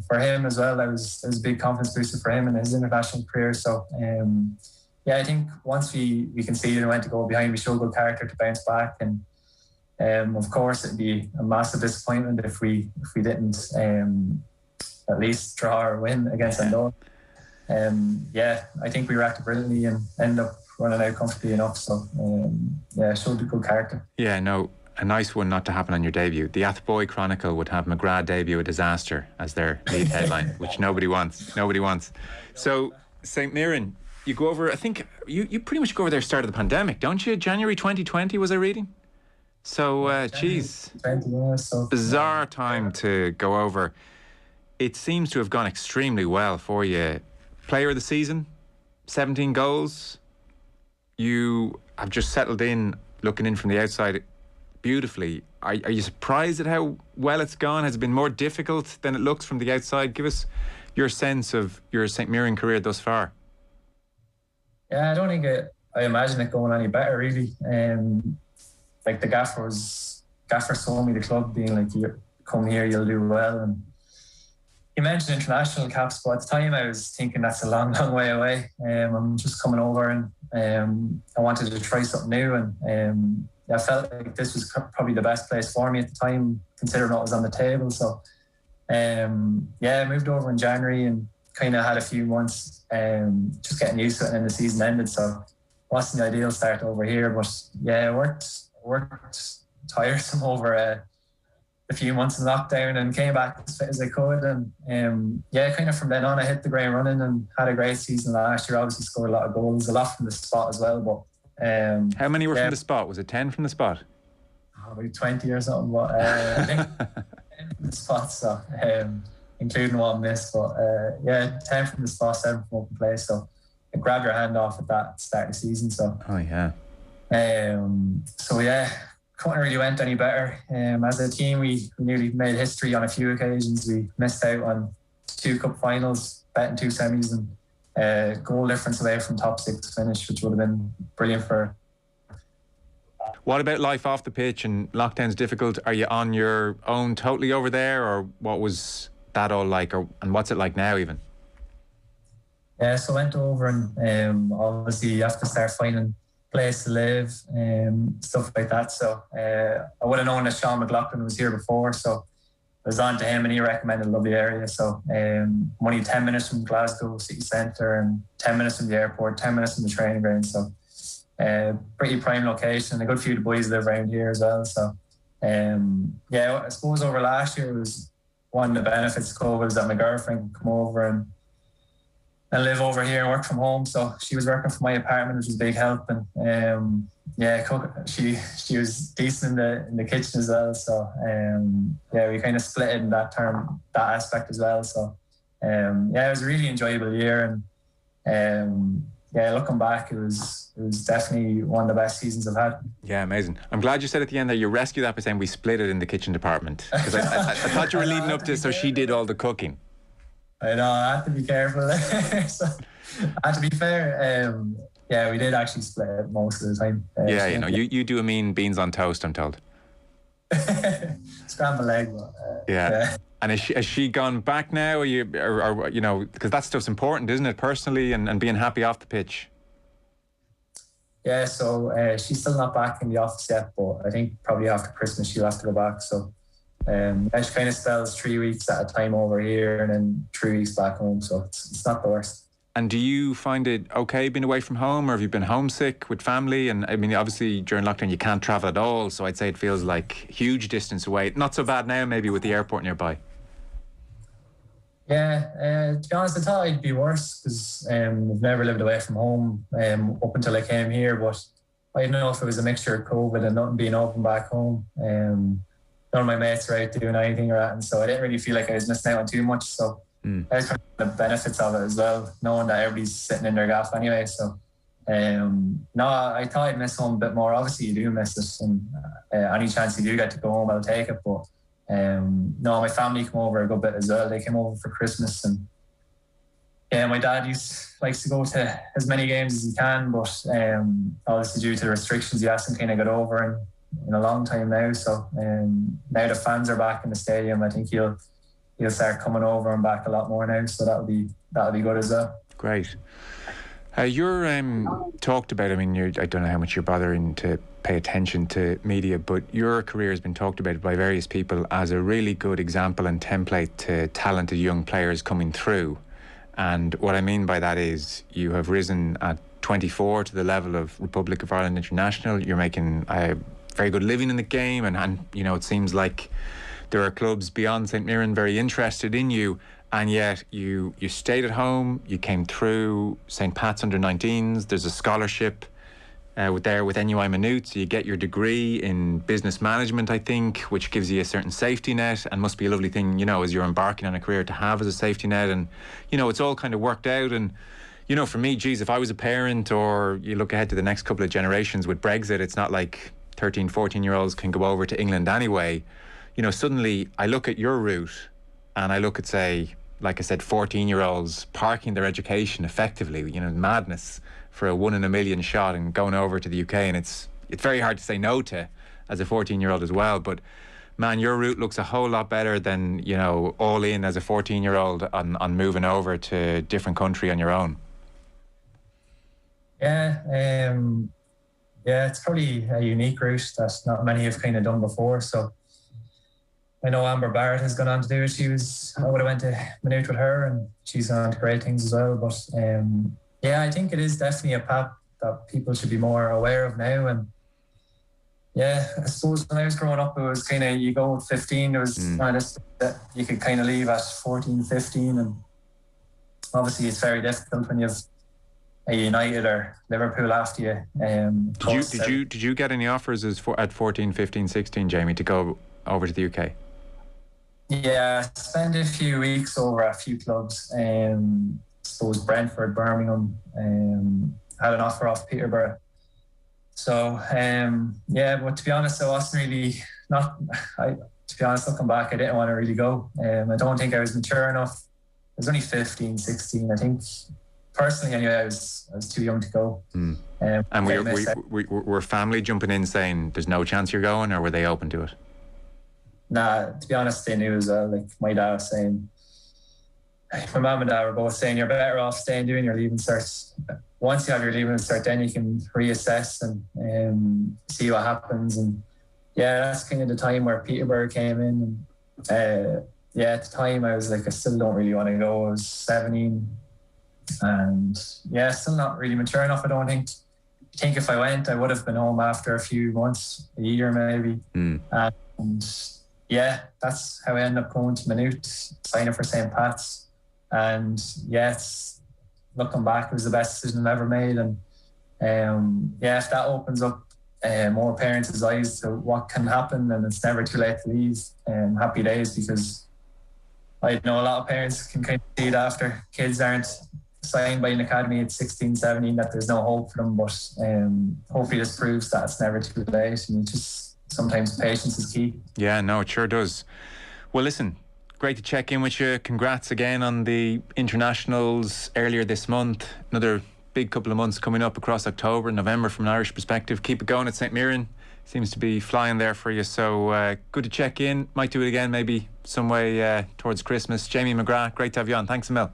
for him as well, that was a big confidence booster for him in his international career. So I think once we conceded and went to go behind, we showed good character to bounce back. And of course, it'd be a massive disappointment if we didn't at least draw or win against Andorra. I think we reacted brilliantly and ended up running out comfortably enough. So showed a good character. Yeah, no, a nice one not to happen on your debut. The Athboy Chronicle would have McGrath debut a disaster as their lead headline, which nobody wants. So St Mirren, you go over, I think you pretty much go over there start of the pandemic, don't you? January 2020 was I reading? So bizarre time to go over. It seems to have gone extremely well for you. Player of the season, 17 goals. You have just settled in, looking in from the outside beautifully. Are you surprised at how well it's gone? Has it been more difficult than it looks from the outside? Give us your sense of your St Mirren career thus far. Yeah, I don't think I imagine it going any better, really. Like the gaffer told me, the club, being like, you come here, you'll do well. And you mentioned international caps, but at the time I was thinking that's a long, long way away. I'm just coming over and I wanted to try something new. And I felt like this was probably the best place for me at the time, considering what was on the table. So, I moved over in January and kind of had a few months just getting used to it, and then the season ended. So it wasn't the ideal start over here, but worked tiresome over a few months in lockdown and came back as fit as I could. And kind of from then on, I hit the ground running and had a great season last year. Obviously scored a lot of goals, a lot from the spot as well. But how many were from the spot? Was it 10 from the spot? About 20 or something. But I think 10 from the spot, so including one miss. But 10 from the spot, 7 from open play. So I grabbed your hand off at that start of the season. So couldn't really went any better. As a team, we nearly made history on a few occasions. We missed out on 2 cup finals, betting 2 semis, and goal difference away from top 6 finish, which would have been brilliant for. What about life off the pitch and lockdown's difficult? Are you on your own totally over there, or what was that all like, and what's it like now even? Yeah, so I went over and obviously you have to start finding place to live, stuff like that. So I would have known that Sean McLaughlin was here before, so I was on to him and he recommended a lovely area. So only 10 minutes from Glasgow city centre and 10 minutes from the airport, 10 minutes from the training ground. So pretty prime location. A good few of the boys live around here as well. So I suppose over last year was one of the benefits of COVID was that my girlfriend could come over and live over here and work from home. So she was working from my apartment, which was a big help. And she was decent in the kitchen as well. So we kind of split it in that aspect as well. So it was a really enjoyable year. And looking back, it was definitely one of the best seasons I've had. Yeah, amazing. I'm glad you said at the end that you rescued that by saying we split it in the kitchen department, because I thought you were leading up to so she did all the cooking. I know, I had to be careful. So, I had to be fair. We did actually split it most of the time. You do a mean beans on toast, I'm told. Scrambled egg. But, And has she gone back now? Or because that stuff's important, isn't it? Personally, and being happy off the pitch. Yeah, so she's still not back in the office yet, but I think probably after Christmas she'll have to go back. So it kind of spells 3 weeks at a time over here and then 3 weeks back home, so it's not the worst. And do you find it okay being away from home, or have you been homesick with family? And I mean, obviously during lockdown you can't travel at all, so I'd say it feels like huge distance away. Not so bad now, maybe, with the airport nearby. Yeah, to be honest, I thought it'd be worse because we've never lived away from home up until I came here, but I didn't know if it was a mixture of COVID and nothing being open back home. None of my mates were out doing anything or that, and so I didn't really feel like I was missing out on too much, so I was kind of the benefits of it as well, knowing that everybody's sitting in their gaff anyway. So, no, I thought I'd miss home a bit more. Obviously, you do miss it, and any chance you do get to go home, I'll take it. But no, my family come over a good bit as well. They came over for Christmas, and my dad likes to go to as many games as he can, but obviously due to the restrictions, he hasn't kind of got over in a long time now. So now the fans are back in the stadium, I think he'll start coming over and back a lot more now, so that'll be good as well. Great. You're talked about, I mean, I don't know how much you're bothering to pay attention to media, but your career has been talked about by various people as a really good example and template to talented young players coming through. And what I mean by that is you have risen at 24 to the level of Republic of Ireland International. You're making a very good living in the game, and you know, it seems like there are clubs beyond St Mirren very interested in you, and yet you stayed at home. You came through St Pat's under-19s. There's a scholarship with Eoin Maynooth, so you get your degree in business management, I think, which gives you a certain safety net, and must be a lovely thing, you know, as you're embarking on a career to have as a safety net. And you know, it's all kind of worked out. And you know, for me, geez, if I was a parent, or you look ahead to the next couple of generations with Brexit, it's not like 13, 14-year-olds can go over to England anyway. You know, suddenly I look at your route and I look at, say, like I said, 14-year-olds parking their education effectively, you know, madness for a 1 in a million shot and going over to the UK. And it's very hard to say no to as a 14-year-old as well. But man, your route looks a whole lot better than, you know, all in as a 14-year-old on moving over to a different country on your own. Yeah, it's probably a unique route that not many have kind of done before. So I know Amber Barrett has gone on to do it. I would have went to Maynooth with her, and she's gone on to great things as well. But yeah, I think it is definitely a path that people should be more aware of now. And yeah, I suppose when I was growing up, it was kind of, you go at 15, there was that you could kind of leave at 14, 15. And obviously it's very difficult when you have a United or Liverpool after you. Did you get any offers at 14, 15, 16, Jamie, to go over to the UK? Yeah, I spent a few weeks over at a few clubs. I suppose Brentford, Birmingham, had an offer off Peterborough. So yeah, but to be honest, I wasn't really to be honest, looking back, I didn't want to really go. I don't think I was mature enough. I was only 15, 16. I think personally, anyway, I was too young to go. And were family jumping in saying there's no chance you're going, or were they open to it? Nah, to be honest, they knew as well. Like my dad was saying, my mum and dad were both saying, you're better off staying doing your leaving cert. Once you have your leaving cert, then you can reassess and see what happens. And yeah, that's kind of the time where Peterborough came in. And yeah, at the time I was like, I still don't really want to go. I was 17, and yeah, still not really mature enough, I don't think. I think if I went, I would have been home after a few months, a year maybe. And yeah, that's how I ended up going to Maynooth, signing for St Pat's. And yeah, looking back, it was the best decision I've ever made. And yeah, if that opens up more parents' eyes to what can happen, and it's never too late to leave, happy days, because I know a lot of parents can kind of see it after kids aren't signed by an academy at 16, 17, that there's no hope for them. But hopefully this proves that it's never too late, and just sometimes patience is key. Yeah, no, it sure does. Well, listen, great to check in with you. Congrats again on the internationals earlier this month. Another big couple of months coming up across October and November from an Irish perspective. Keep it going at St Mirren. Seems to be flying there for you. So good to check in. Might do it again maybe some way towards Christmas. Jamie McGrath, great to have you on. Thanks a mil.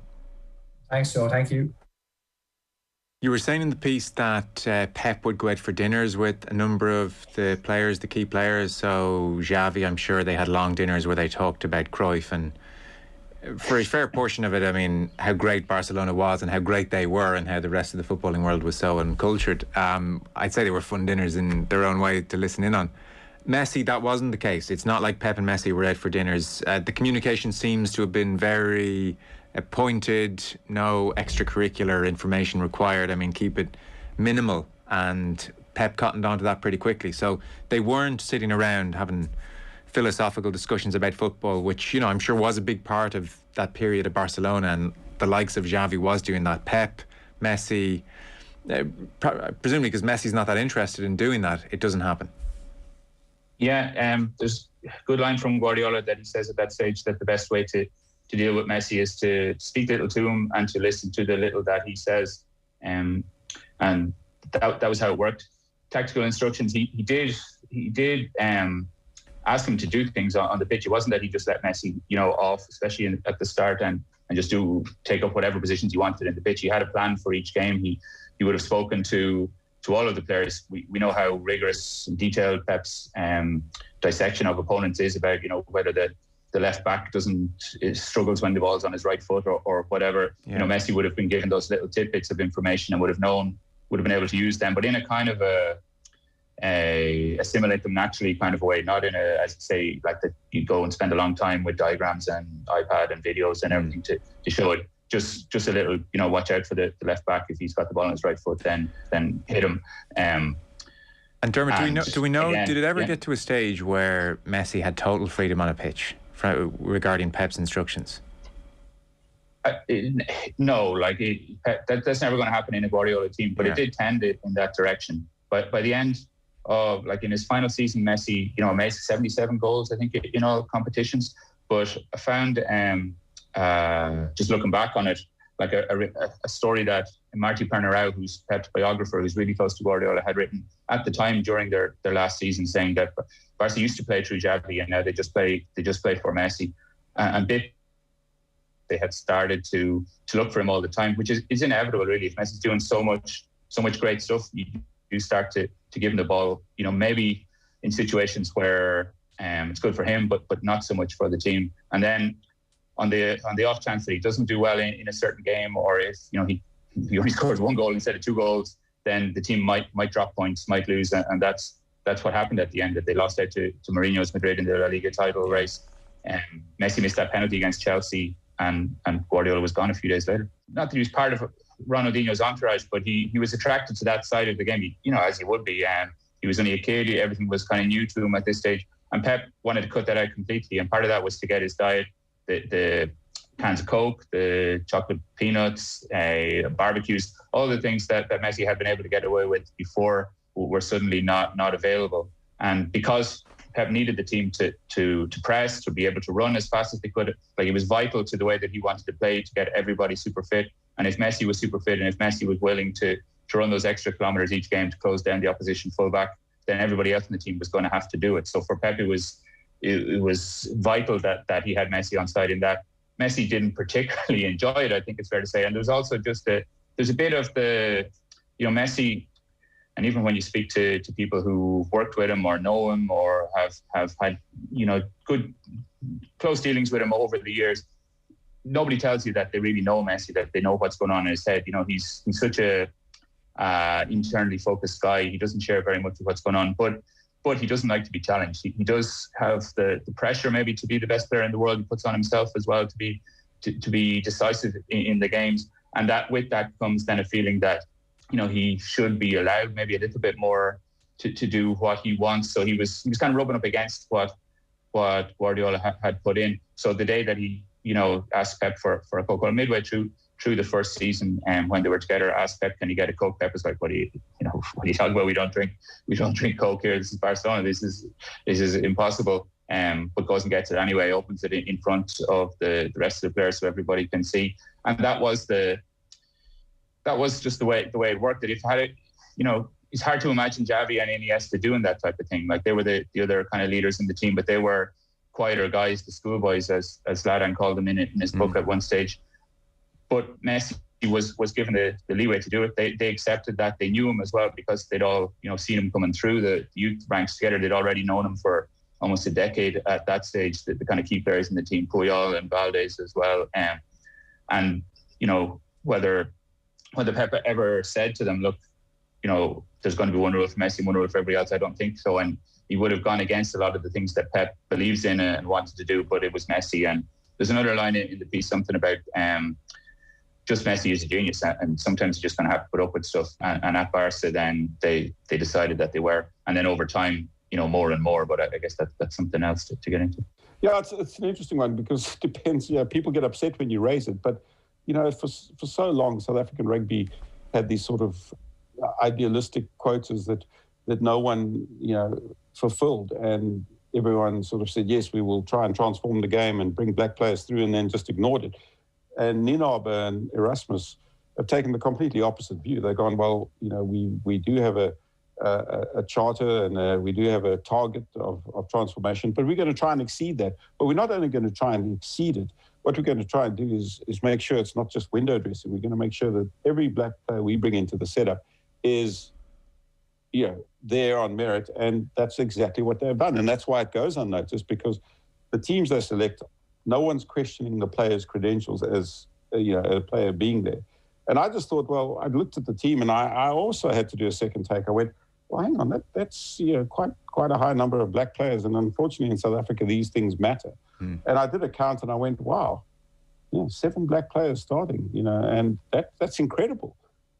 Thanks, Joe. Thank you. You were saying in the piece that Pep would go out for dinners with a number of the players, the key players. So Xavi, I'm sure they had long dinners where they talked about Cruyff, and for a fair portion of it, I mean, how great Barcelona was and how great they were and how the rest of the footballing world was so uncultured. I'd say they were fun dinners in their own way to listen in on. Messi, that wasn't the case. It's not like Pep and Messi were out for dinners. The communication seems to have been very pointed, no extracurricular information required. I mean, keep it minimal, and Pep cottoned onto that pretty quickly. So they weren't sitting around having philosophical discussions about football, which, you know, I'm sure was a big part of that period of Barcelona, and the likes of Xavi was doing that. Pep, Messi, presumably because Messi's not that interested in doing that, it doesn't happen. Yeah, there's a good line from Guardiola that he says at that stage that the best way to deal with Messi is to speak little to him and to listen to the little that he says. And that was how it worked. Tactical instructions, he did ask him to do things on the pitch. It wasn't that he just let Messi, you know, off, especially at the start, and just take up whatever positions he wanted in the pitch. He had a plan for each game. He would have spoken to all of the players. We know how rigorous and detailed Pep's dissection of opponents is about, you know, whether the left back struggles when the ball's on his right foot or whatever. Yeah. You know, Messi would have been given those little tidbits of information and would have been able to use them, but in a kind of a assimilate them naturally kind of a way, not in a, as you say, like that you go and spend a long time with diagrams and iPad and videos and everything to show it. Just a little, you know, watch out for the left back. If he's got the ball on his right foot, then hit him. And Dermot, do we know? Again, did it ever get to a stage where Messi had total freedom on a pitch regarding Pep's instructions? No, that's never going to happen in a Guardiola team. But it did tend in that direction. But by the end of, like, in his final season, Messi, you know, made 77 goals, I think, in all competitions. But I found, just looking back on it, like a story that Marty Pernarau, who's Pep's biographer, who's really close to Guardiola, had written at the time during their last season, saying that Barca used to play through Xavi and now they just play for Messi. And they had started to look for him all the time, which is inevitable, really. If Messi's doing so much great stuff, you start to give him the ball, you know, maybe in situations where it's good for him, but not so much for the team. And then on the off chance that he doesn't do well in a certain game, or if, you know, he only scores one goal instead of two goals, then the team might drop points, might lose, and that's what happened at the end. That they lost out to Mourinho's Madrid in the La Liga title race. Messi missed that penalty against Chelsea, and Guardiola was gone a few days later. Not that he was part of Ronaldinho's entourage, but he was attracted to that side of the game, you know, as he would be. He was only a kid, everything was kind of new to him at this stage, and Pep wanted to cut that out completely, and part of that was to get his diet, the cans of Coke, the chocolate peanuts, barbecues, all the things that Messi had been able to get away with before were suddenly not available. And because Pep needed the team to press, to be able to run as fast as they could, like, it was vital to the way that he wanted to play to get everybody super fit. And if Messi was super fit and if Messi was willing to run those extra kilometres each game to close down the opposition fullback, then everybody else in the team was going to have to do it. So for Pep, it was vital that he had Messi on side in that. Messi didn't particularly enjoy it, I think it's fair to say. And there's also just there's a bit of the, you know, Messi, and even when you speak to people who worked with him or know him or have had, you know, good close dealings with him over the years, nobody tells you that they really know Messi, that they know what's going on in his head. You know, he's such a internally focused guy. He doesn't share very much of what's going on, but he doesn't like to be challenged. He does have the pressure maybe to be the best player in the world. He puts on himself as well to be decisive in the games. And that with that comes then a feeling that, you know, he should be allowed maybe a little bit more to do what he wants. So he was kind of rubbing up against what Guardiola had put in. So the day that he, you know, asked Pep for a Coke, well, midway through the first season, when they were together, asked Pep, can you get a Coke? Pep was like, what are you talking about? We don't drink Coke here. This is Barcelona. This is impossible. But goes and gets it anyway, opens it in front of the rest of the players so everybody can see. And that was just the way it worked. That if had it, you know, it's hard to imagine Xavi and Iniesta doing that type of thing. Like, they were the other kind of leaders in the team, but they were quieter guys, the schoolboys, as Zlatan called them in his book at one stage. But Messi he was given the leeway to do it. They accepted that. They knew him as well because they'd all seen him coming through the youth ranks together. They'd already known him for almost a decade at that stage. The kind of key players in the team, Puyol and Valdez as well. And whether Pep ever said to them, look, there's going to be one rule for Messi, one rule for everybody else, I don't think so. And he would have gone against a lot of the things that Pep believes in and wanted to do, but it was Messi. And there's another line in the piece, something about just Messi is a genius, and sometimes you're just going to have to put up with stuff. And at Barca, then they decided that they were. And then over time, more and more. But I guess that's something else to get into. Yeah, it's an interesting one because it depends. People get upset when you raise it. But, for so long, South African rugby had these sort of idealistic quotas that no one, fulfilled. And everyone sort of said, yes, we will try and transform the game and bring black players through, and then just ignored it. And Ninabe and Erasmus have taken the completely opposite view. They've gone, well, we do have a charter and we do have a target of transformation, but we're going to try and exceed that. But we're not only going to try and exceed it, what we're going to try and do is make sure it's not just window dressing. We're going to make sure that every black player we bring into the setup is, there on merit, and that's exactly what they've done. And that's why it goes unnoticed, because the teams they select, no one's questioning the player's credentials as a player being there. And I just thought, well, I looked at the team, and I also had to do a second take. I went, well, hang on, that's quite a high number of black players, and unfortunately in South Africa these things matter. And I did a count, and I went, wow, 7 black players starting, and that's incredible.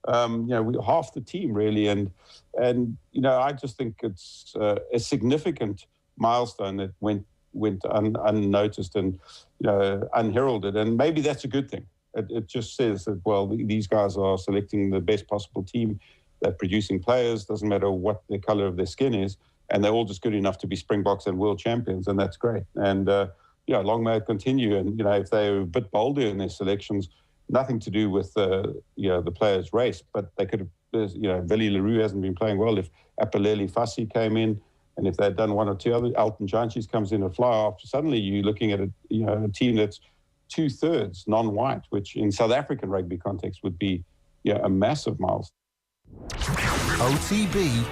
We half the team really, and I just think it's a significant milestone that went unnoticed and unheralded, and maybe that's a good thing. It just says that, well, these guys are selecting the best possible team. They're producing players, doesn't matter what the colour of their skin is, and they're all just good enough to be Springboks and world champions, and that's great. And long may it continue. And if they're a bit bolder in their selections, nothing to do with the players' race, but they could have, Willie Leroux hasn't been playing well. If Apaleli Fassi came in, and if they'd done one or two other, Elton Janchis comes in a fly off, suddenly you're looking at a team that's 2/3 non-white, which in South African rugby context would be a massive milestone. OTB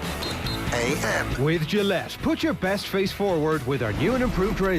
AM. With Gillette, put your best face forward with our new and improved razor.